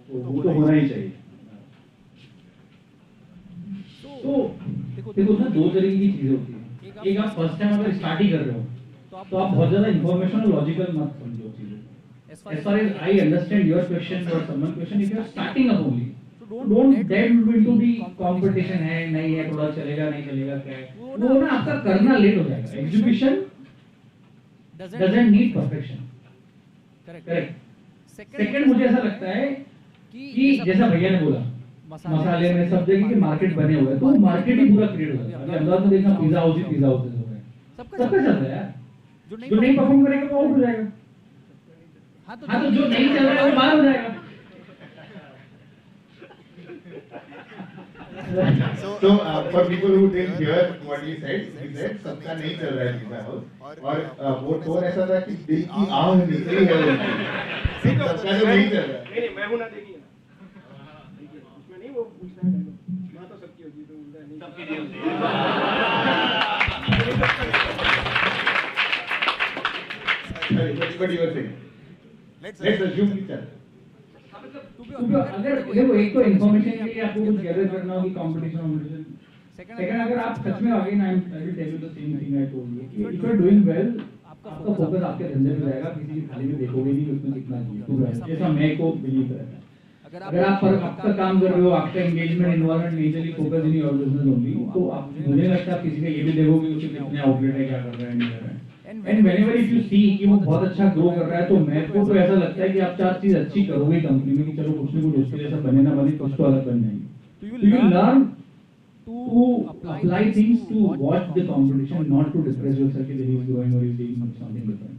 तो वो तो होना ही चाहिए. तो देखो ना, 2 तरीके की चीजें होती हैं. एक आप फर्स्ट टाइम अगर स्टार्ट ही कर रहे हो तो आप बहुत ज्यादा इन्फॉर्मेशन और लॉजिकल मत समझो चीजें. As far as I understand your question or someone question, if you are starting up only, so don't delve into the competition है नहीं है, थोड़ा चलेगा नहीं चलेगा क्या है, वो ना आपका करना लेट हो जाएगा. Execution doesn't need perfection. Correct. Second मुझे ऐसा लगता है कि जैसा भैया ने बोला, मसाले में सब जगह के मार्केट बने हुए हैं, तो मार्केट ही पूरा क्रिएट हो जाएगा. अभी अहमदाबाद में देखना पिज्जा हाउस हो गए, सबका चल रहा है यार. जो नहीं परफॉर्म करेगा वो आउट हो जाएगा. हाँ तो जो नहीं चल रहा है वो बाहर हो जाएगा. So for people who didn't hear what he said सबका नहीं चल रहा है पिज्जा हाउस, और वो टोन ऐसा था कि दिल की आग निकली है उसकी. सबका तो नहीं चल रहा है. नहीं मैं हूं ना, देखिए उसमें नहीं वो पूछना है मां तो सबकी होगी, तो नहीं सबकी नहीं होती. but you were saying. Let's assume कि चल. अगर देखो एक तो इन्फॉर्मेशन के लिए आपको कुछ गैदर करना होगी कंपटीशन सेकंड अगर आप सच में again I will tell you the same thing I told you if you are doing well आपका फोकस आपके धंधे में जाएगा किसी की थाली में देखोगे नहीं कि उसमें कितना चाहिए ऐसा मैं को बिलीव करता है अगर आप आपका काम कर रहे हो आपका engagement involvement majorly focus in your business only तो आप मुझे लगता है किसी का ये भी देखोगे कि कितने आउटलेट है क्या कर रहा है नहीं कर रहा है and whenever if you see कि वो बहुत अच्छा ग्रो कर रहा है तो मेरे को तो ऐसा लगता है कि आप चार चीज अच्छी करोगे कंपनी में कि चलो कुछ ना कुछ उसके जैसा बने ना बने कुछ तो अलग बन जाएंगे तो you learn to apply things to watch the competition, not to depress yourself that he is growing or he is doing something different.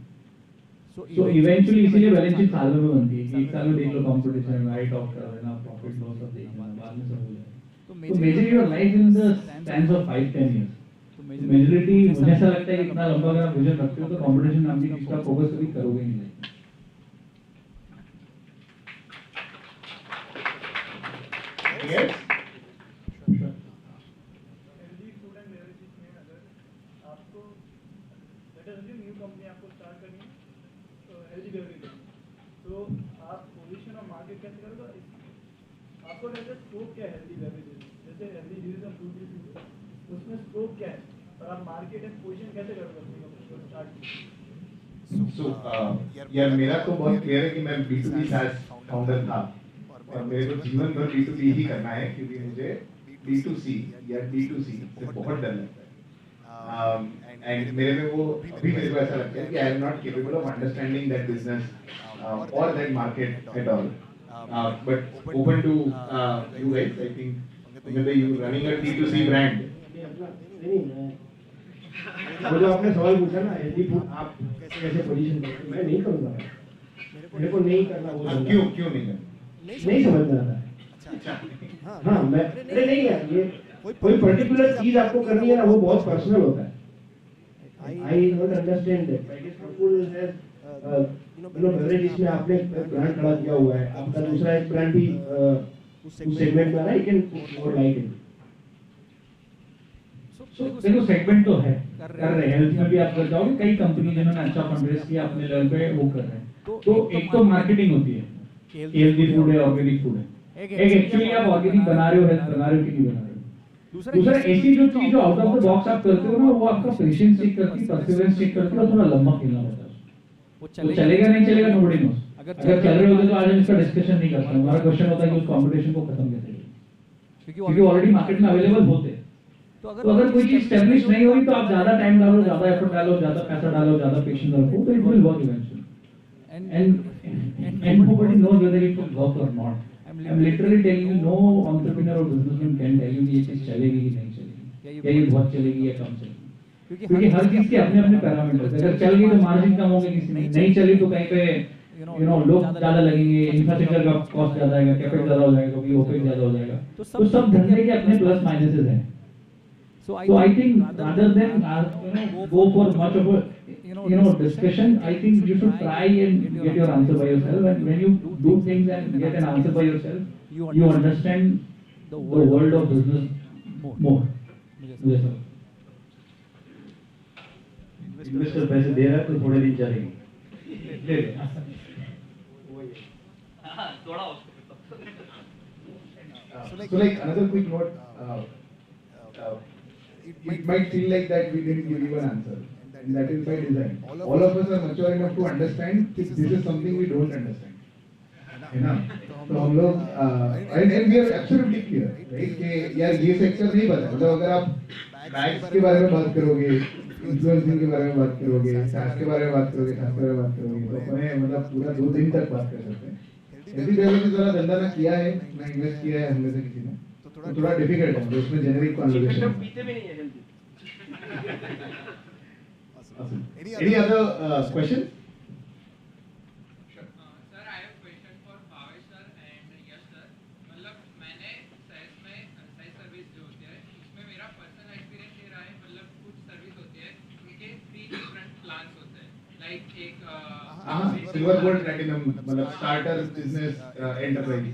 So eventually इसीलिए बैलेंस शीट साल में बनती है कि एक साल में देख लो कंपटीशन राइट ऑफ कर देना प्रॉफिट लॉस सब देखना बाद में सब हो जाए तो major your life in the span of 5-10 years तो मेजॉरिटी मुझे ऐसा लगता है कि इतना लंबा अगर आप विजन रखते हो तो कंपटीशन नाम की चीज का फोकस कभी करोगे ही नहीं Yes. तो आप पोजीशन और मार्केट कैसे करोगे आपको लगता है स्कोप क्या है हेल्दी बेवरेजेस जैसे हेल्दी ड्रिंक्स और फ्रूटी उसमें स्कोप क्या है और आप मार्केट एंड पोजीशन कैसे करोगे अपनी कंपनी को स्टार्ट So यार मेरा तो बहुत क्लियर है कि मैं B2B SaaS फाउंडर था और मेरे को जीवन भर B2B ही करना है क्योंकि मुझे B2C या D2C से बहुत डर लगता है एंड मेरे में वो अभी मेरे को ऐसा लगता है कि I am not capable of understanding that business or that market at all. But open to you guys. I think whether you running a D2C brand. वो जो आपने सवाल पूछा ना हेल्दी फूड आप कैसे पोजीशन करोगे मैं नहीं करूँगा मेरे को नहीं करना वो क्यों नहीं करना नहीं समझ आता है हाँ मैं अरे नहीं यार ये कोई पर्टिकुलर चीज आपको करनी है ना वो बहुत पर्सनल होता है I don't understand that like it's beverages में आपने ब्रांड खड़ा किया हुआ है आपका दूसरा एक ब्रांड भी उस सेगमेंट में आ रहा है यू कैन और लाइक इट सो देखो सेगमेंट तो है कर रहे हैं हेल्थ में भी आप कर जाओगे कई कंपनी जिन्होंने अच्छा फंडरेज किया अपने लेवल पे वो कर रहे हैं तो एक तो मार्केटिंग होती है हेल्दी फूड है ऑर्गेनिक फूड है एक एक्चुअली आप ऑर्गेनिक बना रहे हो हेल्थ बना रहे हो कि नहीं बना रहे हो दूसरा ऐसी जो चीज जो आउट ऑफ द बॉक्स आप करते हो ना वो आपका पेशेंस चेक करती है परसिवरेंस चेक करती है और थोड़ा लंबा खेलना होता है वो चलेगा नहीं चलेगा नोबडी नोस अगर चल रहे होते तो आज हम इसका डिस्कशन नहीं करते हमारा क्वेश्चन होता है कि उस कंपटीशन को खत्म कैसे करें क्योंकि ऑलरेडी मार्केट में अवेलेबल होते तो अगर कोई चीज एस्टैब्लिश नहीं होगी तो आप ज्यादा टाइम डालो ज्यादा एफर्ट डालो ज्यादा पैसा डालो ज्यादा पेशेंस रखो तो it will work eventually and nobody knows whether it will work or not I'm literally telling you no entrepreneur or businessman can tell you कि ये चीज चलेगी कि नहीं चलेगी या ये बहुत चलेगी या कम चलेगी क्योंकि हर चीज के अपने अपने पैरामीटर्स अगर चल गई तो मार्जिन कम होंगे किसी में नहीं चली तो कहीं पे यू नो लोग ज्यादा लगेंगे इंफ्रास्ट्रक्चर का कॉस्ट ज्यादा आएगा कैपेक्स ज्यादा हो जाएगा कभी ओपेक्स ज्यादा हो जाएगा तो सब धंधे के अपने प्लस माइनसेस हैं so I think rather than go for much of a discussion I think you should try and get your answer by yourself and when you do things and get an answer by yourself you understand the world of business more yes sir investor पैसे दे रहा है तो थोड़े दिन चलेंगे ले ले थोड़ा So like another quick note, it might feel like that we didn't give you an answer, and that is by design. All of us are mature enough to understand this is something we don't understand. है ना? तो हम लोग and we are absolutely clear, right? कि यार ये sector नहीं पता मतलब अगर आप बैग्स के बारे में बात करोगे इन्फ्लुएंसिंग के बारे में बात करोगे SaaS के बारे में बात करोगे SaaS के बारे में बात करोगे तो अपने मतलब पूरा 2 दिन तक बात कर सकते हैं हेल्दी डेवलपमेंट जरा धंधा ना किया है ना इन्वेस्ट किया है हम में से किसी ने तो थोड़ा डिफिकल्ट है उसमें जेनेरिक कन्वर्सेशन पीते भी नहीं है healthy Any other question? Silver gold platinum मतलब स्टार्टर बिजनेस एंटरप्राइज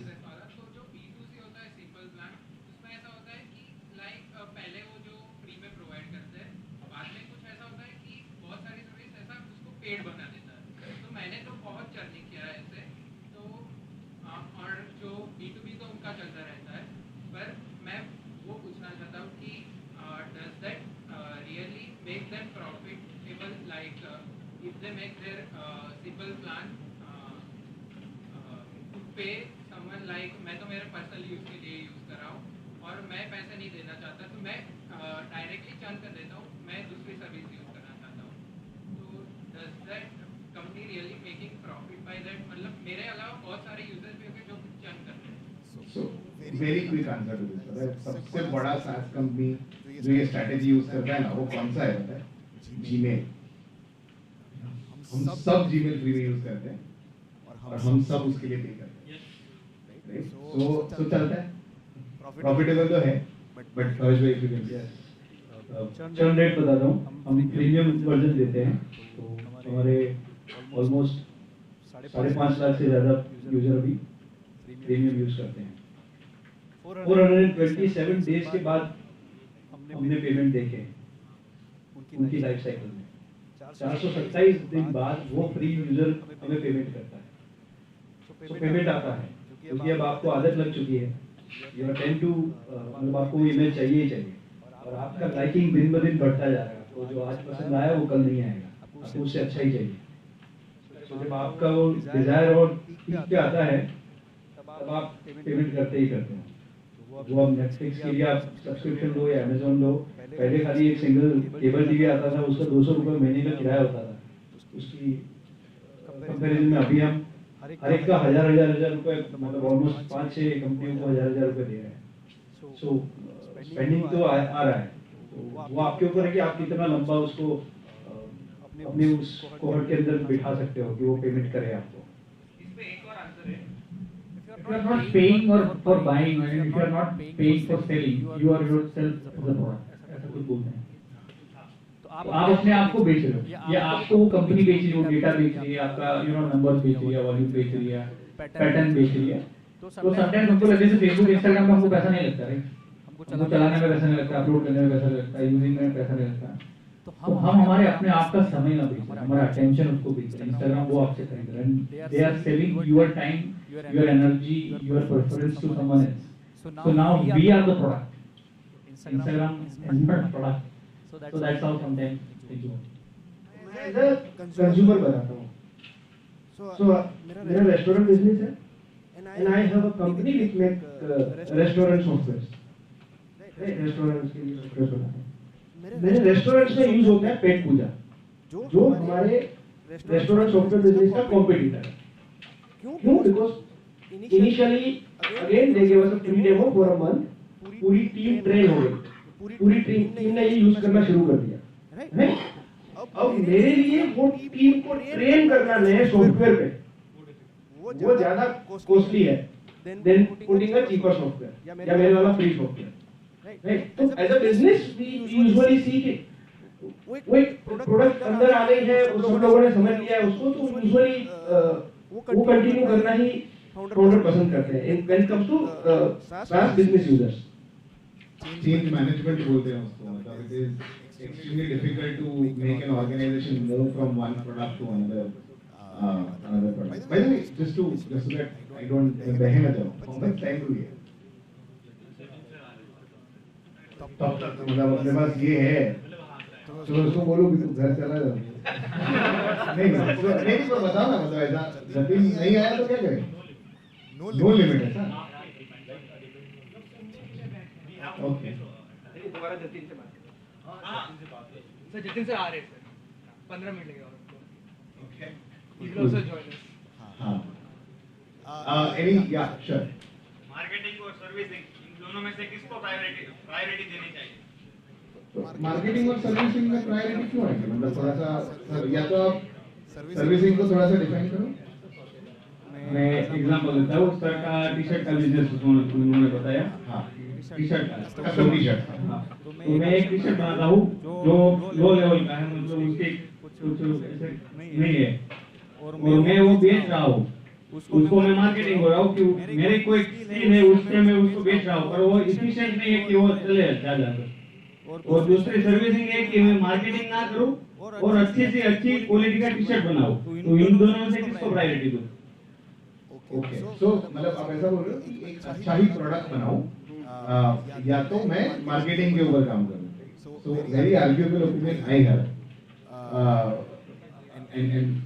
पेड बना देता है तो if they make their simple plan to pay someone like मैं तो मेरे पर्सनल यूज के लिए यूज कर रहा हूँ और मैं पैसे नहीं देना चाहता तो मैं डायरेक्टली चर्न कर देता हूँ, मैं दूसरी सर्विस यूज करना चाहता हूँ. तो does that company really making profit by that? मतलब मेरे अलावा बहुत सारे यूजर्स भी होंगे जो चर्न कर रहे हैं. So very quick answer to this. सबसे बड़ा SaaS कंपनी जो ये स्ट्रैटेजी यूज करता है ना, वो कौन सा है पता है? Gmail. हम सब Gmail फ्री में यूज करते हैं और हम सब उसके लिए पे करते हैं. So चलता है. प्रॉफिटेबल तो है, बट हर्ष भाई if you can say. Churn rate बताता हूँ. हम प्रीमियम वर्जन देते हैं तो हमारे ऑलमोस्ट 5.5 लाख से ज़्यादा यूजर अभी प्रीमियम यूज करते हैं. 427 डेज के बाद हमने पेमेंट देखे उनकी लाइफ साइकिल में. 427 दिन बाद वो फ्री यूजर हमें पेमेंट करता है. तो पेमेंट आता है क्योंकि अब आपको आदत लग चुकी है. यू आर टेंड टू मतलब आपको ईमेल चाहिए ही चाहिए और आपका लाइकिंग दिन ब दिन बढ़ता जा रहा है. तो जो आज पसंद आया वो कल नहीं आएगा, आपको उससे अच्छा ही चाहिए. तो जब आपका वो डिजायर और पीक पे आता है तब आप पेमेंट करते ही करते हैं. वो अब नेटफ्लिक्स के लिए आप सब्सक्रिप्शन लो या अमेजोन लो, पहले खाली एक सिंगल केबल टीवी आता था, उसका 200 रुपये महीने का किराया होता था. उसकी कंपैरिजन में अभी हम हर एक का हजार रुपये मतलब ऑलमोस्ट 5-6 कंपनियों को हजार रुपये दे रहे हैं. सो स्पेंडिंग तो आ रहा है. तो वो आपके ऊपर है कि आप कितना लंबा उसको अपने उस कोहर्ट के अंदर बिठा सकते हो कि वो पेमेंट करे आपको. इसमें एक और आंसर है. If you are not paying or for buying, and if you are not paying for selling, you are yourself the product. ऐसा कुछ बोलते हैं. तो आप अपने आप को बेच रहे हो या आपको वो कंपनी बेच रही हो, डेटा बेच रही है, आपका नंबर बेच रही है, वॉल्यूम बेच रही है, पैटर्न बेच रही है. तो समटाइम्स हमको लगता है फेसबुक इंस्टाग्राम में हमको पैसा नहीं लगता है, हमको चलाने में पैसा नहीं लगता, अपलोड करने में पैसा लगता है, यूजिंग में पैसा नहीं लगता. तो हम हमारे अपने आप का समय ना बेच रहे, हमारा अटेंशन उसको बेच रहे हैं. इंस्टाग्राम वो आपसे खरीद रहे हैं. They are selling your time, your energy, your preference to someone else. So now we are the product. Instagram is not product. So that's how sometimes they do. As a consumer बताता हूँ. So मेरा restaurant business है, and I have a company which make restaurant software. Restaurants के लिए software बनाते हैं. मेरे restaurants में use होता है पेट पूजा, जो हमारे restaurant software business का competitor है. क्यों? Because initially again they gave us a free demo for a month. पूरी टीम ट्रेन हो गई. पूरी टीम ने ये यूज करना शुरू कर दिया. राइट? अब मेरे लिए वो टीम को ट्रेन करना नए सॉफ्टवेयर पे वो ज्यादा कॉस्टली है than putting a cheaper software या मेरे वाला फ्री सॉफ्टवेयर. राइट? तो as a business we usually see के वो एक प्रोडक्ट अंदर आ गई है, उस सब लोगों ने समझ लिया है उसको, तो यूजुअली वो कंटिन्यू करना ही फाउंडर पसंद करते हैं. When it comes to SaaS business users. Change management बोलते हैं उसको. मतलब it is extremely difficult to make an organization move from one product to another product. By the way, just so that I don't बहन आ जाऊँ, how much time do we have? तब तक मतलब अपने पास ये है तो उसको बोलो कि तू घर चला जा. नहीं तो बताओ ना, मतलब ऐसा जब नहीं आया तो क्या करें? नो लिमिट है सर. ओके. दोबारा जतिन से बात सर. जतिन से आ रहे हैं सर, 15 मिनट लगेगा उनको. Okay. He will also join us. हाँ. Any yeah sure. मार्केटिंग और सर्विसिंग इन दोनों में से किसको प्रायोरिटी देनी चाहिए? मार्केटिंग और सर्विसिंग में प्रायोरिटी क्यों है? मतलब थोड़ा सा या तो आप सर्विसिंग को थोड़ा सा डिफाइन करो. मैं एग्जांपल देता हूँ. सर का टी-शर्ट का बिजनेस उन्होंने बताया. हाँ, टी-शर्ट का कस्टम टी-शर्ट. हाँ, तो मैं एक टी-शर्ट बनाता हूँ जो लो लेवल का है, मतलब उसके कुछ ऐसे नहीं है और मैं वो बेच रहा हूँ. उसको मैं मार्केटिंग हो रहा हूँ कि मेरे कोई स्कीम है उससे मैं उसको बेच रहा हूँ, पर वो इफिशिएंट नहीं है कि वो चले ज्यादा. और दूसरी सर्विसिंग है कि मैं मार्केटिंग ना करूँ और अच्छी से अच्छी क्वालिटी का टी-शर्ट बनाऊँ. तो इन दोनों में से किसको प्रायोरिटी दूँ? ओके. सो मतलब आप ऐसा बोल रहे हो कि एक अच्छा ही प्रोडक्ट बनाऊं या तो मैं मार्केटिंग के ऊपर काम करूं. So very arguable opinion I have. and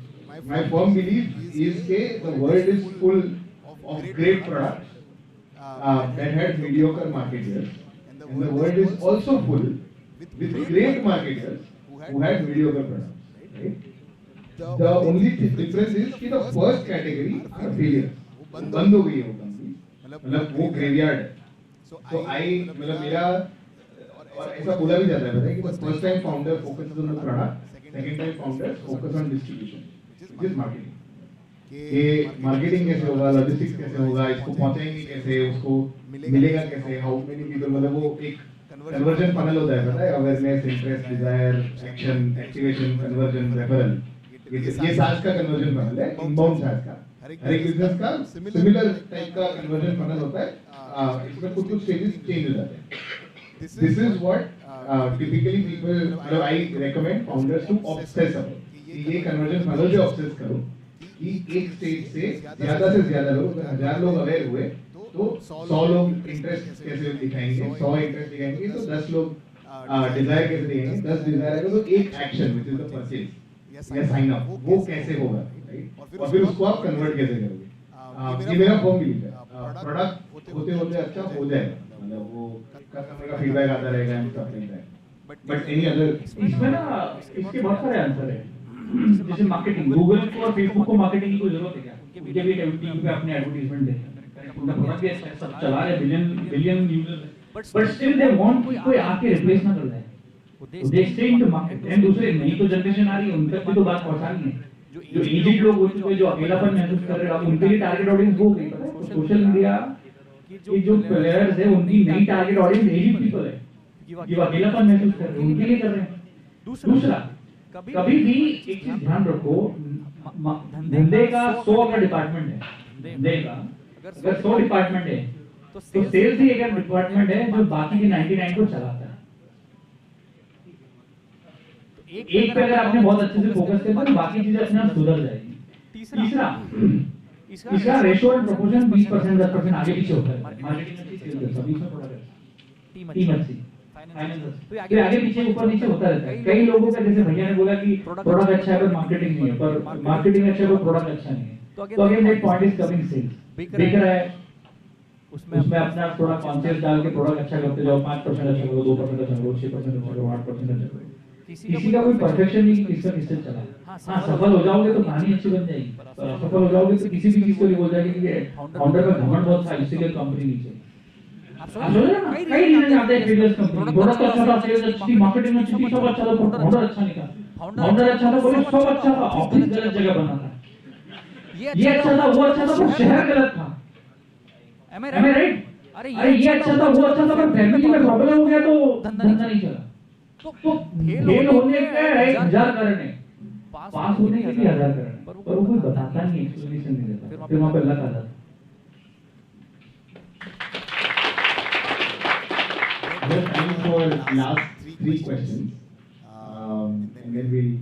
my firm belief is that the world is full of great products that had mediocre marketeers, and the world is also full with great marketers who had mediocre products, right? The only difference is कि the first category are failures. वो बंद हो गई है वो company, मतलब वो graveyard है. So I मतलब मेरा और ऐसा बोला भी जाता है पता है कि the first time founder focuses on the product, second time founders focus on distribution, which is marketing. कि marketing कैसे होगा, logistics कैसे होगा, इसको पहुंचाएंगे कैसे, उसको मिलेगा कैसे, how many people, मतलब वो एक conversion funnel होता है पता है, awareness, interest, desire, action, activation, conversion, referral. ये SaaS का conversion funnel है, inbound SaaS का. हर एक business का similar type का conversion funnel होता है. इसमें कुछ stages change हो जाते हैं. This is what typically people, I recommend founders to obsess about. कि ये conversion funnel पे obsess करो कि एक स्टेज से ज्यादा लोग, 1000 लोग अवेयर हुए तो 100 लोग इंटरेस्ट कैसे दिखाएंगे, 100 इंटरेस्ट दिखाएंगे तो 10 लोग डिजायर कैसे दिखाएंगे, 10 डिजायर आएगा तो एक action which is the purchase या साइन अप, वो कैसे होगा, राइट? और फिर उसको आप कन्वर्ट कैसे करोगे. ये मेरा फर्म बिलीफ है. प्रोडक्ट होते होते अच्छा हो जाएगा, मतलब वो कस्टमर का फीडबैक आता रहेगा and stuff like that. But any other इसमें ना इसके बहुत सारे आंसर है. जैसे मार्केटिंग, गूगल को और फेसबुक को मार्केटिंग की कोई जरूरत है क्या? उनके भी टीवी पे अपने एडवर्टाइजमेंट देते हैं, उनका प्रोडक्ट भी सब चला रहे, billion users, but still they want कोई आके रिप्लेस ना कर दे. They stay in the market. And दूसरे नई तो जनरेशन आ रही है, उन तक भी तो बात पहुंचानी है. जो एजेड लोग हो चुके हैं, जो अकेलापन महसूस कर रहे हैं, उनके लिए टारगेट ऑडियंस वो गई. पता है सोशल मीडिया की जो प्लेयर्स है उनकी नई टारगेट ऑडियंस एजेड पीपल है, जो अकेलापन महसूस कर रहे हैं, उनके लिए कर रहे हैं. दूसरा, कभी भी एक चीज ध्यान रखो, धंधे का 100 का डिपार्टमेंट है, धंधे का अगर 100 डिपार्टमेंट है तो सेल्स ही एक डिपार्टमेंट है जो बाकी के 99 को चलाता है. एक पे अगर आपने बहुत अच्छे से फोकस किया तो बाकी चीजें अपने आप सुधर जाएगी. तीसरा इसका रेशियो एंड प्रोपोर्शन 20% 10% आगे पीछे होता है. मार्केटिंग अच्छी, सेल्स सभी में प्रोडक्ट टीम अच्छी, तो आगे पीछे ऊपर नीचे होता रहता है. कई लोगों का, जैसे भैया ने बोला कि प्रोडक्ट अच्छा है पर मार्केटिंग नहीं है, पर मार्केटिंग अच्छा है पर प्रोडक्ट अच्छा नहीं है. तो again that point is coming sales. बिक रहा है, उसमें अपना थोड़ा कॉन्शियस डाल के प्रोडक्ट अच्छा करते जाओ. 5% अच्छा करो, 2% अच्छा करो, 6% अच्छा करो, 8% अच्छा करो. किसी का कोई परफेक्शन नहीं कि किसका किससे चला. हाँ, सफल हो जाओगे तो कहानी अच्छी बन जाएगी. सफल हो जाओगे तो किसी भी चीज को नहीं बोल जाएगी कि फाउंडर का घमंड बहुत था इसलिए कंपनी नीचे. आप समझ रहे हैं ना, कई रीजन आते हैं फेलियर्स कंपनी. प्रोडक्ट अच्छा था, सेल्स अच्छी, मार्केटिंग अच्छी थी, सब अच्छा था, फाउंडर अच्छा नहीं था. फाउंडर अच्छा था, बोले सब अच्छा था, ऑफिस गलत जगह बना था. ये अच्छा था, वो अच्छा था, पर शहर गलत था. एम आई राइट? अरे ये अच्छा था, वो अच्छा था, पर फैमिली में प्रॉब्लम हो गया तो धंधा नहीं चला. तो फेल होने का 1000 कारण है, पास होने के लिए 1000 कारण है, पर वो कोई बताता नहीं, एक्सप्लेनेशन नहीं देता. फिर वहां पे अल्लाह का जाता. We have time for last 3 questions, and then we'll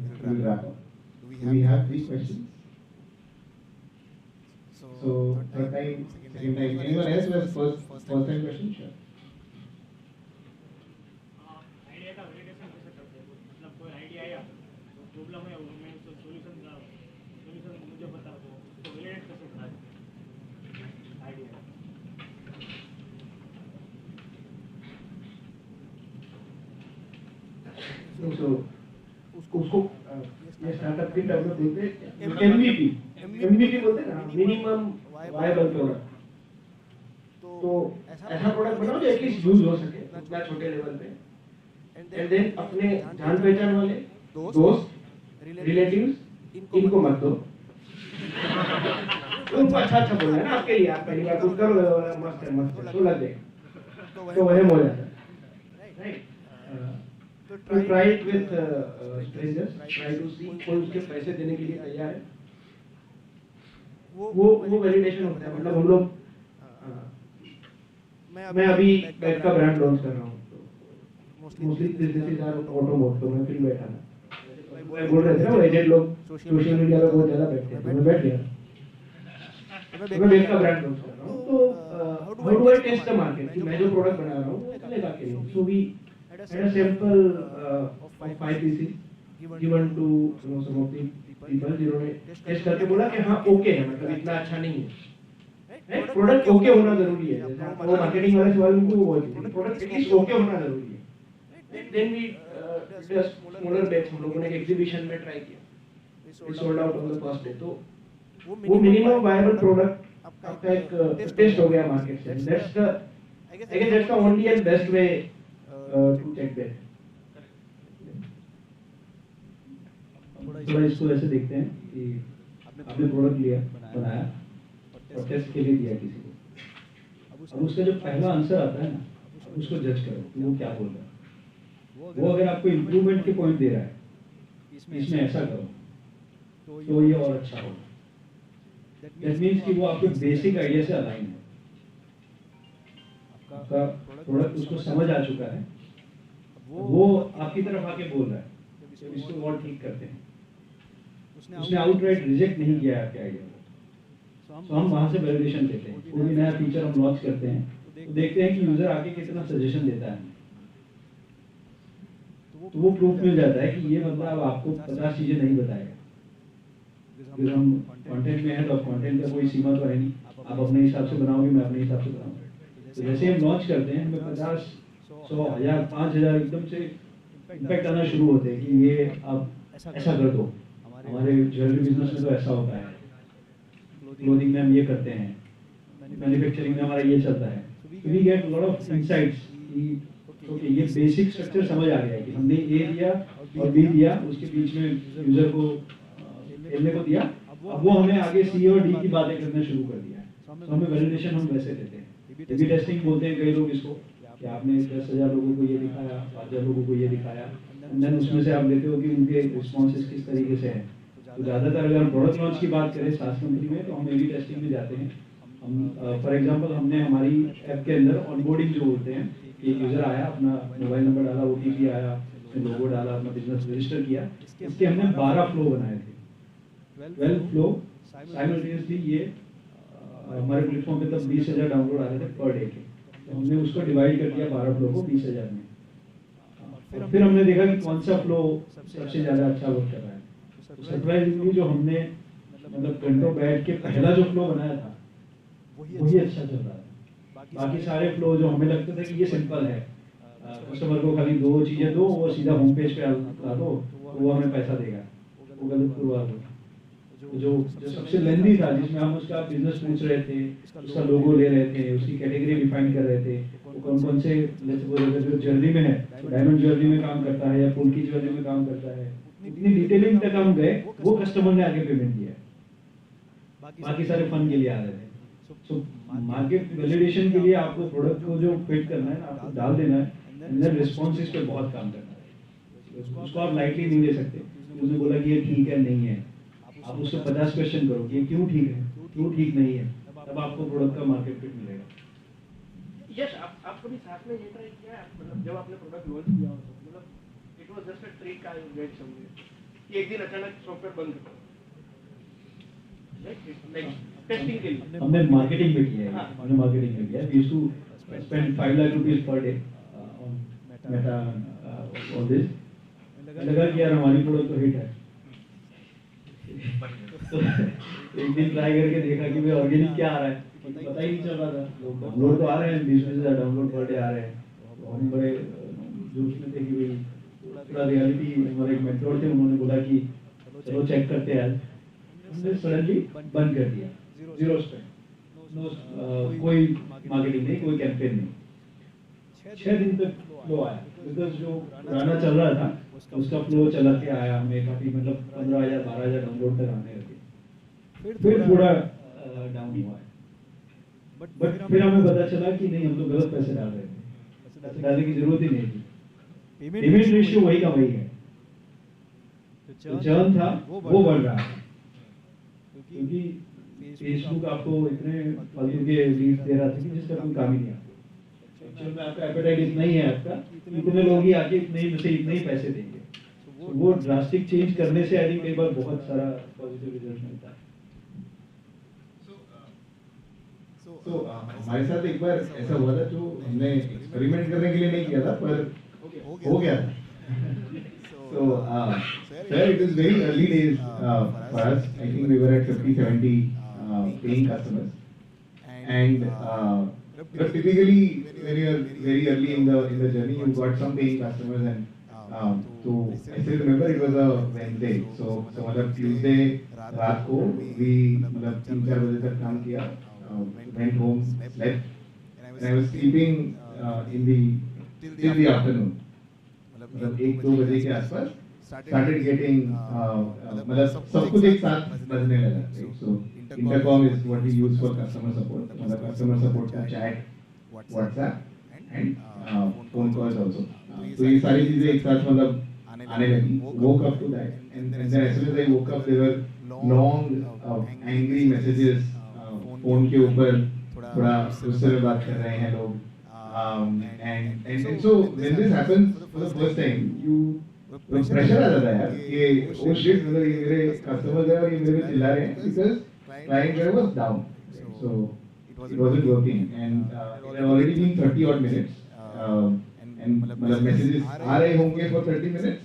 wrap up. Do we have 3 questions? So third time, second time. Anyone else who has first time question? Sure. Idea का वैलिडेशन कैसे करते हैं? मतलब कोई आइडिया आया, problem है, मैं उसको सॉल्यूशन मुझे बता दो, तो वैलिडेट कैसे करना आइडिया? So उसको ये स्टार्टअप की डेवलप बोलते हैं MVP बोलते हैं ना, मिनिमम वायबल प्रोडक्ट. तो ऐसा प्रोडक्ट बनाओ जो एटलीस्ट यूज हो सके उतना छोटे लेवल पे. एंड देन अपने जान पहचान वाले दोस्त, रिलेटिव्स, इनको मत दो. उनको अच्छा बोलना है ना आपके लिए. आप पहली बार कुछ करो, मस्त है तो लग जाएगा, तो वही हो जाता है, राइट? तो try it with strangers, try to see कोई उसके पैसे देने के लिए तैयार है. वो वैलिडेशन होता है. मतलब हम लोग, मैं अभी बैग का ब्रांड लॉन्च कर रहा हूँ, तो मोस्टली बिजनेसेस आर ऑटोमोटिव, तो मैं फ्री बैठा था. वो बोल रहे थे ना एजेंट लोग सोशल मीडिया पे बहुत ज्यादा बैठते हैं, तो मैं बैठ गया. मैं बैग का ब्रांड लॉन्च कर रहा हूँ, तो how do I test the market कि मैं जो प्रोडक्ट बना रहा हूँ वो चलेगा कि नहीं. So we had a sample of 5 pieces given to some of the people जिन्होंने टेस्ट करके बोला कि हाँ ओके है, मतलब इतना अच्छा नहीं है। प्रोडक्ट ओके होना जरूरी है, जैसे वो मार्केटिंग वाले सवाल उनको वो प्रोडक्ट एटलीस्ट ओके होना जरूरी है। Then we just smaller batch हम लोगों ने एग्जीबिशन में ट्राई किया, we sold out on the first day. तो वो मिनिमम वायबल प्रोडक्ट आपका एक टेस्ट हो गया मार्केट से। That's the I guess that's the only and best way to check that. थोड़ा इसको ऐसे देखते हैं कि आपने प्रोडक्ट लिया, बनाया और टेस्ट के लिए दिया किसी को। अब उसका जो पहला आंसर आता है ना, अब उसको जज करो कि वो क्या बोल रहा है। वो अगर आपको इम्प्रूवमेंट के पॉइंट दे रहा है, इसमें ऐसा करो तो ये और अच्छा होगा, दैट मीन्स कि वो आपके बेसिक आइडिया से अलाइन है। आपका प्रोडक्ट उसको समझ आ चुका है, वो आपकी तरफ आके बोल रहा है तो इसको और ठीक करते हैं। उसने आउटराइट रिजेक्ट नहीं किया आपके आइडिया को, तो हम वहां से वैलिडेशन देते हैं। कोई भी नया फीचर हम लॉन्च करते हैं तो देखते हैं कि यूजर आके कितना सजेशन देता है, तो वो प्रूफ मिल जाता है कि ये बंदा अब आपको 50 चीजें नहीं बताएगा। फिर हम कंटेंट में है तो कंटेंट का कोई सीमा तो है नहीं, आप अपने हिसाब से बनाओगे, मैं अपने हिसाब से बनाऊंगा। तो जैसे हम लॉन्च करते हैं हमें 50, 100, 1000, 5000 एकदम से इम्पैक्ट आना शुरू होते हैं कि ये आप ऐसा कर दो, हमारे ज्वेलरी बिजनेस में तो ऐसा होता है, क्लोथिंग में हम ये करते हैं, मैन्युफैक्चरिंग में हमारा ये चलता है। तो we get lot of insights कि ओके ये बेसिक स्ट्रक्चर समझ आ गया है कि हमने ए दिया और बी दिया, उसके बीच में यूजर को खेलने को दिया, अब वो हमें आगे सी और डी की बातें करना शुरू कर दिया है। तो हमें वैलिडेशन हम वैसे देते हैं। ए-बी टेस्टिंग बोलते हैं कई लोग इसको, कि आपने 10,000 लोगों को ये दिखाया, 5,000 लोगों को ये दिखाया, एंड देन उसमें से आप लेते हो कि उनके रिस्पॉन्सेज किस तरीके से हैं। तो ज़्यादातर अगर हम प्रोडक्ट लॉन्च की बात करें सास कंपनी में, तो हम ए-बी टेस्टिंग में जाते हैं। हम फॉर एग्जांपल हमने हमारी ऐप के अंदर ऑनबोर्डिंग जो होते हैं कि यूज़र आया, अपना मोबाइल नंबर डाला, OTP आया, उसने लोगो डाला, अपना बिजनेस रजिस्टर किया, इसके हमने 12 फ्लो बनाए थे। 12 फ्लो साइमल्टेनियसली ये हमारे प्लेटफॉर्म पे तब 20,000 डाउनलोड आ रहे थे पर डे के, तो हमने उसको डिवाइड कर दिया 12 फ्लो को 20,000 में। और फिर हमने देखा कि कौन सा फ्लो सबसे ज़्यादा अच्छा वर्क कर रहा है। तो सरप्राइजिंगली जो हमने मतलब घंटों बैठ के पहला जो फ्लो बनाया था वही अच्छा चल रहा है। बाकी सारे फ्लो जो हमें लगता था कि ये सिंपल है, कस्टमर को खाली 2 चीज़ें दो, वो सीधा होम पेज पे ला दो तो वो हमें पैसा देगा, वो गलत पूर्वाग्रह हुआ। जो सबसे लेंदी था, जिसमें हम उसका बिजनेस पूछ रहे थे, उसका लोगो ले रहे थे, उसकी कैटेगरी डिफाइन कर रहे थे, वो कौन कौन से जो ज्वेलरी में है, डायमंड ज्वेलरी में काम करता है या फूल की ज्वेलरी में काम करता है, इतनी डिटेलिंग तक हम गए, वो कस्टमर ने आगे पेमेंट दिया। बाकी सारे फन के लिए आ रहे थे। सो मार्केट वैलिडेशन के लिए आपको प्रोडक्ट को जो फिट करना है, आपको डाल देना है, एंड देन रिस्पॉन्सेज पे बहुत काम करना है। उसको आप लाइटली नहीं ले सकते। उसने बोला कि ये ठीक है नहीं है, आप उससे 50 क्वेश्चन करो कि क्यों ठीक है, क्यों ठीक नहीं है, तब आपको प्रोडक्ट का मार्केट फिट मिलेगा। यस, आप कभी साथ में ये ट्राई किया है, मतलब जब आपने प्रोडक्ट लॉन्च किया हो, मतलब it was just a trick I get somewhere कि एक दिन अचानक सॉफ्टवेयर बंद कर दो, लाइक टेस्टिंग के लिए हमने मार्केटिंग में किया है। हमने मार्केटिंग में किया है। We used to spend 5 lakh rupees per day on Meta on this. लगा कि यार हमारी प्रोडक्ट तो हिट है, तो एक दिन ट्राई करके देखा कि भाई ऑर्गेनिक क्या आ रहा है, पता ही नहीं चल रहा था। डाउनलोड तो आ रहे हैं, 20,000 डाउनलोड पर डे आ रहे हैं। तो हम बड़े जोश में थे कि भाई पूरा रियलिटी, हमारे एक मेंटोर थे, उन्होंने बोला कि चलो चेक करते हैं। हमने सडनली बंद कर दिया, जीरो स्पेंड, कोई मार्केटिंग नहीं, कोई कैंपेन नहीं। 6 दिन तक फ्लो आया, बिकॉज जो गाना चल रहा था उसका फ्लो चला के आया, हमें काफी मतलब 15,000 12,000 डाउनलोड तक आने लगे। फिर थोड़ा डाउन हुआ है, बट फिर हमें पता चला कि नहीं, हम तो गलत पैसे डाल रहे थे, पैसे डालने की जरूरत ही नहीं थी। पेमेंट रेशियो वही का वही है, जो चर्न था वो बढ़ रहा है, क्योंकि फेसबुक आपको इतने फालतू के लीड्स दे रहा था कि जिसका कोई काम ही नहीं आता। एक्चुअल में आपका एपेटाइट इतना ही है आपका, इतने लोग ही आके इतने ही में से इतने ही पैसे देंगे। तो वो ड्रास्टिक चेंज करने से आई थिंक कई बार बहुत सारा पॉजिटिव रिजल्ट मिलता है। तो हमारे साथ एक बार ऐसा हुआ था, जो हमने एक्सपेरिमेंट करने के लिए नहीं किया था, पर हो गया था। Sir, it was very early days for us. I think we were at 50, 70 paying customers. And but typically, when you are very early in the journey, you got some paying customers, and so I still remember it was a Wednesday. So मतलब Tuesday रात को we मतलब 3-4 बजे तक काम किया, went home, slept, and I was sleeping till the afternoon. मतलब 1-2 बजे के आसपास started getting मतलब सब कुछ एक साथ बजने लगा. So intercom is what we use for customer support. मतलब customer support का chat, WhatsApp and phone calls also. तो ये सारी चीजें एक साथ मतलब आने लगी. Woke up to that, and then as soon as I woke up, there were long angry messages. phone के ऊपर थोड़ा गुस्से में बात कर रहे हैं लोग. And so when this happens for the first time, you pressure आ जाता है यार कि oh shit, मतलब ये मेरे customers हैं और ये मेरे पे चिल्ला रहे हैं because client where was down. So it wasn't working, and it had already been 30 odd minutes. And मतलब messages आ रहे होंगे for 30 minutes,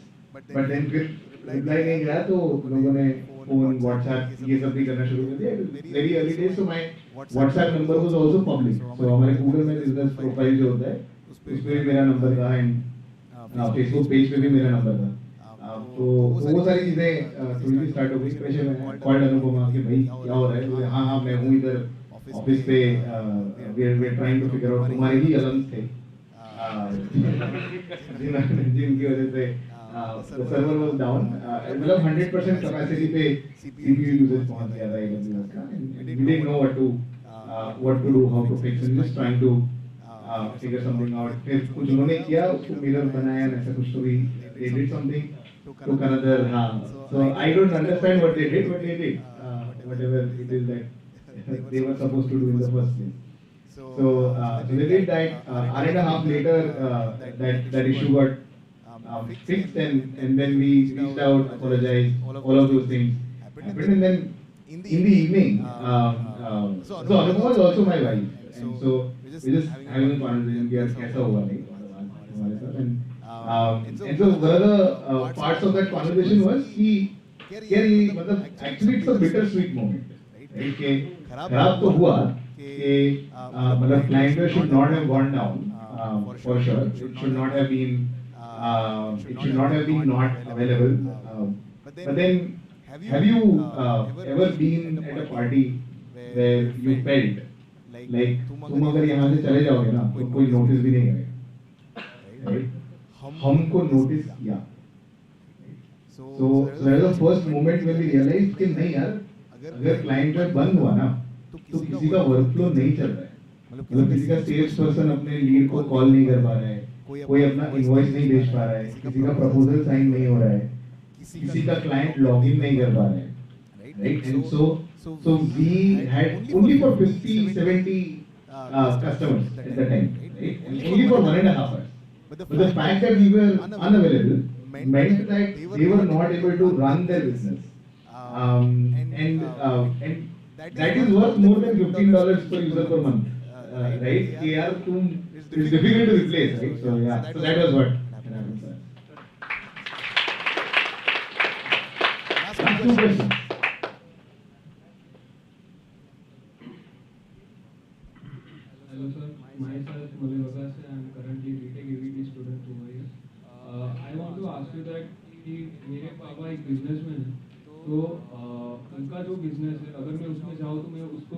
but then फिर reply नहीं गया तो लोगों ने phone, WhatsApp ये सब भी करना शुरू कर दिया. Very early days, so my WhatsApp number was also public. So हमारे Google में business profile जो होता है उसमें भी मेरा नंबर था, and Facebook पेज पे भी मेरा नंबर था. तो वो सारी चीजें थोड़ी सी स्टार्ट हो गई. प्रेशर में कॉल अनुपमा कि भाई क्या हो रहा है. हाँ मैं हूँ इधर ऑफिस पे. We are trying to figure out. तुम्हारे ही अलार्म्स थे जिनकी वजह से the server was down. मतलब 100% capacity पे CPU usage पहुंच गया था AWS का, and we didn't know what to do, how to fix it. Just trying to figure something out. फिर कुछ उन्होंने किया, उसको मिरर बनाया, ऐसा कुछ तो भी they did something, took another. So I don't understand what they did, but they did whatever it is that they were supposed to do in the first place. So they did that. Hour and a half later, that issue got fixed, and then we reached out, apologized, all of those things happened. And then in the evening, so Anupama was also my wife, and so we just having a conversation कि यार कैसा हुआ नहीं हमारे साथ. And so one of the parts of that conversation was कि यार ये मतलब actually it's a bittersweet moment, right? कि खराब तो हुआ कि मतलब client should not have gone down for sure. It should not have been. It should not have been not available. But then, have you ever been at a party where you felt like तुम अगर यहाँ से चले जाओगे ना तो कोई notice भी नहीं करेगा, right? हमको नोटिस किया. So that was the first moment when we realized कि नहीं यार, अगर क्लाइंट जब बंद हुआ ना तो किसी का वर्कफ्लो नहीं चल रहा है. मतलब किसी का सेल्स पर्सन अपने लीड को कॉल नहीं कर पा रहा है, कोई अपना इनवॉइस नहीं भेज पा रहा है, किसी का प्रपोजल साइन नहीं हो रहा है, किसी का क्लाइंट लॉगिन नहीं कर पा रहा है, right? And so we had only for 50-70 customers at the time, right? And only for 1.5 hours. But the fact that we were unavailable meant that they were not able to run their business, and that is worth more than $15 per user per month, right? कि यार तुम it's difficult to replace, right? So yeah, so that was what happened, sir. Last 2 questions. Hello sir, myself Malay Vagas, I am currently B.Tech EVT student over here. I want to ask you that कि मेरे पापा एक businessman है, तो उनका जो business है अगर मैं उसमें चाहूँ तो मैं उसको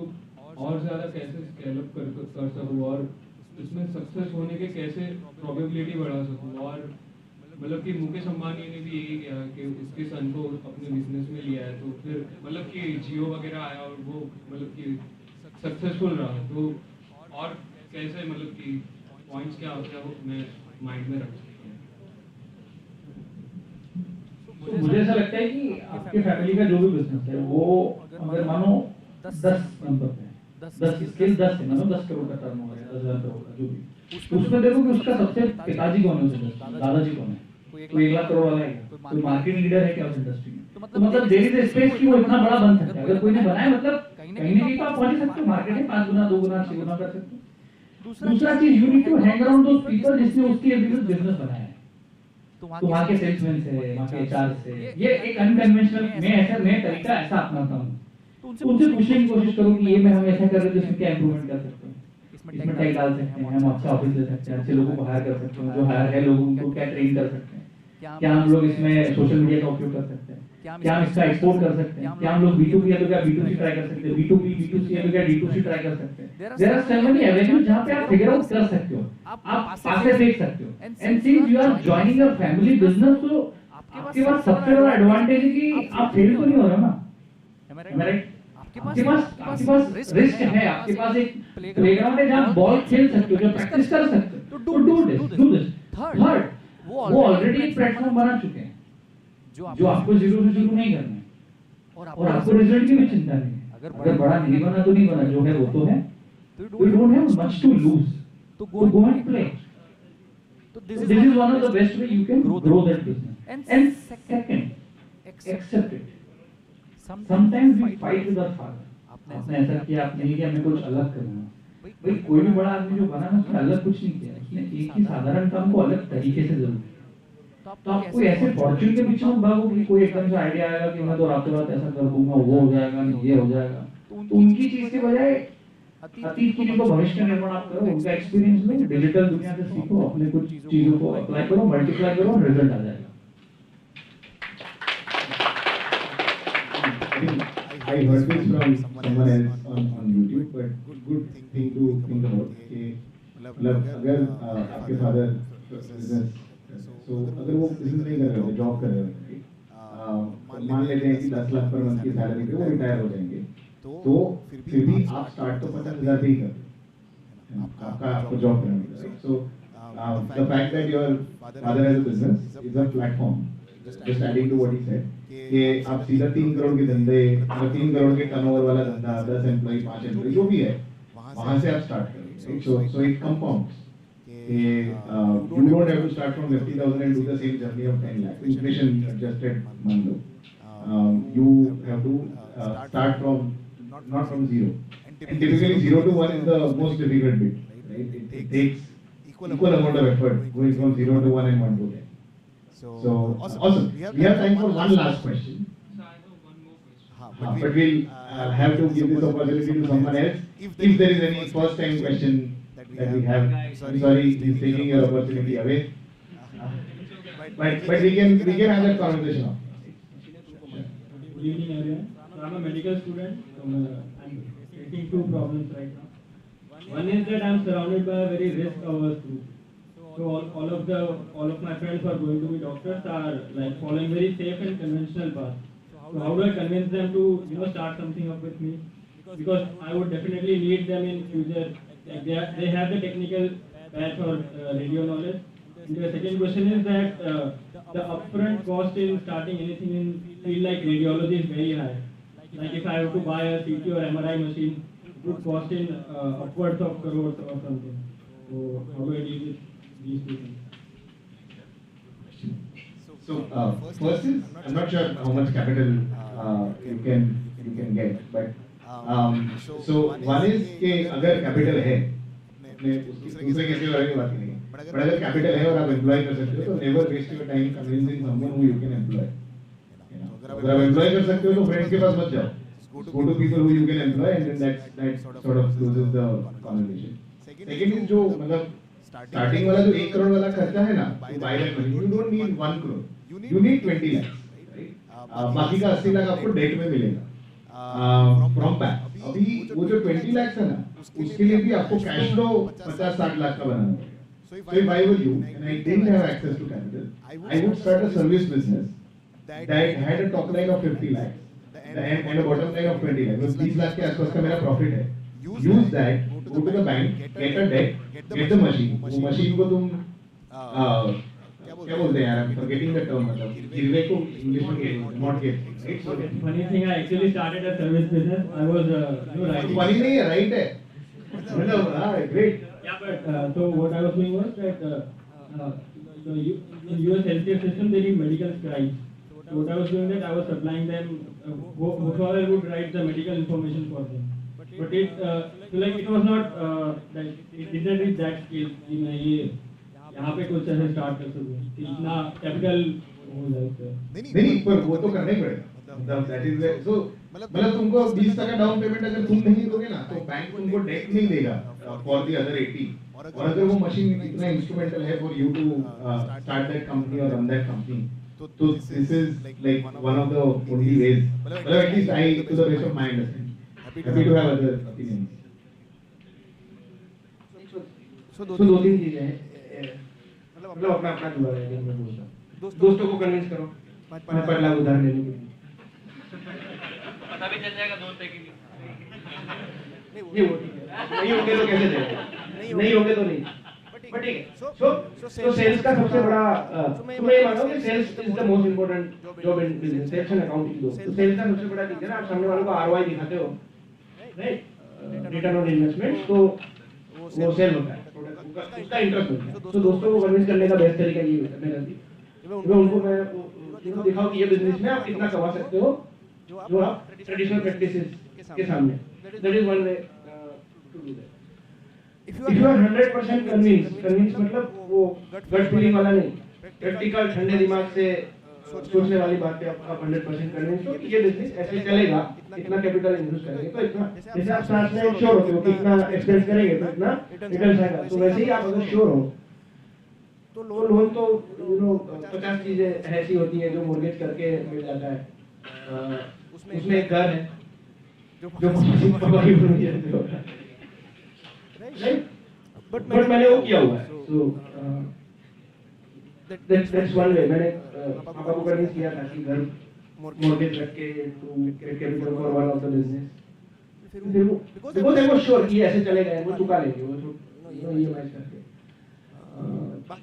और ज़्यादा कैसे स्केल अप कर सकूँ और इसमें सक्सेस होने के कैसे प्रोबेबिलिटी बढ़ा सकूँ. और मतलब कि मुकेश अंबानी ने भी यही किया कि उसके सन को अपने बिजनेस में लिया है, तो फिर मतलब कि जियो वगैरह आया और वो मतलब कि सक्सेसफुल रहा. तो और कैसे मतलब कि पॉइंट्स क्या मैं माइंड में रख सकती हूँ. तो मुझे ऐसा लगता है कि आपके फैमिली का जो भी बिजनेस है वो अगर मानो 10 नंबर पे 10 स्केल 10 है, मानो 10 करोड़ का टर्नओवर है, 10,000 करोड़ का जो भी, उसमें देखो कि उसका सबसे पिताजी कौन है, उसके दादाजी कौन है, कोई 1 लाख करोड़ वाला है, कोई मार्केट लीडर है क्या उस इंडस्ट्री में. तो मतलब देयर इज स्पेस कि वो इतना बड़ा बन सकता है. अगर कोई ने बनाया मतलब कहीं ना कहीं तो आप पहुंच सकते हो. मार्केट है 5 गुना 2 गुना 6 गुना कर सकते हो. दूसरा चीज you need to hang around those people जिसने उसके लिए बिजनेस बनाया है. तो वहाँ के सेल्समैन से, वहाँ के एचआर से, ये एक अनकन्वेंशनल मैं तरीका ऐसा अपनाता हूँ। तो उनसे पूछने की कोशिश करूँ कि ये मैं हम ऐसा कर रहे हैं तो इसमें क्या इंप्रूवमेंट कर सकते हैं, इसमें टैग डाल सकते हैं, हम अच्छा ऑफिस ले सकते हैं, अच्छे लोगों को हायर कर सकते हैं, जो हायर है लोगों को क्या ट्रेन कर सकते हैं, क्या हम लोग इसमें सोशल मीडिया का उपयोग कर सकते हैं, क्या हम इसका एक्सपोर्ट कर सकते हैं, क्या हम लोग B2B है तो क्या B2C ट्राई कर सकते हैं, B2B B2C है तो क्या D2C ट्राई कर सकते हैं। देयर आर सेवन एवेन्यूज जहाँ पे आप फिगर आउट कर सकते हो, आप पासे देख सकते हो। And since you are joining a family business, तो आपके पास सबसे बड़ा एडवांटेज है कि आप फेल तो नहीं हो रहे ना, राइट? आपके पास रिस्क है, आपके पास एक प्लेग्राउंड है जहाँ बॉल खेल सकते हो, जो प्रैक्टिस कर सकते हो, तो डू दिस। थर्ड, वो ऑलरेडी एक प्लेटफॉर्म बना चुके हैं जो आपको जीरो से शुरू नहीं करना है, और आपको रिजल्ट की भी चिंता नहीं है। अगर बड़ा नहीं बना तो नहीं बना, जो है वो तो है, तो you don't have much to lose, तो go and play. So this is one of the best way you can grow that business. And second, accept it. Sometimes we fight with our father. आपने ऐसा किया, आपने ये किया, हमें कुछ अलग करना है। भाई कोई भी बड़ा आदमी जो बना ना, उसने अलग कुछ नहीं किया, उसने एक ही साधारण काम को अलग तरीके से जरूर किया। तो आप कोई ऐसे फॉर्च्यून के पीछे मत भागो कि कोई एकदम से आइडिया आएगा कि मैं तो रातों रात ऐसा कर दूंगा, वो हो जाएगा, नहीं ये हो जाएगा। तो उनकी चीज के बजाय अतीत की जो भविष्य का निर्माण आप करो, उनका एक्सपीरियंस लो, डिजिटल दुनिया से सीखो, अपने कुछ चीजों को अप्लाई करो, मल्टीप्लाई करो, रिजल्ट आ जाएगा। I heard this from someone else on YouTube, but good thing to think about कि मतलब अगर आपके फादर बिजनेस, so अगर वो बिजनेस नहीं कर रहे होते, जॉब कर रहे होते, मान लेते हैं कि 10 लाख पर मंथ की सैलरी पे वो रिटायर हो जाएंगे, तो फिर भी आप स्टार्ट तो 50,000 पे ही कर रहे हैं, आपको जॉब करना है। So the fact that your father has a business is a platform, just adding to what he said, कि आप सीधा 3 करोड़ के धंधे, 3 करोड़ के टर्नओवर वाला धंधा, 10 एम्प्लॉय, 5 एम्प्लॉय, जो भी है, वहाँ से आप स्टार्ट करें। So it compounds. You don't have to start from 50,000 and do the same journey of 10 lakh. Inflation adjusted, मान लो. You have to start from not from zero. And typically 0 to 1 is the most difficult bit, right? It takes equal amount of effort going from 0 to 1 and 1 to 10. So awesome. We have time for one last question. But we'll have to give this opportunity to someone else. If there is any first time question that we have, I'm sorry, he's taking your opportunity away. But we can have that conversation. Good evening, everyone. So I'm a medical student. I'm facing two problems right now. One is that I'm surrounded by a very risk-averse group. So all of my friends who are going to be doctors are like following very safe and conventional path. So how do I convince them to start something up with me? Because I would definitely need them in future. Like they have the technical patch or radio knowledge. And the second question is that the upfront cost in starting anything in field like radiology is very high. Like if I have to buy a CT or MRI machine, it would cost in upwards of crores or something. So how do I deal with these two things? So first is, I'm not sure how much capital you can get, but so one is कि अगर capital है, दूसरे किसी और की बात नहीं है, but अगर capital है और आप employ कर सकते हो, तो never waste your time convincing someone who you can employ. अगर आप employ कर सकते हो तो friends के पास मत जाओ. Go to people who you can employ, and then that sort of closes the conversation. Second is जो मतलब starting वाला जो 1 करोड़ वाला खर्चा है ना, to buy that machine, you don't need 1 crore, you need 20 lakhs, right? बाकी का 80 लाख आपको डेट में मिलेगा from bank. अभी वो जो 20 lakhs है ना, उसके लिए भी आपको कैश फ्लो 50-60 लाख का बनाना पड़ेगा. So if I were you and I didn't have access to capital, I would start a service business that had a top line of 50 lakhs and a bottom line of 20 lakhs. तो 20 लाख के आसपास का मेरा profit है. Use that, go to the bank, get a debt, get the machine. वो machine को तुम क्या बोलते हैं यार, I'm forgetting the term, मतलब गिरवे को इंग्लिश में mortgage. Funny thing, I actually started a service business. I was writing. Funny नहीं है, right है. मतलब great. Yeah, but so what I was doing was that in US healthcare system they need medical scribes. So what I was doing that I was supplying them whoever would write the medical information for them. But it so like it was not like it didn't reach that scale in a year. यहाँ पे कुछ ऐसे start कर सकूँ कि इतना capital हो जाए तो। नहीं पर वो तो करना ही पड़ेगा, मतलब दैट इज सो, मतलब तुमको 20% डाउन पेमेंट अगर तुम नहीं दोगे ना तो बैंक तुमको डेट नहीं देगा फॉर द अदर 80, और अगर वो मशीन इतना इंस्ट्रूमेंटल है for you to start that company और रन दैट कंपनी, तो this is like one of the only ways, मतलब at least I to the best of my understanding happy to have other opinions. So दो तीन चीजें हैं, मतलब अपना अपना जुगाड़ है, मैं बोलता दोस्तों को कन्विंस करो 5 लाख उधार लेने के लिए, पता भी चल जाएगा दोस्त है कि नहीं वो ठीक है, नहीं होंगे तो कैसे देंगे, नहीं होंगे तो नहीं, बट ठीक है। सो सेल्स का सबसे बड़ा, तो मैं ये मानता हूँ कि sales is the most important job in business, sales and accounting दो, तो सेल्स का सबसे बड़ा चीज है ना, आप सामने वालों को आरओआई दिखाते हो, राइट, रिटर्न ऑन इन्वेस्टमेंट, तो वो सेल होता है, उसका इंटरेस्ट होता है। तो दोस्तों को कन्विंस करने का बेस्ट तरीका ये होता है मेरा नजदीक, उनको मैं दिखाऊं कि ये बिजनेस में आप कितना कमा सकते हो जो आप ट्रेडिशनल प्रैक्टिसेस के सामने, that is one way to do that. If you are 100% convince मतलब वो गट फीलिंग वाला नहीं, प्रैक्टिकल ठंडे दिमाग से सोचने वाली बात पे आप 100% कन्विंस हो कि ये बिजनेस ऐसे चलेगा, इतना कैपिटल इन्वेस्ट करेंगे तो इतना, जैसे आप साथ में श्योर होते हो कि इतना एक्सपेंस करेंगे तो इतना रिटर्न आएगा, तो वैसे ही आप अगर श्योर हो तो लोन तो 50 चीजें ऐसी होती हैं जो मोर्गेज करके मिल जाता है, उसमें एक घर है जो बट मैंने वो किया हुआ है, सो दैट्स वन वे। मैंने पापा को कन्विंस किया था कि घर मोर्गेज रख के to get capital for one of the business, फिर वो बिकॉज़ आई वाज श्योर कि ऐसे चलेगा, वो चुका लेंगे, वो ईएमआई करके।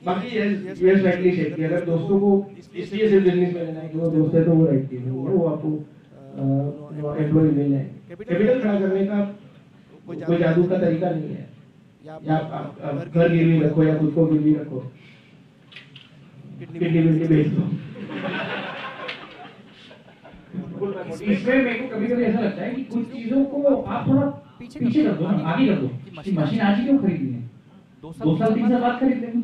बाकी यस राइटली सेड कि अगर दोस्तों को इसलिए सिर्फ बिजनेस में लेना है, वो दोस्त है तो वो राइट चीज है, वो आपको एम्प्लॉय मिल जाएंगे। कैपिटल खड़ा करने का कोई जादू का तरीका नहीं है, या आप घर गिरवी रखो या खुद को गिरवी रखो, किडनी बेच दो। इसमें मेरे को कभी-कभी ऐसा लगता है कि कुछ चीजों को आप थोड़ा पीछे कर दो ना, आगे कर दो कि मशीन आज ही क्यों खरीदनी है, 2 साल 3 साल बाद खरीद लेंगे,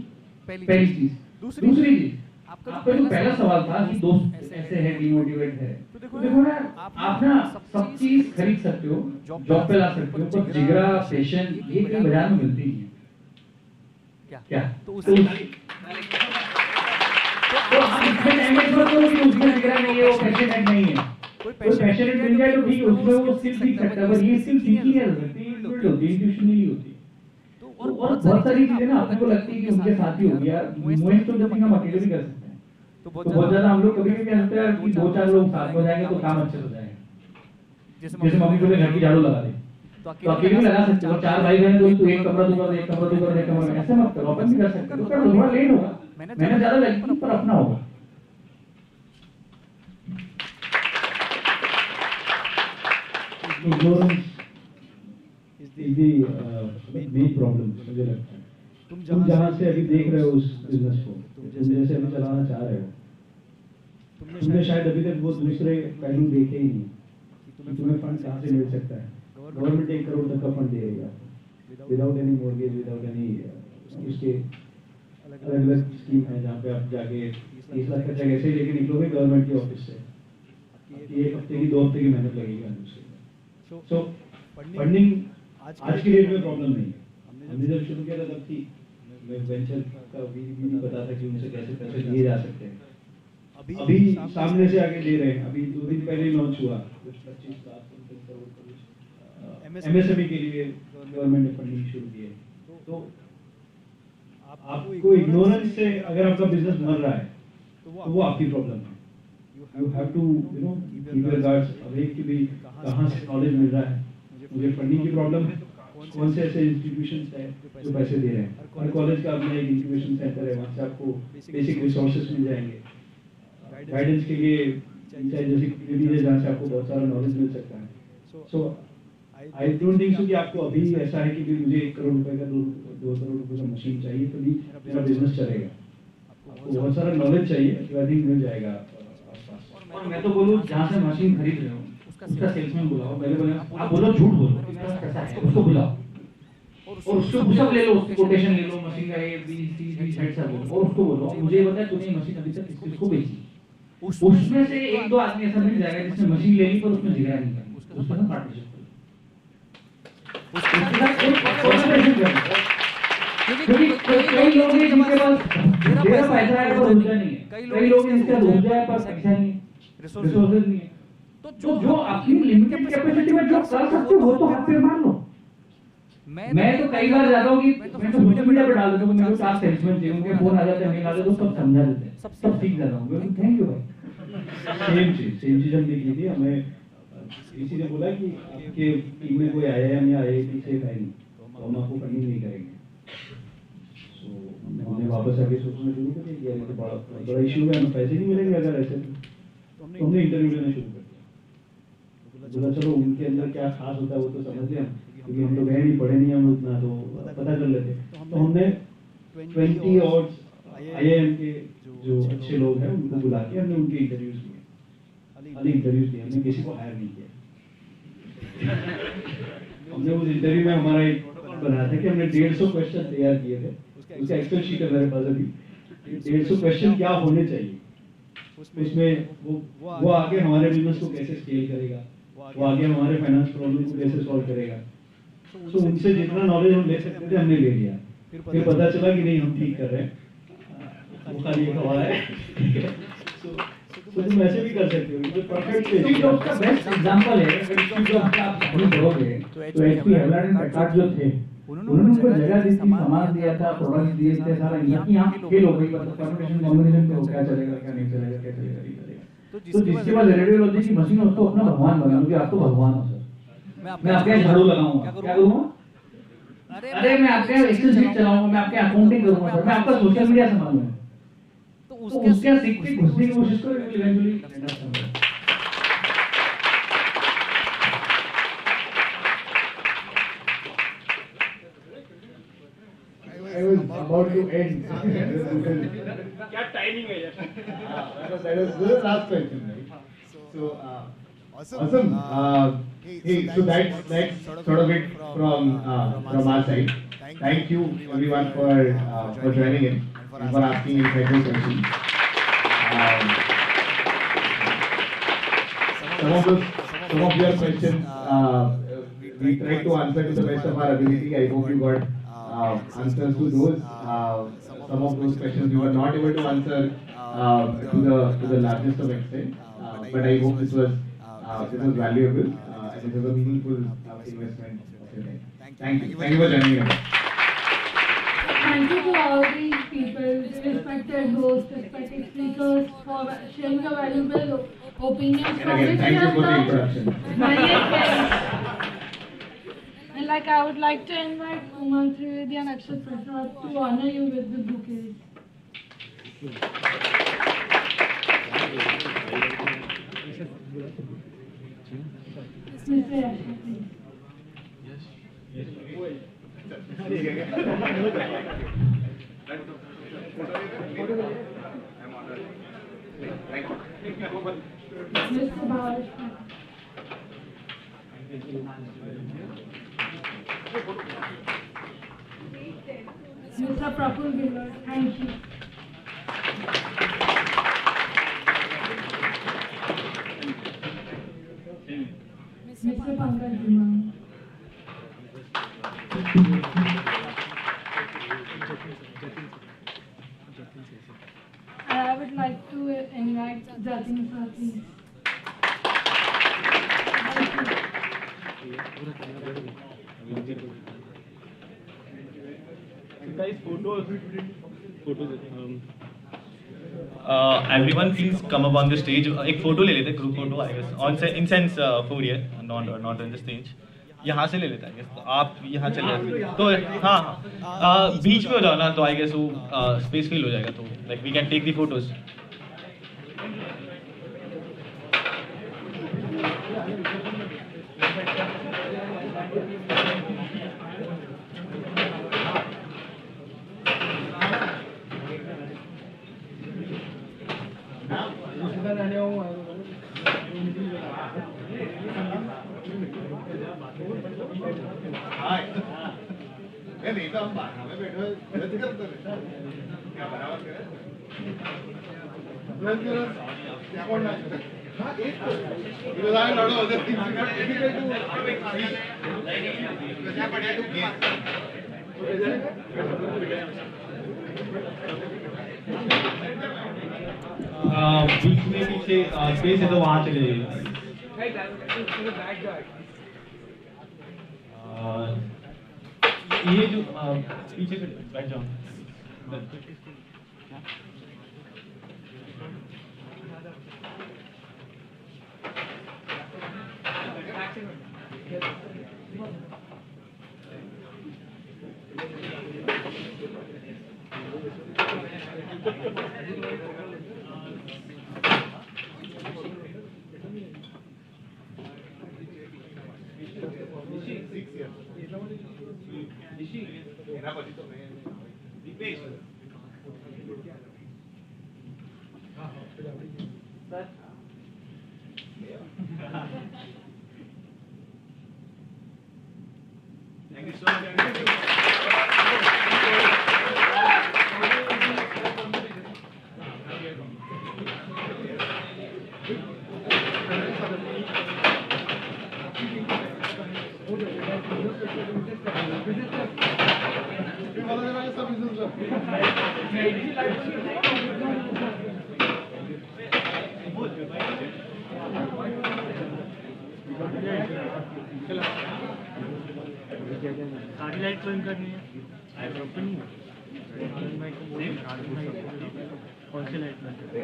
पहली चीज। दूसरी चीज, आपका जो पहला सवाल था कि दोस्त ऐसे है, डिमोटिवेट है, तो देखो ना, आप ना सब चीज खरीद सकते हो, जॉब पे ला सकते हो, पर जिगरा, पैशन ये कहीं बाजार में मिलती नहीं है। क्या तो उसमें टाइम वेस्ट मत करो कि उसमें जिगरा नहीं है, वो पैशनेट नहीं है, कोई पैशनेट मिल जाए तो ठीक है, उसमें वो स्किल सीख सकता है, पर ये स्किल सीखी नहीं सकती, बिल्ड होती है, इंट्यूशन नहीं होती। और बहुत सारी चीजें ना अपने को लगती है कि उनके साथ ही होगी, यार मूवमेंट तो जब हम अकेले भी कर सकते हैं, तो बहुत ज्यादा हम लोग कभी कभी क्या करते हैं कि 2-4 लोग साथ हो जाएंगे तो काम अच्छे हो जाएगा, जैसे मम्मी बोले घर की झाड़ू लगा दे, तो अकेले भी लगा सकते हो, 4 भाई बहन तो एक कमरा दूंगा, एक कमरा दूंगा, एक कमरा, ऐसे मत करो, अपन भी कर सकते हो, तो थोड़ा लेट होगा, मेहनत ज्यादा लगेगी पर अपना होगा। is the main problem मुझे लगता है। तुम जहाँ से अभी देख रहे हो उस बिजनेस को, तुम जैसे अभी चलाना चाह रहे हो, तुमने शायद अभी तक वो दूसरे पहलू देखे ही नहीं कि तुम्हें फंड कहाँ से मिल सकता है। गवर्नमेंट 1 करोड़ तक का फंड दे रही है without any mortgage, without any, उसके अलग अलग स्कीम है जहाँ पे आप जाके 30 लाख खर्चा कैसे लेके निकलोगे गवर्नमेंट के ऑफिस से, 1 हफ्ते की 2 हफ्ते की मेहनत लगेगी। सो फंडिंग आज की डेट में प्रॉब्लम नहीं है। हमने जब शुरू किया था तब थी, वेंचर का भी नहीं पता था कि उनसे कैसे पैसे लिए जा सकते हैं। अभी सामने से आके दे रहे हैं, अभी 2 दिन पहले ही लॉन्च हुआ 25 लाख एमएसएमई के लिए गवर्नमेंट ने फंडिंग शुरू की है। तो आपको इग्नोरेंस से अगर आपका बिजनेस मर रहा है तो वो आपकी प्रॉब्लम है। You have to keep your guards awake कि भी कहाँ से नॉलेज मिल रहा है, मुझे फंडिंग की प्रॉब्लम है, कौन से ऐसे इंस्टीट्यूशंस हैं जो पैसे दे रहे हैं। हर कॉलेज का अपना एक इंक्यूबेशन सेंटर है, वहाँ से आपको बेसिक रिसोर्सेज मिल जाएंगे, गाइडेंस के लिए जैसे है जहाँ से आपको बहुत सारा नॉलेज मिल सकता है। सो आई डोंट थिंक सो कि आपको अभी ऐसा है कि मुझे 1 करोड़ रुपए का 2 करोड़ रुपए का मशीन चाहिए तभी मेरा बिजनेस चलेगा। आपको बहुत सारा नॉलेज चाहिए, तो आई थिंक मिल जाएगा आसपास। और मैं तो बोलूँ जहाँ से मशीन खरीद रहे हो उसका सेल्समैन बुलाओ, पहले बोले आप बोलो झूठ बोलो, मेरा पैसा है उसको बुलाओ, और उससे पुशअप ले लो, उसकी कोटेशन ले लो, मशीन का A B C D head सब बोलो और उसको बोलो मुझे ये बता तूने मशीन अभी तक किसको बेची। उसमें से एक दो आदमी ऐसा मिल जाएगा जिसने मशीन ले ली पर उसमें जिगरा नहीं करना, उसके साथ पार्टनरशिप क्योंकि कई लोग हैं जिनके पास मेरा पैसा है पर ऊर्जा नहीं है, कई लोग हैं जिनके पास ऊर्जा है पर पैसा नहीं है, रिसोर्सेज नहीं है। तो जो अपनी लिमिटेड कैपेसिटी में जो कर सकते हो वो तो हाथ पे मार लो। मैं तो कई बार जाता हूँ कि मैं तो सोशल मीडिया पे डाल देता हूँ मेरे को 4 सेल्समैन चाहिए, उनके फोन आ जाते हैं, मेल आ जाते हैं, सब समझा देते हैं, सब सीख जाता हूँ। थैंक यू भाई। सेम चीज हमने की थी। हमें किसी ने बोला कि आपके टीम में कोई IIM या IIT से है नहीं तो हम आपको फंडिंग नहीं करेंगे। तो हमने वापस आके सोचना शुरू कर दिया कि ये बड़ा इशू है, हमें पैसे नहीं मिलेंगे अगर ऐसे। तो हमने इंटरव्यू लेना शुरू कर दिया। बोला चलो उनके अंदर क्या खास होता है वो तो समझ लें, क्योंकि हम तो गए नहीं, पढ़े नहीं हम उतना, तो पता कर लेते। तो हमने 20 और IIM के जो अच्छे लोग हैं उनको बुला के हमने उनके इंटरव्यूज लिए, खाली इंटरव्यूज लिए, हमने किसी को हायर नहीं किया। हमने उस इंटरव्यू में हमारा एक बनाया था कि हमने 150 क्वेश्चन तैयार किए थे, उसका एक्सेल शीट है मेरे पास अभी। 150 क्वेश्चन क्या होने चाहिए उसमें, वो आगे हमारे बिजनेस को कैसे स्केल करेगा, वो आगे हमारे फाइनेंस प्रॉब्लम को कैसे सॉल्व करेगा। तो उनसे जितना नॉलेज हम ले सकते थे हमने ले लिया। फिर पता चला कि नहीं हम ठीक कर रहे हैं, वो खाली एक हवा है। तो तुम ऐसे भी कर सकते हो, ये परफेक्ट स्टीव जॉब्स का बेस्ट एग्जांपल है। अगर स्टीव जॉब्स का आप फॉलो करोगे तो HP हेवलैंड एंड पैकार्ड जो थे उन्होंने उनको जगह दी थी, सामान दिया था, प्रोडक्ट्स दिए थे, सारा यहाँ फेल हो गई। मतलब परम्यूटेशन कॉम्बिनेशन को क्या चलेगा क्या नहीं चलेगा, क्या चलेगा नहीं चलेगा। तो जिसके पास रेडियोलॉजी की मशीन हो उसको अपना भगवान बना लो कि आप तो भगवान हो सर, मैं आपके यहाँ झाड़ू लगाऊंगा, क्या करूंगा, अरे मैं आपके यहाँ एक्सेल शीट चलाऊंगा, मैं आपके अकाउंटिंग करूंगा सर, मैं आपका सोशल मीडिया संभालूंगा। तो उसके यहाँ सीख के घुसने की कोशिश करो, eventually I was about to end. क्या टाइमिंग है यार? That was the last question, right? So, awesome. Hey, so that's sort of it from our side. Thank you everyone for joining in and for asking insightful questions. Some of your questions we tried to answer to the best of our ability. I hope you got answers to those. Some of those questions we were not able to answer to the largest of extent, but I hope this was valuable and it was a meaningful investment of your time. Thank you for joining us. Thank you to all the people, respected hosts, respected speakers, for sharing your valuable opinions. And again, thank you for the introduction. And like I would like to invite Umang Trivedi and Akshat Prasad to honor you with the bouquet. Mr. Yasha, please. Mr. Bhavesh. Mr. Praful Gilbert, thank you. Mr. Pankaj Gimani. I would like to invite Jatin sir, please. Guys, photos. Everyone please come up on the stage. एक photo ले लेते हैं, group photo I guess on से in sense for ये not on the stage. यहाँ से ले लेता है तो आप यहाँ चले जाते तो हाँ बीच में हो जाओ ना, तो आई गेस वो स्पेस फील हो जाएगा, तो like we can take the photos. नहीं तो हम बाहर में बैठे गलत करते हैं क्या बराबर कर क्या करना हाँ एक तो डिजाइन लड़ो उधर डिफिकल्ट टू क्या बढ़िया टू गेम बीच में पीछे स्पेस है तो वहां चले जाइए ये जो पीछे से बैठ जाओ Thank you so much. सारी लाइट बंद करनी है कौन सी लाइट बंद करनी है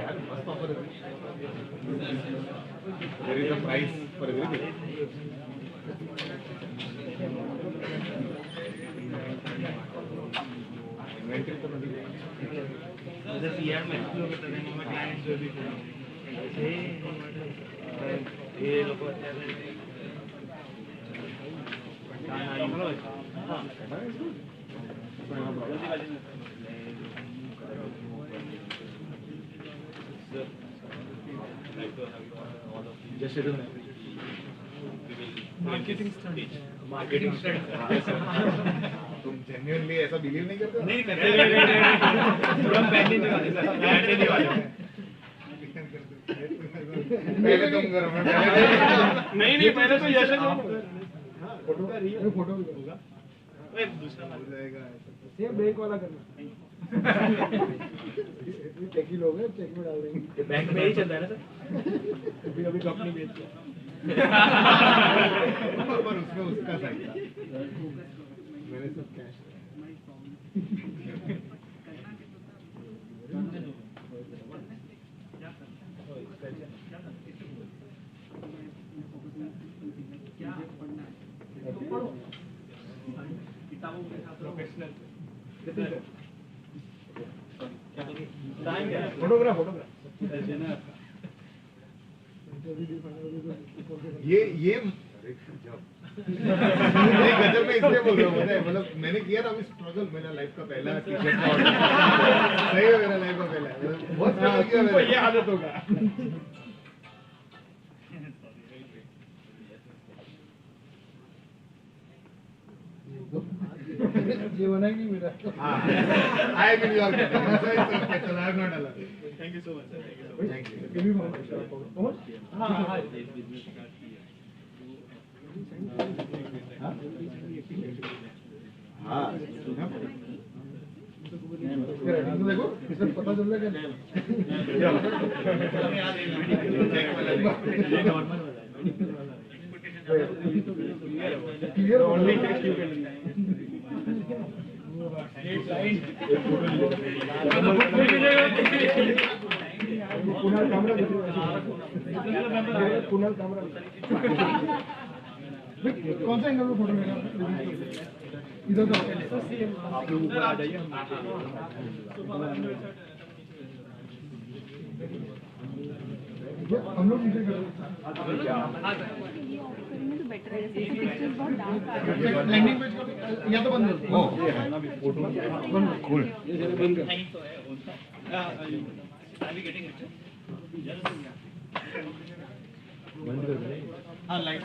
There is a price for everything. Inventory तो नहीं है। जैसे सीआर में एक्सप्लोर करते हैं मैं क्लाइंट जो भी ये लोग Just schedule me. Marketing stunt Marketing stunt. तुम genuinely ऐसा believe नहीं करते हो? नहीं करते थोड़ा पहले नहीं वाले पहले नहीं वाले पहले तुम करो मैं नहीं पहले तो यश को फोटो फोटो भी होगा ओए दूसरा हो जाएगा सेम बैंक वाला करना चेक ही लोगे चेक में डाल देंगे बैंक में ही चल रहा है ना सर अभी अभी कंपनी बेचती है पर उसमें उसका साइड मेरे सब कैश फोटोग्राफ ये नहीं गजब में इसलिए बोल रहा हूँ मतलब मैंने किया ना अभी स्ट्रगल मेरा लाइफ का पहला टी-शर्ट का ऑर्डर सही है मेरा लाइफ का पहला बहुत स्ट्रगल किया मैंने ये आदत होगा ये बना ही नहीं मेरा I am in your category. So it's okay. So I have not allowed. Thank you so much sir Thank you. ये भी पहुंच हाँ हाँ देखो इसमें पता चल रहा है clear only text you can Kunal camera Kunal camera कौन सा एंगल में फोटो लेना इधर तो आप लोग ऊपर आ जाइए हम लोग नीचे कर लैंडिंग पेज का या तो बंद कर Cool. हाँ लाइट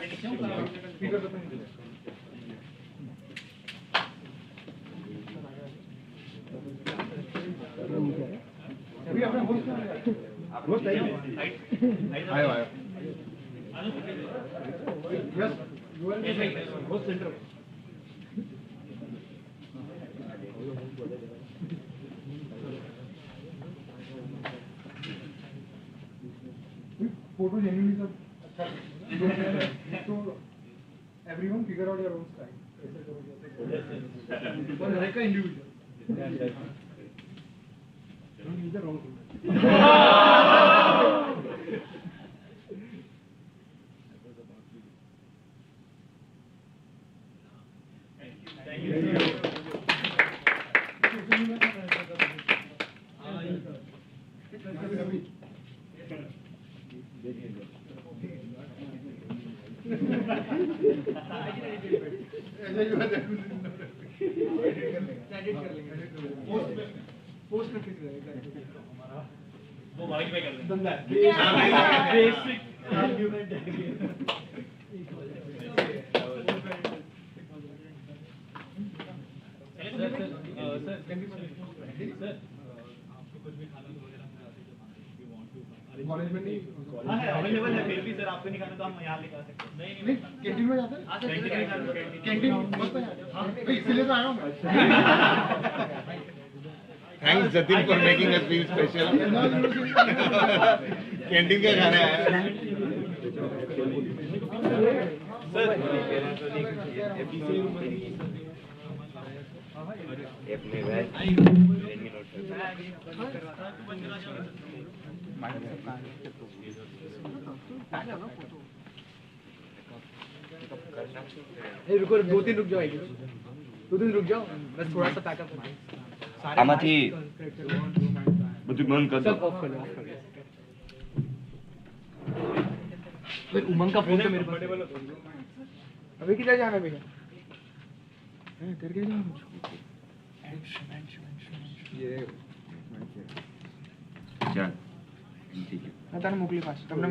फोटो जेन्युइनली सब अच्छा तो everyone figure out your own style ऐसे करोगे और हर एक का individual don't use the wrong post में फिक्र रहेगा वो वाइट पे कर लेंगे बेसिक आर्गुमेंट कॉलेज में नहीं अवेलेबल है फिर भी सर आपको नहीं खाना तो हम यहाँ लेकर आ सकते हैं नहीं कैंटीन में जाते हैं कैंटीन मस्त है हां इसीलिए तो आया हूं मैं Thanks Jatin for making us feel special. Canteen का खाना है रुको 2-3 रुक जाओ 2-3 रुक जाओ बस थोड़ा सा पैकअप आमाथी બધું બંધ કર દો ऑफ कर दो उमंग का फोन तो मेरे पास अभी किधर जाना है भैया करके जाओ ये ચાલ ઠીક છે मैं तने मोकली पास तुमने